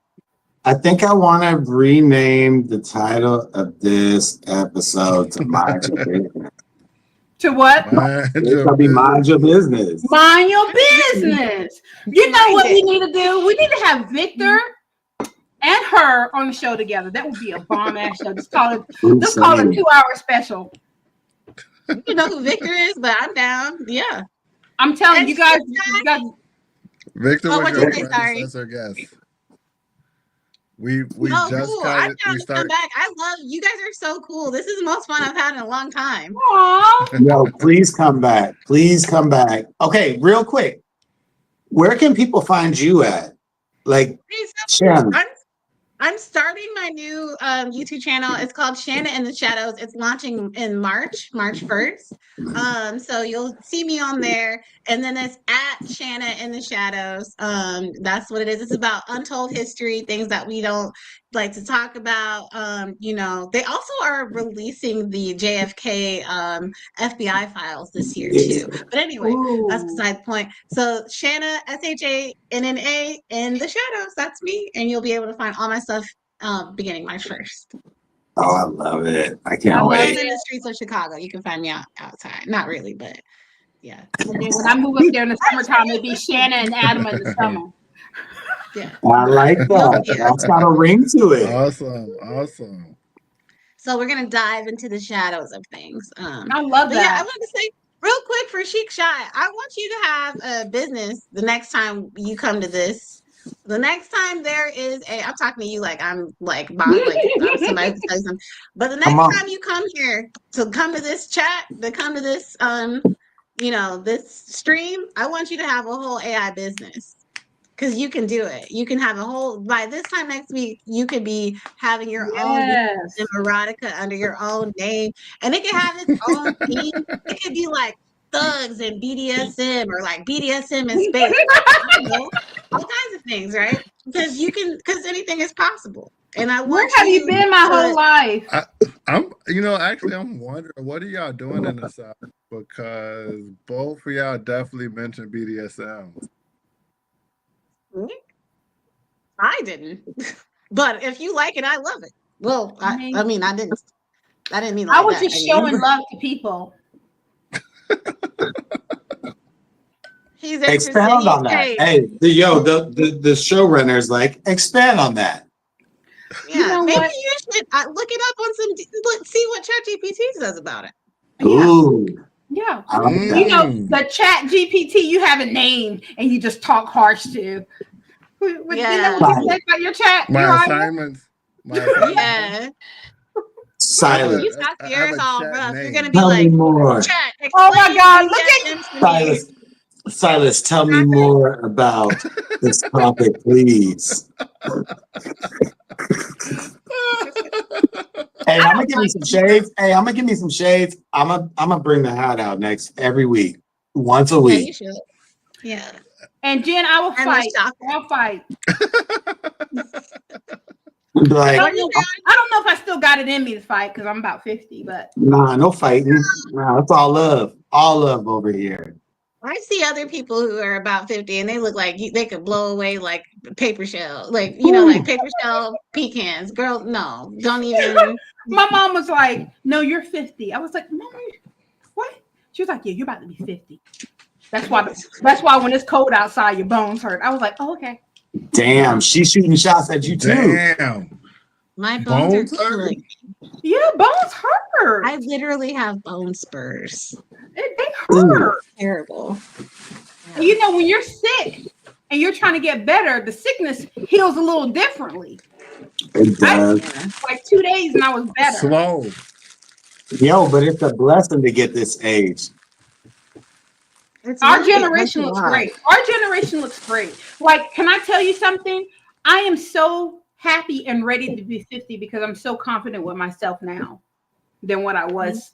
Speaker 1: I think I want to rename the title of this episode to Mind Your Business.
Speaker 3: To what?
Speaker 1: It's gonna be Mind Your Business.
Speaker 3: Mind your business. You know what we need to do? We need to have Victor and her on the show together. That would be a bomb ass show. Just call it
Speaker 1: Oops,
Speaker 3: 2-hour special.
Speaker 5: You know who Victor is, but I'm down. Yeah.
Speaker 3: I'm telling
Speaker 5: And
Speaker 3: you guys,
Speaker 2: Victor
Speaker 5: Oh,
Speaker 2: was
Speaker 5: what'd
Speaker 2: your
Speaker 5: you say? Sorry.
Speaker 2: predecessor guest. We
Speaker 5: Oh,
Speaker 2: just
Speaker 5: cool.
Speaker 2: kind
Speaker 5: I'm
Speaker 2: of
Speaker 5: down
Speaker 2: we
Speaker 5: to come
Speaker 2: start.
Speaker 5: back. I love you guys are so cool. This is the most fun I've had in a long time.
Speaker 3: aw,
Speaker 1: Yo, please come back. Please come back. Okay, real quick. Where can people find you at? Like,
Speaker 5: Hey,
Speaker 1: Shanna.
Speaker 5: I'm starting my new YouTube channel. It's called Shanna in the Shadows. It's launching in March 1st. So you'll see me on there. And then it's at Shanna in the Shadows. That's what it is. It's about untold history, things that we don't like to talk about. You know, they also are releasing the JFK FBI files this year too. But anyway, that's
Speaker 3: ooh.
Speaker 5: beside the point. So Shanna, SHANNA in the Shadows. That's me, and you'll be able to find all my stuff beginning March 1st.
Speaker 1: Oh, I love it. I
Speaker 3: I
Speaker 1: can't
Speaker 3: love
Speaker 5: I'm
Speaker 1: wait.
Speaker 5: in the streets of Chicago. You can find me outside. Not really, but yeah.
Speaker 3: And then when I move up there in the summertime, it'd be Shanna and Adam in the summer.
Speaker 5: Yeah.
Speaker 1: I like that.
Speaker 5: Yeah.
Speaker 1: That's got a ring to it.
Speaker 2: Awesome.
Speaker 5: So we're gonna dive into the shadows of things.
Speaker 3: I love
Speaker 5: But yeah, I
Speaker 3: that.
Speaker 5: wanted to say real quick for Chic Shy, I want you to have a business the next time you come to this. The next time there is I'm talking to you like I'm like boss, like I'm somebody who tells them. But the
Speaker 1: Come
Speaker 5: next
Speaker 1: on.
Speaker 5: time you come here to come to this chat, to come to this you know, this stream, I want you to have a whole AI business. Because you can do it. You can have a whole by this time next week, you could be having your own
Speaker 3: Yes.
Speaker 5: erotica under your own name, and it can have its own theme. It could be like thugs and BDSM or like BDSM in space. I don't know, all kinds of things, right? Because anything is possible. And I
Speaker 3: Where
Speaker 5: want
Speaker 3: have you been my whole
Speaker 5: to,
Speaker 3: life?
Speaker 2: I'm wondering what are y'all doing in the South, because both of y'all definitely mentioned BDSM.
Speaker 5: I didn't, but if you like it, I love it. Well, I mean, I didn't mean like
Speaker 3: I was
Speaker 5: that.
Speaker 3: just showing love to people.
Speaker 5: He's interested.
Speaker 1: Expound on that. Hey, the showrunner's like, expand on that.
Speaker 5: Yeah,
Speaker 3: You know
Speaker 5: maybe
Speaker 3: what?
Speaker 5: you should look it up on see what ChatGPT says about it.
Speaker 1: Ooh.
Speaker 3: Yeah.
Speaker 1: I like
Speaker 3: You
Speaker 1: that.
Speaker 3: know, the Chat GPT, you have a name and you just talk harsh to. You know what you say about your chat?
Speaker 2: My assignments.
Speaker 5: Yeah.
Speaker 1: Silence.
Speaker 5: You talk to yours all rough. You're gonna be
Speaker 1: Tell me
Speaker 5: like,
Speaker 1: more.
Speaker 5: chat.
Speaker 3: Oh my God! Look at
Speaker 1: Silas, tell me more about this topic, please. Hey, I'm gonna give me some shades. I'm gonna bring the hat out every week, once a week.
Speaker 5: You should. Yeah.
Speaker 3: And Jen, I will fight. I'll fight.
Speaker 1: Like,
Speaker 3: I don't know if I still got it in me to fight because I'm about 50, but
Speaker 1: nah, no fighting. Nah, it's all love over here.
Speaker 5: I see other people who are about 50 and they look like they could blow away like paper shell, like like paper shell pecans. Girl, no, don't even.
Speaker 3: My mom was like, "No, you're 50." I was like, "Mom, what?" She was like, "Yeah, you're about to be 50." That's why when it's cold outside, your bones hurt. I was like, "Oh, okay."
Speaker 1: Damn, she's shooting shots at you too.
Speaker 2: Damn.
Speaker 5: My bones are killing.
Speaker 3: Yeah, bones hurt.
Speaker 5: I literally have bone spurs.
Speaker 3: They hurt.
Speaker 5: Terrible.
Speaker 3: And you know, when you're sick and you're trying to get better, the sickness heals a little differently.
Speaker 1: It does.
Speaker 3: Like 2 days and I was better.
Speaker 2: Slow.
Speaker 1: Yo, but it's a blessing to get this age.
Speaker 3: Our generation looks great. Our generation looks great. Like, can I tell you something? I am so happy and ready to be 50 because I'm so confident with myself now than what I was.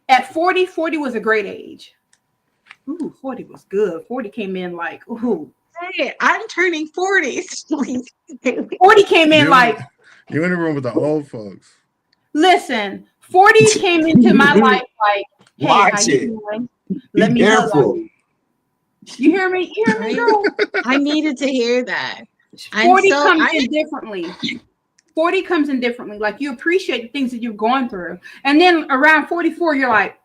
Speaker 3: At 40, 40 was a great age. Ooh, 40 was good. 40 came in like, ooh.
Speaker 5: Hey, I'm turning 40.
Speaker 3: 40 came in like.
Speaker 2: You're in the room with the old folks.
Speaker 3: Listen, 40 came into my life like, hey, how you doing? Let me hug you. You hear me? You hear me, girl?
Speaker 5: I needed to hear that.
Speaker 3: 40 comes in differently. 40 comes in differently. Like, you appreciate the things that you've gone through. And then around 44, you're like,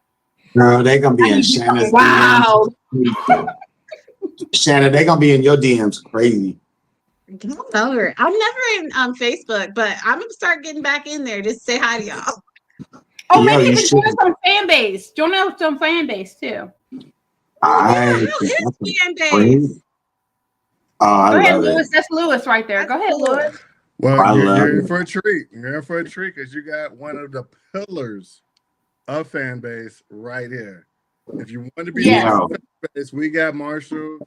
Speaker 1: girl, they're going to be in Shanna's
Speaker 3: wow.
Speaker 1: DMs. Shanna, they're going to be in your DMs crazy.
Speaker 5: don't know her. I'm never in on Facebook, but I'm gonna start getting back in there just to say hi to y'all.
Speaker 3: Oh,
Speaker 1: Yo,
Speaker 3: maybe
Speaker 1: you
Speaker 3: you can join
Speaker 1: should.
Speaker 3: us on fan base. Join us on fan base too.
Speaker 1: I
Speaker 5: How
Speaker 1: think
Speaker 5: is
Speaker 1: that's a
Speaker 5: fan
Speaker 1: great.
Speaker 5: base?
Speaker 1: Oh, I
Speaker 3: Go ahead,
Speaker 1: love it.
Speaker 3: Lewis. That's Lewis right there.
Speaker 5: That's
Speaker 3: Go ahead,
Speaker 5: cool.
Speaker 3: Lewis.
Speaker 2: Well,
Speaker 1: I love
Speaker 2: you're in
Speaker 1: it.
Speaker 2: for a treat. You're in for a treat because you got one of the pillars of fan base right here. If you want to be
Speaker 3: Yes.
Speaker 2: part
Speaker 1: Yo,
Speaker 2: of fan base, we got Marshall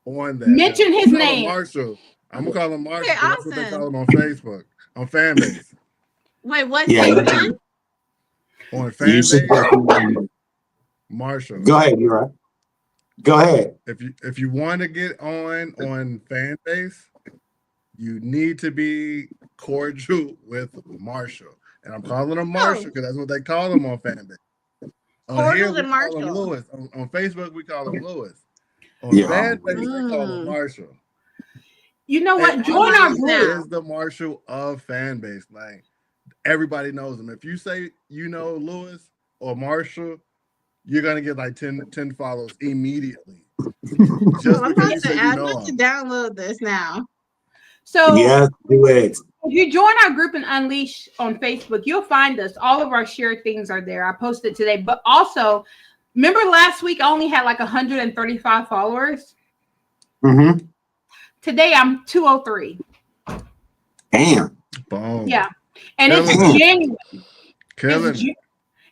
Speaker 2: on that.
Speaker 3: Mention his
Speaker 2: Call him
Speaker 3: name.
Speaker 2: Marshall. I'm gonna call him Marshall
Speaker 5: Okay,
Speaker 2: because that's what they call
Speaker 5: awesome.
Speaker 2: him on Facebook, on fan base.
Speaker 5: Wait, what?
Speaker 1: yeah,
Speaker 5: Say it
Speaker 1: you
Speaker 5: again.
Speaker 1: should,
Speaker 2: On
Speaker 1: you
Speaker 2: fan
Speaker 1: should
Speaker 2: base,
Speaker 1: definitely.
Speaker 2: Marshall.
Speaker 1: Go ahead, you're right. Go ahead.
Speaker 2: If you want to get on fan base, you need to be cordial with Marshall. And I'm calling him Marshall
Speaker 5: Oh,
Speaker 2: because that's what they call him on fan base. On here,
Speaker 5: Cordial
Speaker 2: we
Speaker 5: and
Speaker 2: call him
Speaker 5: Marshall.
Speaker 2: Lewis. On Facebook, we call him Lewis. On
Speaker 1: Yeah.
Speaker 2: fan base, they call him Marshall.
Speaker 3: You know what?
Speaker 2: And
Speaker 5: I'm
Speaker 3: Join our
Speaker 5: learning
Speaker 2: Marshall
Speaker 3: group.
Speaker 5: now.
Speaker 2: is the Marshall of fan base. Like everybody knows him. If you say you know Lewis or Marshall, you're gonna get like 10 follows immediately. Just
Speaker 5: I'm
Speaker 2: because
Speaker 5: about
Speaker 2: you say you
Speaker 5: I'm
Speaker 2: know
Speaker 5: about to
Speaker 2: him.
Speaker 5: download this now.
Speaker 3: So
Speaker 1: Yes, do it.
Speaker 3: if you join our group and Unleash on Facebook, you'll find us. All of our shared things are there. I posted today, but also remember last week I only had like 135 followers.
Speaker 1: Mm-hmm.
Speaker 3: Today I'm 203.
Speaker 1: Damn.
Speaker 2: Boom.
Speaker 3: Yeah, and it's
Speaker 2: Killing it.
Speaker 3: genuine.
Speaker 2: Killing
Speaker 3: It's,
Speaker 2: it.
Speaker 3: ge-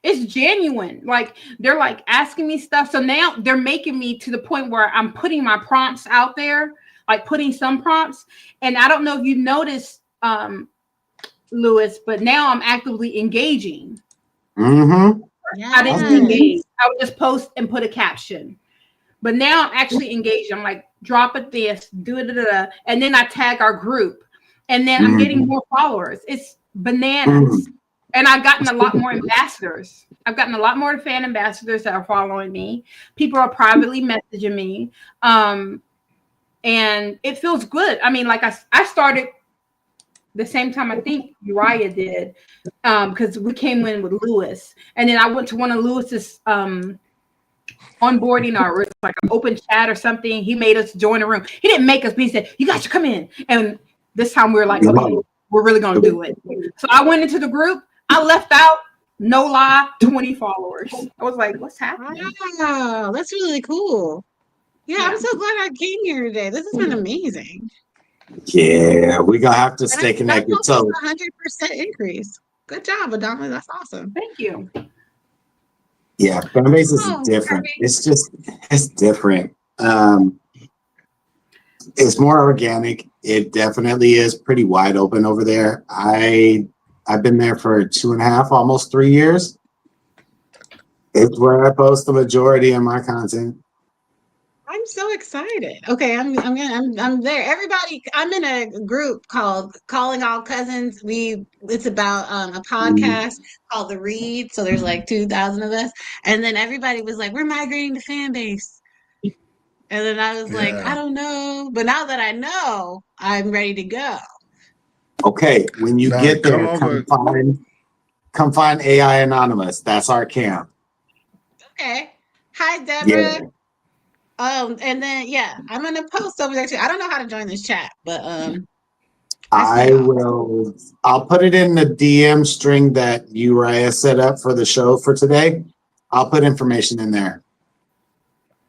Speaker 3: it's genuine. Like they're like asking me stuff. So now they're making me to the point where I'm putting my prompts out there, like putting some prompts. And I don't know if you noticed, Lewis, but now I'm actively engaging.
Speaker 1: Mm-hmm.
Speaker 3: I didn't
Speaker 5: Yes.
Speaker 3: engage. I would just post and put a caption. But now I'm actually engaged. I'm like, drop it this, do it, and then I tag our group. And then I'm getting more followers. It's bananas. And I've gotten a lot more ambassadors. I've gotten a lot more fan ambassadors that are following me. People are privately messaging me. And it feels good. I mean, like I started the same time I think Uriah did, because we came in with Lewis. And then I went to one of Lewis's onboarding or like an open chat or something. He made us join a room. He didn't make us, but he said, you guys should come in. And this time we were like, okay, we're really going to do it. So I went into the group. I left out, no lie, 20 followers. I was like, what's happening?
Speaker 5: Wow, that's really cool. Yeah,
Speaker 3: Yeah.
Speaker 5: I'm so glad I came here today. This has been amazing.
Speaker 1: Yeah, we gonna have to
Speaker 5: And
Speaker 1: stay connected.
Speaker 5: that's
Speaker 1: So
Speaker 5: almost 100% increase. Good job, Adama. That's awesome.
Speaker 3: Thank you.
Speaker 1: yeah, fan base is
Speaker 5: Oh,
Speaker 1: different.
Speaker 5: Kirby.
Speaker 1: It's different. It's more organic. It definitely is pretty wide open over there. I've been there for 2.5, almost 3 years. It's where I post the majority of my content.
Speaker 5: I'm so excited. Okay, I'm there. Everybody, I'm in a group called Calling All Cousins. It's about a podcast called The Read. So there's like 2,000 of us. And then everybody was like, we're migrating to fan base. And then I was like, I don't know. But now that I know, I'm ready to go.
Speaker 1: Okay, when you
Speaker 2: Now,
Speaker 1: get there,
Speaker 2: come
Speaker 1: come find AI Anonymous. That's our camp.
Speaker 5: Okay. Hi, Deborah.
Speaker 1: Yeah.
Speaker 5: And then I'm gonna post over there too. I don't know how to join this chat, but
Speaker 1: I'll put it in the DM string that Uriah set up for the show for today. I'll put information in there.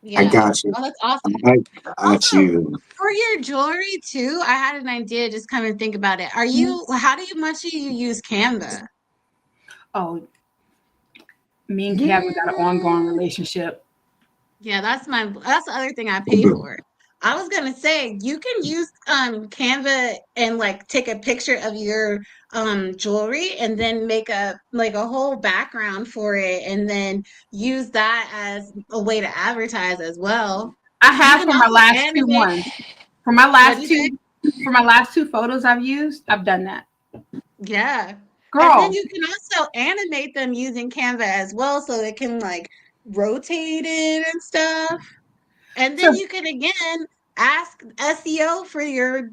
Speaker 5: yeah.
Speaker 1: I got you.
Speaker 5: Oh, that's awesome.
Speaker 1: I got
Speaker 5: Also,
Speaker 1: you.
Speaker 5: for your jewelry too, I had an idea. Just kind of think about it. How much do you use Canva?
Speaker 3: Oh, me and Kevin got an ongoing relationship.
Speaker 5: Yeah, that's the other thing I pay for. I was gonna say you can use Canva and like take a picture of your jewelry and then make a whole background for it and then use that as a way to advertise as well.
Speaker 3: I have
Speaker 5: You
Speaker 3: for
Speaker 5: can
Speaker 3: my
Speaker 5: also
Speaker 3: last two
Speaker 5: animate.
Speaker 3: ones. For my
Speaker 5: What'd you say?
Speaker 3: last two photos I've used, I've done that.
Speaker 5: Yeah. And
Speaker 3: Girl,
Speaker 5: then you can also animate them using Canva as well so it can like rotate it and stuff. And then
Speaker 3: So-
Speaker 5: you can again ask SEO for your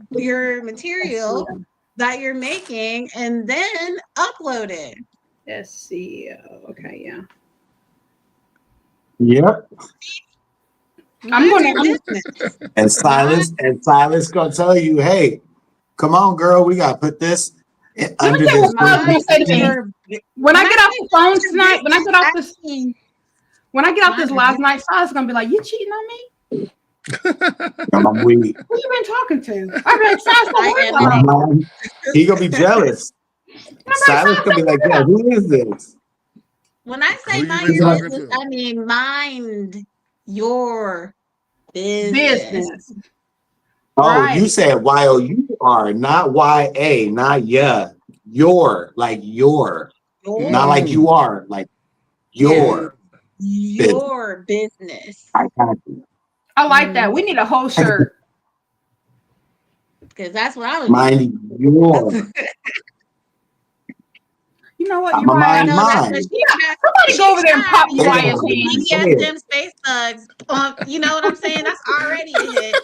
Speaker 5: material that you're making and then upload it.
Speaker 3: SEO. Okay, yeah.
Speaker 1: Yep.
Speaker 3: I'm
Speaker 5: Mind your
Speaker 3: gonna-
Speaker 5: business.
Speaker 1: And Silas gonna tell you, hey, Come on, girl. We gotta put this
Speaker 3: Let me
Speaker 1: under
Speaker 3: tell you
Speaker 1: this.
Speaker 3: what I was gonna say to me. When I get off the phone tonight, when I get off this live tonight, Silas gonna be like, "You cheating on me?
Speaker 1: I'm weak.
Speaker 3: Who you been talking to?" I'm like, "Silas, don't worry about it."
Speaker 1: He gonna be jealous. Silas gonna be like, "Yo, who is this?"
Speaker 5: When I say
Speaker 2: Who you
Speaker 5: mind
Speaker 2: been
Speaker 5: your
Speaker 2: talking
Speaker 5: business,
Speaker 2: to?
Speaker 5: I mean mind your business.
Speaker 1: Oh,
Speaker 3: Right.
Speaker 1: you said Y-O-U-R, not Y-A, not yeah. Your, like your. Not like you are, like your.
Speaker 5: Your business.
Speaker 1: I got you.
Speaker 3: I like that. We need a whole shirt.
Speaker 5: Because that's what I would
Speaker 1: Mind your.
Speaker 3: You know what?
Speaker 1: I'm
Speaker 3: You're
Speaker 1: a
Speaker 3: right.
Speaker 1: mind mine.
Speaker 3: Somebody go over there and pop
Speaker 1: They
Speaker 3: Uriah's
Speaker 1: gonna
Speaker 3: hand.
Speaker 5: BDSM space thugs. You know what I'm saying? That's already a hit.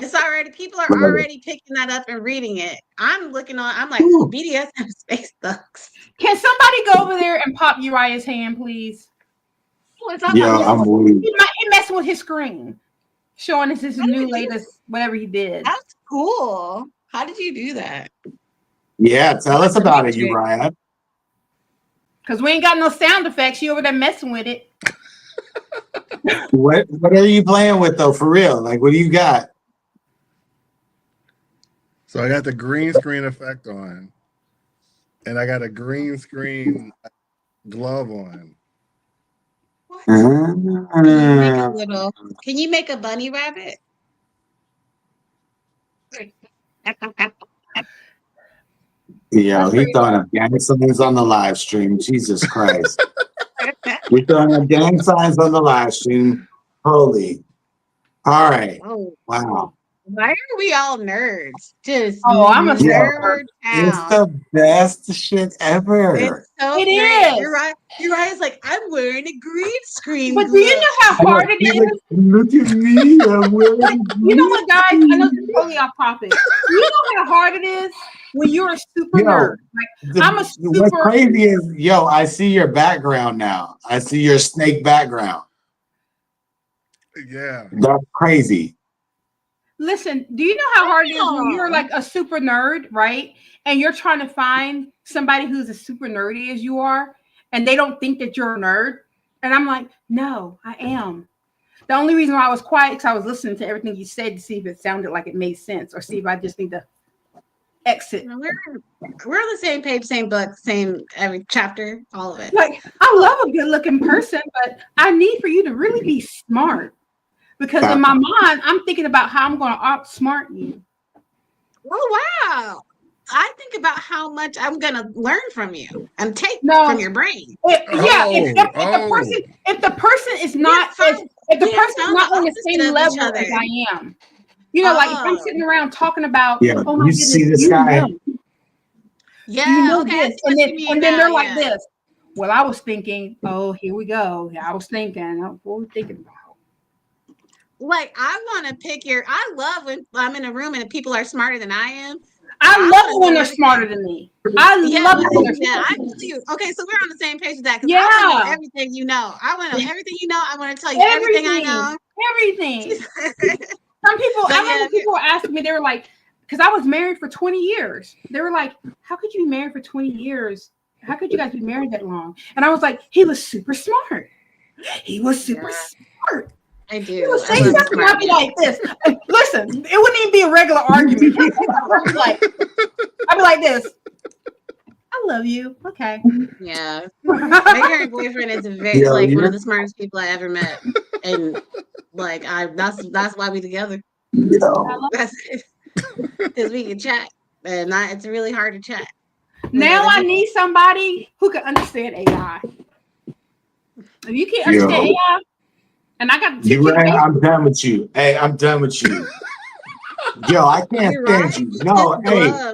Speaker 5: It's already, people are already picking that up and reading it. I'm like,
Speaker 1: Ooh.
Speaker 5: BDSM space thugs.
Speaker 3: Can somebody go over there and pop Uriah's hand, please?
Speaker 1: Yo, I'm weak.
Speaker 3: He messing with his screen, showing us his new latest, whatever he did.
Speaker 5: That's cool. How did you do that?
Speaker 1: Yeah, tell us about it, Uriah.
Speaker 3: Because we ain't got no sound effects. You over there messing with it.
Speaker 1: What are you playing with though, for real? Like, what do you got?
Speaker 2: So I got the green screen effect on, and I got a green screen glove on.
Speaker 5: What?
Speaker 1: Uh,
Speaker 5: Can you make a bunny rabbit?
Speaker 1: Yo, he throwing up gang signs on the live stream. Jesus Christ. We're throwing up gang signs on the live stream. Holy. All right.
Speaker 5: Oh,
Speaker 1: wow.
Speaker 5: Why are we all nerds? Just
Speaker 3: I'm a
Speaker 5: nerd.
Speaker 1: It's the best shit ever.
Speaker 5: It's so
Speaker 3: It
Speaker 5: great.
Speaker 3: is.
Speaker 5: You're right. Uriah's like, I'm wearing a green screen.
Speaker 3: But do you know how hard it is?
Speaker 1: Look at me. I'm wearing
Speaker 3: You know what, guys? I know this is totally off topic. You know how hard it is when you're a super nerd. Like, I'm a super.
Speaker 1: What's crazy is, yo, I see your background now. I see your snake background.
Speaker 2: Yeah.
Speaker 1: That's crazy.
Speaker 3: Listen, do you know how hard it is when you're like a super nerd, right? And you're trying to find somebody who's as super nerdy as you are, and they don't think that you're a nerd. And I'm like, no, I am. The only reason why I was quiet is I was listening to everything you said to see if it sounded like it made sense, or see if I just need to exit.
Speaker 5: We're on the same page, same book, same every chapter, all of it.
Speaker 3: Like, I love a good-looking person, but I need for you to really be smart. Because in my mind, I'm thinking about how I'm going to outsmart you.
Speaker 5: Oh, wow. I think about how much I'm going to learn from you and take from your brain.
Speaker 3: If the person is not on the same level as I am, you know, like if I'm sitting around talking about, oh my goodness,
Speaker 1: see this guy?
Speaker 3: This, and then they're like this. Well, I was thinking, oh, here we go. I was thinking, what were we thinking about?
Speaker 5: Like, I want to pick I love when I'm in a room and people are smarter than I am.
Speaker 3: I love it when they're smarter than me. I love it when they're smarter.
Speaker 5: I feel you. Okay, so we're on the same page with that. Because I want to know everything you know. I want to know everything you know. I want to tell you everything I know.
Speaker 3: Everything. Some people, I remember people were asking me, they were like, because I was married for 20 years. They were like, how could you be married for 20 years? How could you guys be married that long? And I was like, he was super smart. He was super smart.
Speaker 5: I do.
Speaker 3: He would say something, I'd be like this. Listen, it wouldn't even be a regular argument. I'd be like this. I love you. Okay.
Speaker 5: Yeah. My current boyfriend is one of the smartest people I ever met. And like that's why we together. Because we can chat. And it's really hard to chat.
Speaker 3: Now I need somebody who can understand AI. If you can't understand AI, and I got
Speaker 1: you right, I'm done with you. Hey, I'm done with you. Yo, I can't stand you. No,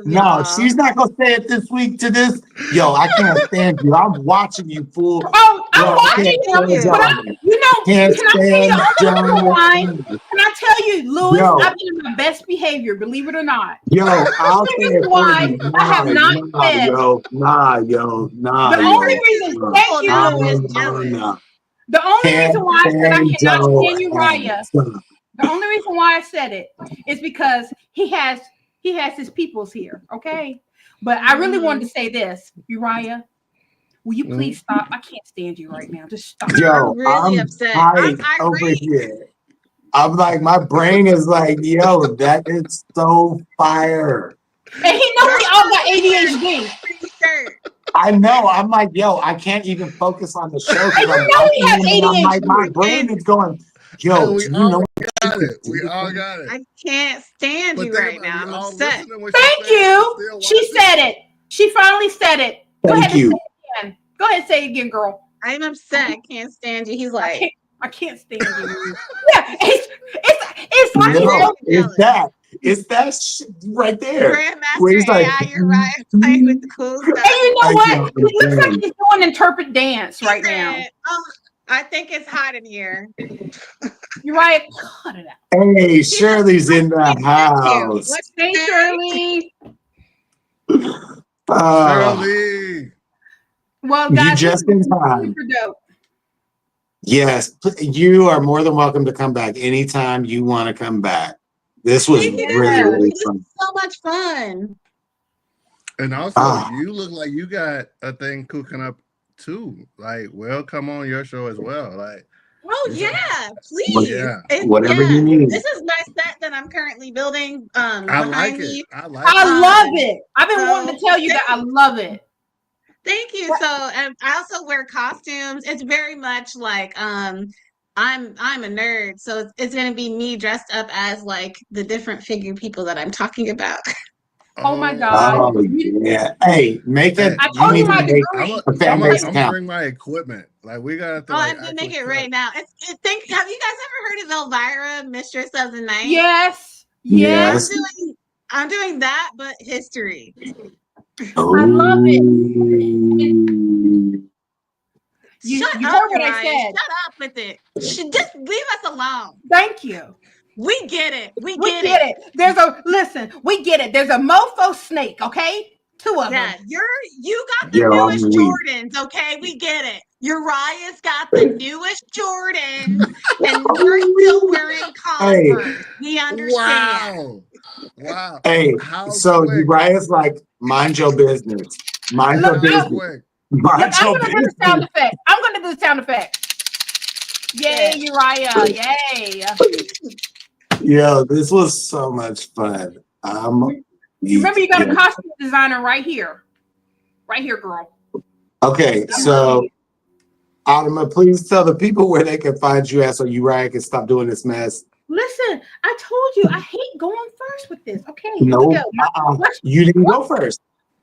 Speaker 1: no, she's not gonna say it this week to this. Yo, I can't stand you. I'm watching you, fool.
Speaker 3: Oh, I'm watching you. But can I tell you, Louis, I've been in my best behavior, believe it or not.
Speaker 1: Yo, I'll say it
Speaker 3: why I have not said. The only reason, thank you, Louis. The only reason why I said I cannot stand Uriah, the only reason why I said it is because he has He has his peoples here, okay? But I really wanted to say this, Uriah. Will you please stop? I can't stand you right now. Just stop.
Speaker 1: Yo,
Speaker 5: I'm really
Speaker 1: I'm
Speaker 5: upset.
Speaker 1: hyped
Speaker 5: I'm
Speaker 1: over
Speaker 5: irate.
Speaker 1: here. I'm like, my brain is like, yo, that is so fire.
Speaker 3: And he knows we all got ADHD.
Speaker 1: I know. I'm like, yo, I can't even focus on the show
Speaker 3: And
Speaker 1: because
Speaker 3: you
Speaker 1: I'm
Speaker 3: know
Speaker 1: watching
Speaker 3: we have
Speaker 1: it and I'm like, my
Speaker 3: ADHD.
Speaker 1: brain is going, yo,
Speaker 2: And
Speaker 1: do
Speaker 2: we
Speaker 1: you know
Speaker 2: all
Speaker 1: what
Speaker 2: got
Speaker 1: you
Speaker 2: it.
Speaker 1: could
Speaker 2: We
Speaker 1: do?
Speaker 2: all got it.
Speaker 5: I can't stand
Speaker 2: But
Speaker 5: you
Speaker 2: think
Speaker 5: right
Speaker 2: about it,
Speaker 5: now.
Speaker 2: we
Speaker 5: I'm
Speaker 2: all
Speaker 5: upset.
Speaker 2: listening when she
Speaker 3: Thank
Speaker 2: said it,
Speaker 3: you.
Speaker 2: still
Speaker 3: She
Speaker 2: watching.
Speaker 3: said it. She finally said it. Go
Speaker 1: Thank
Speaker 3: ahead and
Speaker 1: you.
Speaker 3: say it again. Go ahead and say it again, girl.
Speaker 5: I'm upset. I can't stand you. He's like,
Speaker 3: I can't stand you. Yeah, it's like he's
Speaker 1: Yo,
Speaker 3: so
Speaker 1: it's that shit right there. Where
Speaker 5: Grandmaster
Speaker 1: he's like,
Speaker 5: AI, you're right. Playing with the cool
Speaker 3: And
Speaker 5: stuff.
Speaker 3: you know
Speaker 1: I
Speaker 3: what?
Speaker 1: can't
Speaker 3: It looks like
Speaker 1: understand.
Speaker 3: he's doing interpret dance
Speaker 5: He
Speaker 3: right now.
Speaker 5: said, oh, I think it's hot in here.
Speaker 3: You're right. Cut it out.
Speaker 1: Hey, Shirley's in the
Speaker 5: Thank you.
Speaker 1: house.
Speaker 5: What's
Speaker 3: Hey,
Speaker 5: your
Speaker 3: Shirley.
Speaker 2: Shirley.
Speaker 3: Well,
Speaker 1: You
Speaker 3: guys,
Speaker 1: just in time.
Speaker 3: super dope.
Speaker 1: Yes, you are more than welcome to come back anytime you want to come back. This was
Speaker 5: Thank you.
Speaker 1: really, really
Speaker 5: This
Speaker 1: fun.
Speaker 5: is so much fun.
Speaker 2: And also,
Speaker 1: Ah.
Speaker 2: you look like you got a thing cooking up too. Like, well, come on your show as well. Like,
Speaker 5: Oh
Speaker 2: it's
Speaker 5: yeah, please.
Speaker 2: Yeah.
Speaker 1: Whatever you need.
Speaker 5: This is my set that I'm currently building.
Speaker 2: I
Speaker 5: Behind
Speaker 2: like
Speaker 5: me.
Speaker 2: it. I like
Speaker 3: I
Speaker 2: it.
Speaker 3: love it. I've been
Speaker 5: So,
Speaker 3: wanting to tell you that I love it.
Speaker 5: Thank you. So I also wear costumes. It's very much like I'm a nerd, so it's gonna be me dressed up as like the different figure people that I'm talking about.
Speaker 3: Oh my God.
Speaker 1: Oh yeah. Hey, make it.
Speaker 3: I
Speaker 1: You
Speaker 3: told
Speaker 1: need
Speaker 3: you
Speaker 1: to
Speaker 3: my
Speaker 1: make
Speaker 3: degree.
Speaker 1: a fan base
Speaker 2: I'm
Speaker 1: account.
Speaker 2: bring my equipment. Like, we got to
Speaker 5: Oh,
Speaker 2: like
Speaker 5: I'm gonna make
Speaker 2: actually
Speaker 5: it
Speaker 2: cut.
Speaker 5: right now. Have you guys ever heard of Elvira, Mistress of the Night?
Speaker 3: Yes.
Speaker 1: Yes.
Speaker 5: I'm doing that, but history.
Speaker 1: Oh.
Speaker 3: I love it. You
Speaker 5: Shut
Speaker 3: heard
Speaker 5: up,
Speaker 3: what I
Speaker 5: Uriah.
Speaker 3: said.
Speaker 5: Shut up with it. Just leave us alone.
Speaker 3: Thank you.
Speaker 5: We get it. We
Speaker 3: We
Speaker 5: get
Speaker 3: get
Speaker 5: it.
Speaker 3: Listen, we get it. There's a mofo snake, okay? 2 of
Speaker 5: Yeah,
Speaker 3: them.
Speaker 5: you got the
Speaker 1: Yo, I'm
Speaker 5: newest
Speaker 1: weak.
Speaker 5: Jordans, okay? We get it. Uriah's got the newest Jordans, and we're still wearing Converse. We understand.
Speaker 2: Wow.
Speaker 1: Hey,
Speaker 2: How
Speaker 1: so
Speaker 2: quick?
Speaker 1: Uriah's like, mind your business. Mind your
Speaker 3: Look,
Speaker 1: business.
Speaker 2: Quick.
Speaker 1: Mind
Speaker 3: Look, I'm
Speaker 1: your
Speaker 3: gonna do the sound effect. I'm gonna do the sound effect. Yay, Uriah! Yay!
Speaker 1: Yo, this was so much fun.
Speaker 3: You remember you got a costume designer right here, girl.
Speaker 1: Okay, so Adama, please tell the people where they can find you at so Uriah can stop doing this mess.
Speaker 3: Listen, I told you I hate going first with this. Okay, here
Speaker 1: No,
Speaker 3: we go.
Speaker 1: You didn't go first.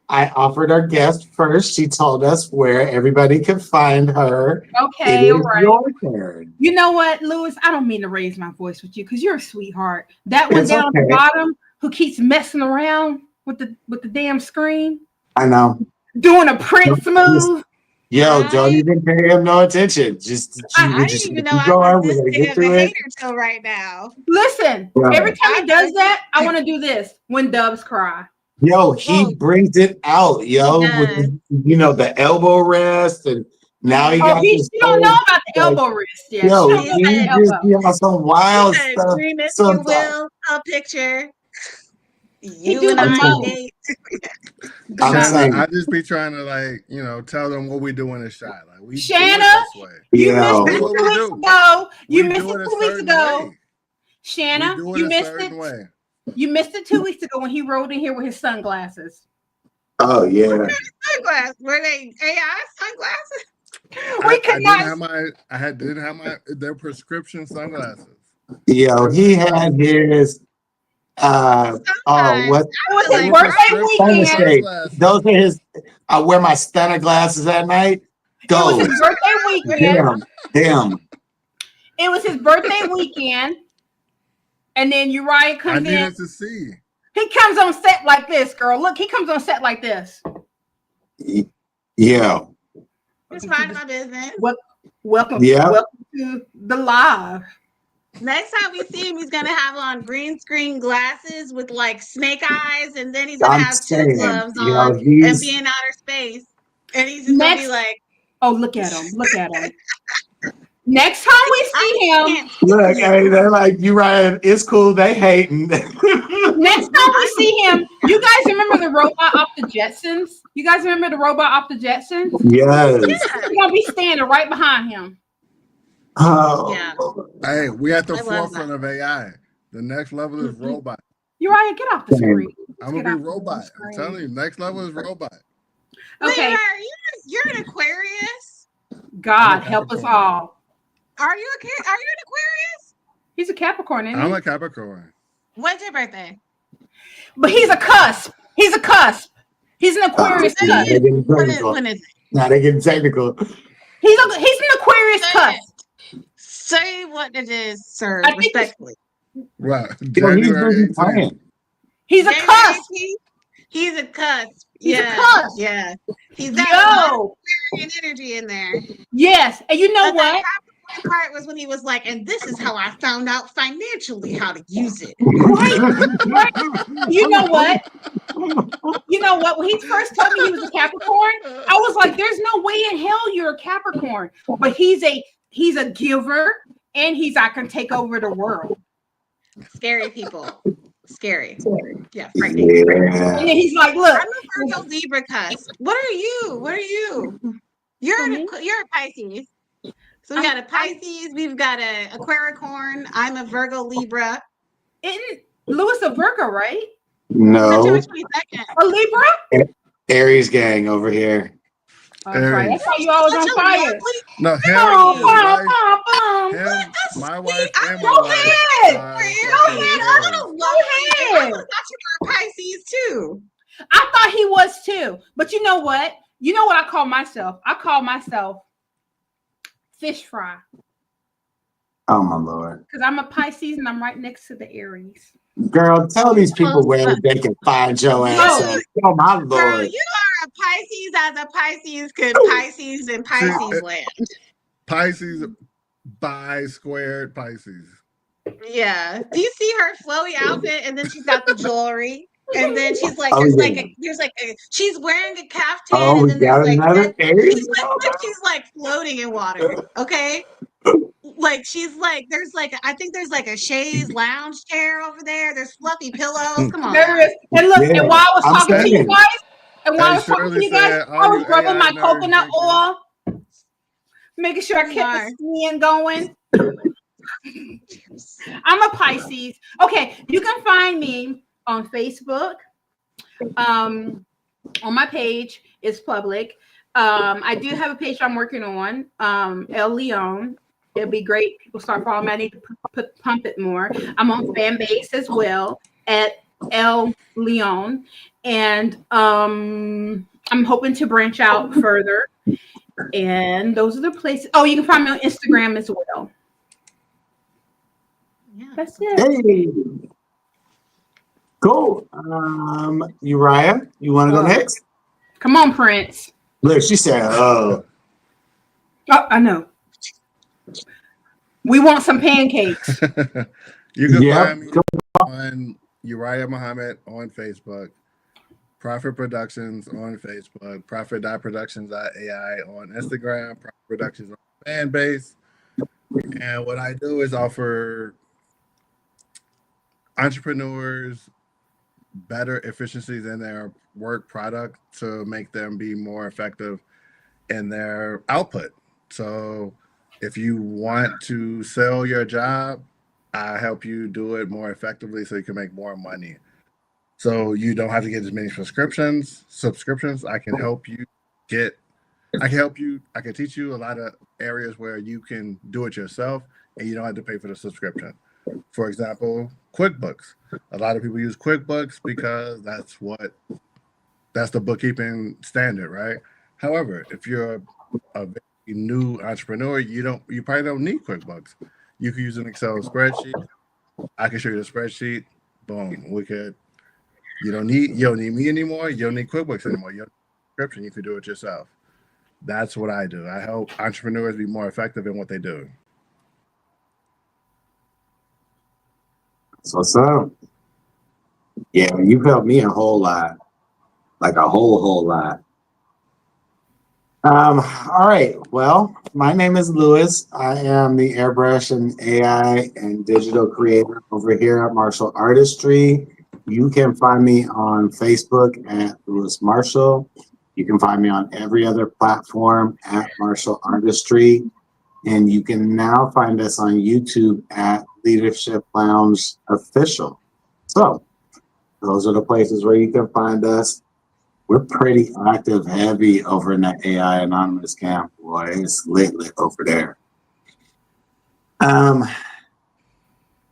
Speaker 1: I offered our guest first. She told us where everybody could find her.
Speaker 3: Okay,
Speaker 1: It
Speaker 3: all
Speaker 1: is
Speaker 3: right.
Speaker 1: your turn.
Speaker 3: You know what, Lewis? I don't mean to raise my voice with you because you're a sweetheart. That one
Speaker 1: It's
Speaker 3: down at the
Speaker 1: okay.
Speaker 3: bottom who keeps messing around with the damn screen,
Speaker 1: I know.
Speaker 3: doing a Prince move.
Speaker 1: Yo, don't even pay him no attention.
Speaker 5: I didn't even know I was this big of a hater till right now.
Speaker 3: Listen,
Speaker 1: Right.
Speaker 3: every time he does that, I want to do this when doves cry.
Speaker 1: Yo, he brings it out, yo,
Speaker 5: He
Speaker 1: with the elbow rest, and now he got this.
Speaker 3: You don't know about the elbow wrist yet.
Speaker 1: Yo,
Speaker 3: She don't know
Speaker 1: he
Speaker 3: about the
Speaker 1: just
Speaker 3: elbow.
Speaker 1: on some wild stuff.
Speaker 5: Dream if you
Speaker 1: sometimes.
Speaker 5: will, a picture.
Speaker 3: He
Speaker 5: You
Speaker 3: do
Speaker 5: and
Speaker 3: the
Speaker 5: I
Speaker 3: most.
Speaker 5: date.
Speaker 1: I'm
Speaker 2: Shanna,
Speaker 1: saying,
Speaker 2: I just be trying to tell them what we do in the shot. Like, we
Speaker 3: Shanna,
Speaker 2: do it this way.
Speaker 3: You missed
Speaker 1: yo,
Speaker 3: it
Speaker 2: What
Speaker 3: 2
Speaker 2: we
Speaker 3: weeks
Speaker 2: do.
Speaker 3: ago. You
Speaker 2: We
Speaker 3: missed
Speaker 2: do
Speaker 3: it
Speaker 2: it
Speaker 3: 2
Speaker 2: a
Speaker 3: weeks
Speaker 2: certain
Speaker 3: ago.
Speaker 2: way.
Speaker 3: Shanna,
Speaker 2: We do it
Speaker 3: you
Speaker 2: a
Speaker 3: missed
Speaker 2: certain
Speaker 3: it.
Speaker 2: way.
Speaker 3: You missed it 2 weeks ago when he rode in here with his sunglasses.
Speaker 1: oh yeah,
Speaker 5: Sunglasses. Were they AI sunglasses?
Speaker 3: We could not.
Speaker 2: Didn't have their prescription sunglasses.
Speaker 1: yo, he had his what
Speaker 3: It was his
Speaker 5: like,
Speaker 3: birthday
Speaker 1: stunner
Speaker 3: weekend.
Speaker 1: shade. Those are his. I wear my stunner glasses at night.
Speaker 3: It was
Speaker 1: Those.
Speaker 3: his birthday weekend.
Speaker 1: Damn.
Speaker 3: It was his birthday weekend. And then Uriah
Speaker 2: I
Speaker 3: comes in.
Speaker 2: needed to see.
Speaker 3: He comes on set like this, girl. Look, he comes on set like this.
Speaker 1: Yeah.
Speaker 5: It's mind my business.
Speaker 3: Welcome to the live.
Speaker 5: Next time we see him, he's gonna have on green screen glasses with like snake eyes, and then he's gonna have two gloves on and be in outer space. And he's just gonna be like,
Speaker 3: oh, look at him. Look at him. Next time we see him,
Speaker 1: Look, hey, they're like, you right, it's cool, they hating.
Speaker 3: next time we see him, you guys remember the robot off the Jetsons? You guys remember the robot off the Jetsons?
Speaker 1: Yes.
Speaker 3: We're gonna be standing right behind him.
Speaker 1: Oh.
Speaker 5: Yeah.
Speaker 2: Hey, we at the
Speaker 5: I love
Speaker 2: forefront of AI. The next level is robot.
Speaker 3: Uriah, get off the screen.
Speaker 2: I'm gonna be robot. I'm telling you, next level is robot.
Speaker 3: Okay.
Speaker 5: Wait, you're an Aquarius?
Speaker 3: God help us all.
Speaker 5: Are you an Aquarius?
Speaker 3: He's a Capricorn, isn't he?
Speaker 2: I'm a Capricorn.
Speaker 5: When's your birthday?
Speaker 3: But he's a cusp. He's a cusp. He's an Aquarius
Speaker 1: Now
Speaker 3: cusp.
Speaker 1: they're getting technical.
Speaker 5: When is it?
Speaker 1: Now they're getting technical.
Speaker 3: He's an Aquarius cusp.
Speaker 5: Say what it is, sir.
Speaker 3: I think
Speaker 5: Respectfully.
Speaker 2: Right.
Speaker 1: Yo, he's
Speaker 2: January
Speaker 1: busy
Speaker 2: 18th.
Speaker 1: playing.
Speaker 3: He's a cusp.
Speaker 5: He's a cusp.
Speaker 3: He's a
Speaker 5: Yeah,
Speaker 3: cusp.
Speaker 5: Yeah. He's got a lot of
Speaker 3: Yo.
Speaker 5: Aquarian energy in there.
Speaker 3: Yes. And you know
Speaker 5: But
Speaker 3: what?
Speaker 5: the Capricorn part was when he was like, and this is how I found out financially how to use it.
Speaker 3: Right. You know what? You know what? When he first told me he was a Capricorn, I was like, there's no way in hell you're a Capricorn. But he's a giver, and I can take over the world.
Speaker 5: Scary people. Scary. Yeah, frightening.
Speaker 3: And then he's like, look.
Speaker 5: I'm a Virgo Libra cusp. What are you? You're a Pisces. So we got a Pisces, we've got a Aquaricorn. I'm a Virgo Libra.
Speaker 3: Isn't Lewis a Virgo, right?
Speaker 1: No.
Speaker 5: September 22nd.
Speaker 3: A Libra?
Speaker 1: Aries gang over here.
Speaker 3: Oh, that's right. That's why you always on fire.
Speaker 2: No, him, my wife, and my
Speaker 3: Go
Speaker 2: wife.
Speaker 3: ahead.
Speaker 5: I thought you were a Pisces too.
Speaker 3: I thought he was too. But you know what? You know what I call myself? I call myself fish fry.
Speaker 1: Oh my Lord.
Speaker 3: Because I'm a Pisces and I'm right next to the Aries.
Speaker 1: Girl, tell these people where they can find your ass at. Oh my Lord.
Speaker 5: Girl, you are a Pisces as a Pisces could Pisces and Pisces land.
Speaker 2: Pisces by squared Pisces.
Speaker 5: Yeah. Do you see her flowy outfit? And then she's got the jewelry. And then she's like, she's wearing a caftan.
Speaker 1: Oh,
Speaker 5: and
Speaker 1: we
Speaker 5: then
Speaker 1: got
Speaker 5: there's
Speaker 1: another Aries.
Speaker 5: she's like floating in water. Okay. Like she's like, I think there's like a chaise lounge chair over there. There's fluffy pillows. Come on.
Speaker 3: There is. And look,
Speaker 1: Yeah,
Speaker 3: and while I was
Speaker 1: I'm
Speaker 3: talking to you
Speaker 1: saying.
Speaker 3: guys,
Speaker 2: Shirley
Speaker 3: I was rubbing my
Speaker 2: nerds
Speaker 3: coconut
Speaker 2: drinking.
Speaker 3: oil, making sure I kept the skin going. I'm a Pisces. Okay, you can find me on Facebook. On my page, it's public. I do have a page I'm working on, El Leon. It'll be great. People start following me. I need to pump it more. I'm on fan base as well at El Leon. And I'm hoping to branch out further. And those are the places. Oh, you can find me on Instagram as well.
Speaker 5: Yeah.
Speaker 3: That's it.
Speaker 1: Hey. Cool. Uriah, you want to go next?
Speaker 3: Come on, Prince.
Speaker 1: Look, she said,
Speaker 3: Oh, I know. We want some pancakes.
Speaker 2: You can find me on Uriah Muhammad on Facebook, Profit Productions on Facebook, Profit.Productions.ai on Instagram, Profit Productions on Fanbase. And what I do is offer entrepreneurs better efficiencies in their work product to make them be more effective in their output. So if you want to sell your job, I help you do it more effectively so you can make more money. So you don't have to get as many subscriptions. I can help you I can teach you a lot of areas where you can do it yourself and you don't have to pay for the subscription. For example, QuickBooks. A lot of people use QuickBooks because that's the bookkeeping standard, right? However, if you're a very new entrepreneur, you probably don't need QuickBooks. You can use an Excel spreadsheet. I can show you the spreadsheet. Boom. You don't need me anymore. You don't need QuickBooks anymore. You don't need subscription. You can do it yourself. That's what I do. I help entrepreneurs be more effective in what they do.
Speaker 1: so what's up? Yeah, you've helped me a whole lot. Like a whole lot. All right. Well, my name is Lewis. I am the airbrush and AI and digital creator over here at Marshall Artistry. You can find me on Facebook at Lewis Marshall. You can find me on every other platform at Marshall Artistry. And you can now find us on YouTube at Leadership Lounge Official. So those are the places where you can find us. We're pretty active, heavy over in that AI anonymous camp. Boy, it's lit over there.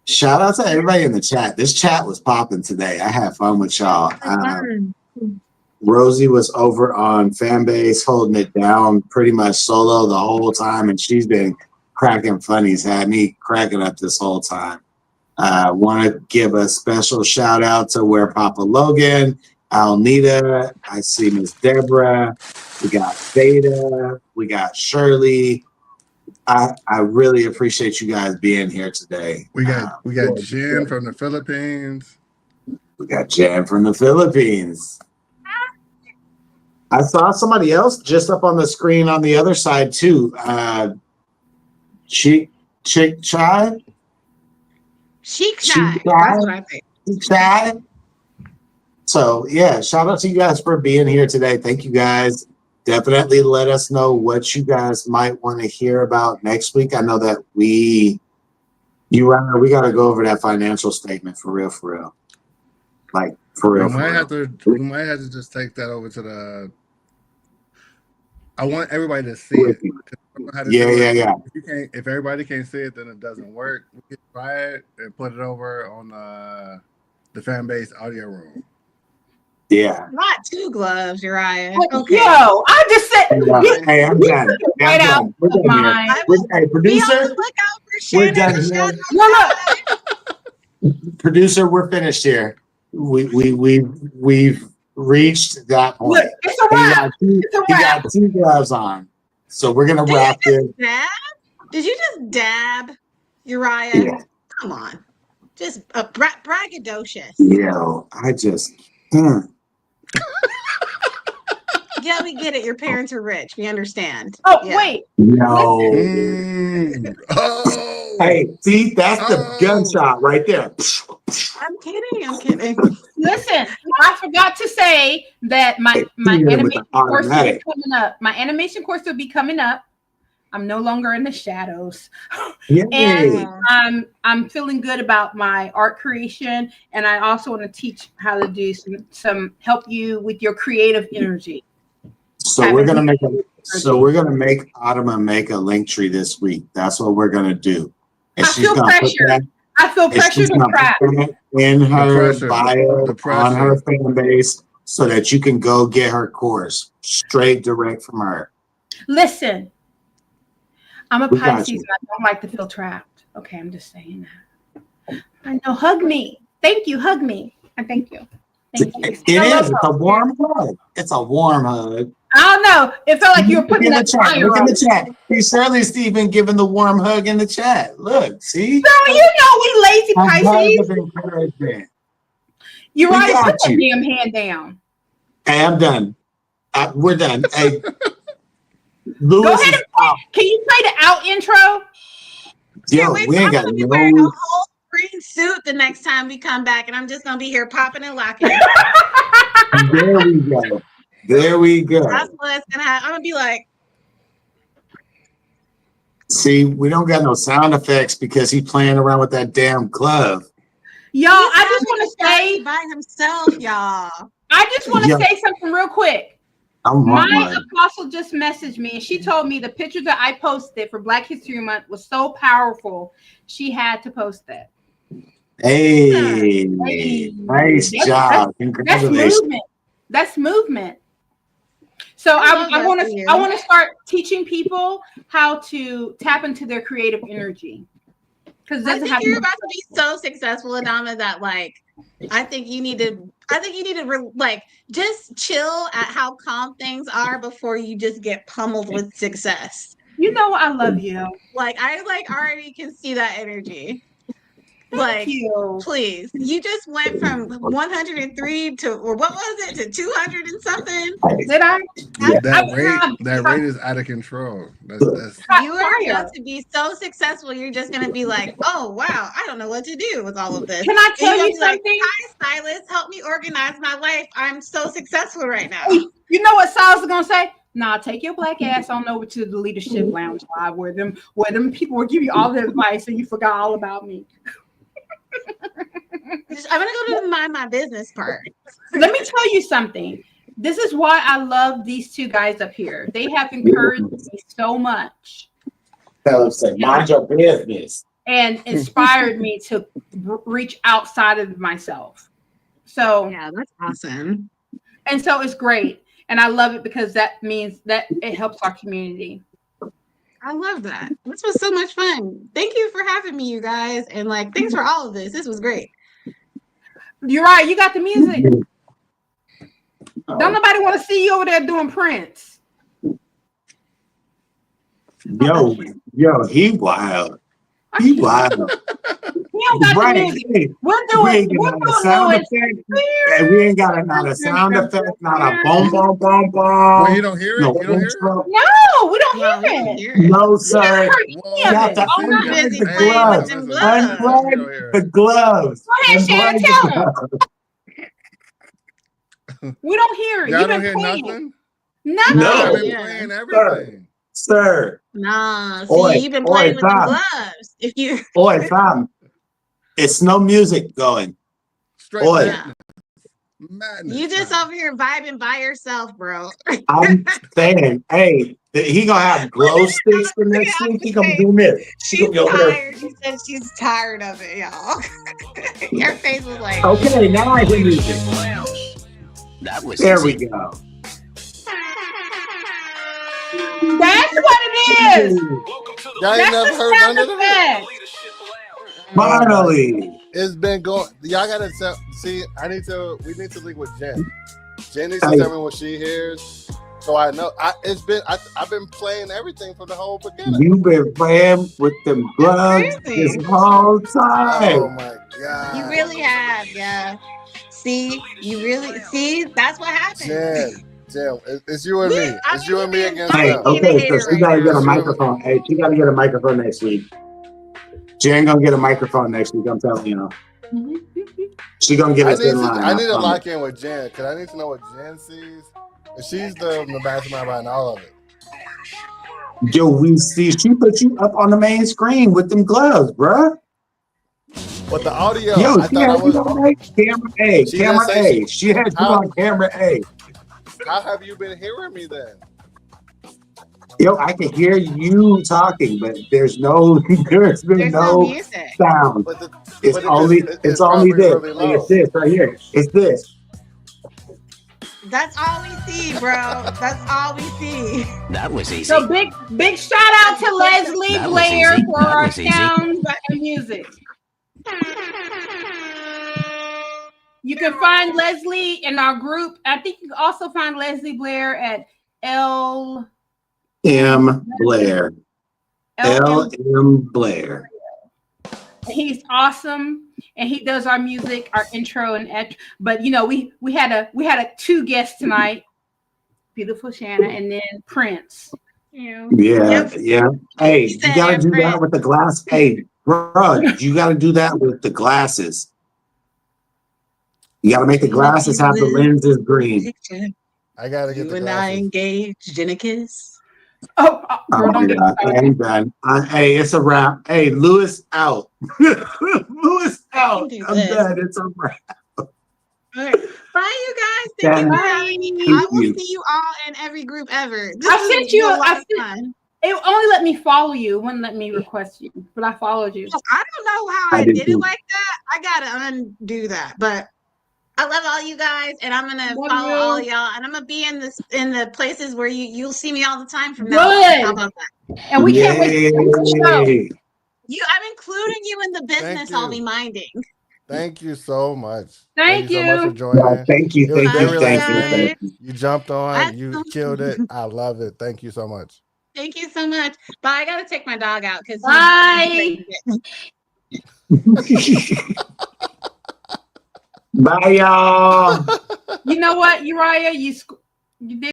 Speaker 1: Shout out to everybody in the chat. This chat was popping today. I had fun with y'all. Rosie was over on Fanbase holding it down pretty much solo the whole time, and she's been cracking funnies, had me cracking up this whole time. Want to give a special shout out to Where Papa Logan, Alnita, I see Miss Deborah, we got Beta, we got Shirley. I really appreciate you guys being here today.
Speaker 2: We got Jen from the Philippines.
Speaker 1: We got Jen from the Philippines. I saw somebody else just up on the screen on the other side too. Chick Chai.
Speaker 5: Chic Chai. That's what I think.
Speaker 1: Chic Chai. So yeah, shout out to you guys for being here today. Thank you guys. Definitely let us know what you guys might want to hear about next week. I know that we got to go over that financial statement for real. Like for real.
Speaker 2: We might have to just take that over to the. I want everybody to see it.
Speaker 1: Yeah.
Speaker 2: If everybody can't see it, then it doesn't work. We can try it and put it over on the fan base audio room.
Speaker 1: Yeah.
Speaker 5: Not two gloves, Uriah.
Speaker 3: Okay. Yo, I just said.
Speaker 1: Hey, I'm done.
Speaker 3: Right out
Speaker 1: We're done here. Hey, producer. We're done here. Producer, we're finished here. We've reached that point.
Speaker 3: Look, it's a wrap.
Speaker 1: He got two gloves on. So we're gonna wrap this.
Speaker 5: Did you just dab, Uriah?
Speaker 1: Yeah.
Speaker 5: Come on. Just braggadocious.
Speaker 1: Yo, I just
Speaker 5: Yeah, we get it. Your parents are rich. We understand.
Speaker 3: Oh,
Speaker 5: yeah.
Speaker 3: Wait.
Speaker 1: No.
Speaker 2: Oh.
Speaker 1: Hey, see, that's the gunshot right there.
Speaker 5: I'm kidding.
Speaker 3: Listen, I forgot to say that my animation course will be coming up. My animation course will be coming up. I'm no longer in the shadows. And I'm feeling good about my art creation. And I also want to teach how to do some help you with your creative energy.
Speaker 1: So we're gonna make Adama make a link tree this week. That's what we're gonna do. And
Speaker 3: I feel pressure. I feel pressure to crack
Speaker 1: in her bio on her fan base so that you can go get her course straight direct from her.
Speaker 3: Listen, I'm a Pisces and I don't like to feel trapped. Okay, I'm just saying that. I know. Hug me. Thank you. Hug me. And thank you. Thank you.
Speaker 1: It's a warm hug. It's a warm hug.
Speaker 3: I don't know. It felt like you were putting that fire
Speaker 1: Look in the chat. He's certainly Stephen giving the warm hug in the chat. Look, see?
Speaker 3: Girl, you know we lazy Pisces. You're right. Put that damn hand down.
Speaker 1: Hey, I'm done. We're done. Hey,
Speaker 3: Lewis, go ahead and can you play the out intro?
Speaker 1: Yo, we ain't got
Speaker 5: no whole green suit the next time we come back, and I'm just gonna be here popping and locking.
Speaker 1: There we go.
Speaker 5: That's what it's gonna happen. I'm gonna be like,
Speaker 1: see, we don't got no sound effects because he's playing around with that damn glove.
Speaker 3: Y'all, I just want to say
Speaker 5: by himself, y'all.
Speaker 3: I just want to say something real quick. My apostle just messaged me and she told me the picture that I posted for Black History Month was so powerful, she had to post that.
Speaker 1: Hey, nice job. Congratulations.
Speaker 3: That's movement. So I want to start teaching people how to tap into their creative energy. Because
Speaker 5: I think you're about to be so successful, Adama, that I think you need to just chill at how calm things are before you just get pummeled with success.
Speaker 3: You know I love you.
Speaker 5: I already can see that energy. Like,
Speaker 3: you.
Speaker 5: please. You just went from 103 to, or what was it, to 200 and something?
Speaker 3: Did I?
Speaker 1: Yeah.
Speaker 2: That rate is out of control. That's
Speaker 5: You are
Speaker 3: Fire.
Speaker 5: about to be so successful. You're just going to be like, oh, wow, I don't know what to do with all of this.
Speaker 3: Can I
Speaker 5: And
Speaker 3: tell
Speaker 5: you're
Speaker 3: you
Speaker 5: gonna be like,
Speaker 3: something?
Speaker 5: hi, stylist, help me organize my life. I'm so successful right now.
Speaker 3: You know what Silas is gonna say? Nah, take your black ass on over to the leadership lounge live where them people will give you all the advice and you forgot all about me.
Speaker 5: I'm going to go to the mind my business part.
Speaker 3: Let me tell you something. This is why I love these two guys up here. They have encouraged me so much.
Speaker 1: Tell him, say, mind your business.
Speaker 3: And inspired me to reach outside of myself. So
Speaker 5: Yeah, that's awesome.
Speaker 3: And so it's great. And I love it because that means that it helps our community.
Speaker 5: I love that. This was so much fun. Thank you for having me, you guys. And like, thanks for all of this. This was great.
Speaker 3: You're right. You got the music. Don't nobody want to see you over there doing Prince.
Speaker 1: Yo, he wild. He wild.
Speaker 3: We don't got the music.
Speaker 1: Hey,
Speaker 3: We're
Speaker 1: we ain't
Speaker 3: doing
Speaker 1: got a sound effect. And we ain't got not a sound effect, not a boom, boom, boom, boom.
Speaker 2: Well, you don't hear it?
Speaker 1: No
Speaker 2: You don't hear it?
Speaker 1: intro.
Speaker 3: No, we don't
Speaker 5: No, we
Speaker 3: hear
Speaker 5: didn't
Speaker 3: it.
Speaker 5: hear it.
Speaker 1: No, sir.
Speaker 2: Well,
Speaker 1: You have to
Speaker 3: Oh,
Speaker 5: I'm
Speaker 1: unplug
Speaker 5: busy
Speaker 1: the
Speaker 5: playing with
Speaker 1: gloves.
Speaker 5: them gloves.
Speaker 1: Unplug the gloves.
Speaker 3: Go ahead, Shanna,
Speaker 1: Unplug
Speaker 3: tell
Speaker 1: the
Speaker 3: him.
Speaker 1: gloves.
Speaker 3: We don't hear it.
Speaker 2: Y'all
Speaker 3: You've
Speaker 2: don't
Speaker 3: been
Speaker 2: hear
Speaker 3: playing.
Speaker 2: nothing?
Speaker 3: Nothing.
Speaker 1: No.
Speaker 2: I've been
Speaker 5: Yeah.
Speaker 2: playing everything.
Speaker 1: Sir.
Speaker 5: Nah, see,
Speaker 1: Oi,
Speaker 5: you've been playing with them
Speaker 1: fam.
Speaker 5: gloves. If you
Speaker 1: Oi, fam. It's no music going.
Speaker 2: Straight
Speaker 1: Oi.
Speaker 2: madness. Madness.
Speaker 5: you just over here vibing by yourself, bro.
Speaker 1: I'm saying, hey, he gonna have glow sticks for next week. He gonna do this.
Speaker 5: She's tired. She said she's tired of it, y'all. Your face was like,
Speaker 1: Okay, now I hear music.
Speaker 6: That was
Speaker 1: There we
Speaker 6: easy.
Speaker 1: go.
Speaker 3: That's what it is.
Speaker 2: Y'all ain't
Speaker 3: That's
Speaker 2: never
Speaker 3: the
Speaker 2: heard
Speaker 3: sound
Speaker 2: none of it?
Speaker 3: effect.
Speaker 1: Finally.
Speaker 2: It's been going. Y'all gotta see. We need to link with Jen. Jen needs to
Speaker 1: Hey.
Speaker 2: tell me what she hears, so I know. I've been playing everything from the whole beginning.
Speaker 1: You've been playing with them gloves
Speaker 5: crazy.
Speaker 1: this whole
Speaker 2: Oh
Speaker 1: time.
Speaker 2: my god!
Speaker 5: You really have, yeah. See, that's what happened.
Speaker 2: Jen, it's you and me. It's you and me against
Speaker 1: Hey,
Speaker 2: them.
Speaker 5: being a
Speaker 1: okay, so
Speaker 5: hater
Speaker 1: she
Speaker 5: right
Speaker 1: gotta
Speaker 5: now.
Speaker 1: get a
Speaker 2: It's you and me.
Speaker 1: microphone. Hey, she gotta get a microphone next week. Jen gonna get a microphone next week. I'm telling you. She gonna get us in line.
Speaker 2: I need to
Speaker 1: promise.
Speaker 2: lock in with Jen because I need to know what Jen sees. And she's the mastermind behind all of it.
Speaker 1: Yo, we see she put you up on the main screen with them gloves, bruh.
Speaker 2: But the audio,
Speaker 1: Yo,
Speaker 2: I
Speaker 1: she
Speaker 2: thought I
Speaker 1: had
Speaker 2: was.
Speaker 1: you on camera A.
Speaker 2: She
Speaker 1: Camera
Speaker 2: didn't say
Speaker 1: A. She had you
Speaker 2: How-
Speaker 1: on camera A.
Speaker 2: How have you been hearing me then?
Speaker 1: Yo, I can hear you talking, but there's been
Speaker 5: There's no
Speaker 1: no
Speaker 5: music.
Speaker 1: sound.
Speaker 2: But
Speaker 1: It's
Speaker 2: but
Speaker 1: only
Speaker 2: it's
Speaker 1: only
Speaker 2: probably
Speaker 1: this.
Speaker 2: really
Speaker 1: Like, it's
Speaker 2: low.
Speaker 1: this right here. It's this.
Speaker 5: That's all we see, bro. That's all we see.
Speaker 6: That was easy.
Speaker 3: So big shout out to Leslie
Speaker 6: That was
Speaker 3: Blair
Speaker 6: easy.
Speaker 3: for
Speaker 6: That
Speaker 3: our
Speaker 6: was easy.
Speaker 3: sound and music. You can find Leslie in our group. I think you can also find Leslie Blair at L
Speaker 1: M. Blair.
Speaker 3: L.
Speaker 1: L.M. Blair.
Speaker 3: He's awesome, and he does our music, our intro and but you know we had a two guests tonight, beautiful Shanna and then Prince.
Speaker 1: Yeah,
Speaker 5: Yep.
Speaker 1: yeah. Hey,
Speaker 5: He
Speaker 1: you
Speaker 5: said
Speaker 1: gotta do
Speaker 5: Prince.
Speaker 1: that with the glass. Hey, bro, you gotta do that with the glasses. You gotta make the glasses have the lenses green.
Speaker 5: Picture.
Speaker 2: I gotta get
Speaker 5: You
Speaker 2: the
Speaker 5: and I
Speaker 2: glasses.
Speaker 5: engaged in a kiss.
Speaker 3: Oh, girl,
Speaker 1: Oh
Speaker 3: don't
Speaker 1: my
Speaker 3: get
Speaker 1: God, I ain't done. Hey, it's a wrap. Hey, Lewis out. Lewis out.
Speaker 5: do
Speaker 1: I'm
Speaker 5: this.
Speaker 1: done. It's a wrap.
Speaker 5: All right. Bye, you guys. Thank you for having me. I will see you all in every group ever.
Speaker 3: I sent you
Speaker 5: a lot
Speaker 3: I
Speaker 5: of
Speaker 3: sent,
Speaker 5: fun.
Speaker 3: it only let me follow you. It wouldn't let me request you, but I followed you.
Speaker 5: I don't know how
Speaker 1: I
Speaker 5: I
Speaker 1: did
Speaker 5: did
Speaker 1: too.
Speaker 5: it like that. I gotta undo that. But I love all you guys, and I'm gonna
Speaker 3: Love
Speaker 5: follow
Speaker 3: you.
Speaker 5: all y'all, and I'm gonna be in the places where you'll see me all the time from now on. How
Speaker 3: Good.
Speaker 5: about that?
Speaker 3: And we can't wait to see the show.
Speaker 1: Yay.
Speaker 5: I'm including you in the business I'll be minding.
Speaker 2: Thank you so much.
Speaker 3: Thank
Speaker 2: so much for
Speaker 3: you.
Speaker 2: joining.
Speaker 1: Well, thank you,
Speaker 2: It was
Speaker 1: thank
Speaker 2: very
Speaker 1: you,
Speaker 2: last
Speaker 1: thank you.
Speaker 2: minute. You jumped on.
Speaker 5: That's
Speaker 2: You
Speaker 5: so-
Speaker 2: killed it. I love it. Thank you so much.
Speaker 5: Thank you so much. Bye. I gotta take my dog out because
Speaker 3: Bye.
Speaker 1: Bye, y'all.
Speaker 3: You know what, Uriah? You did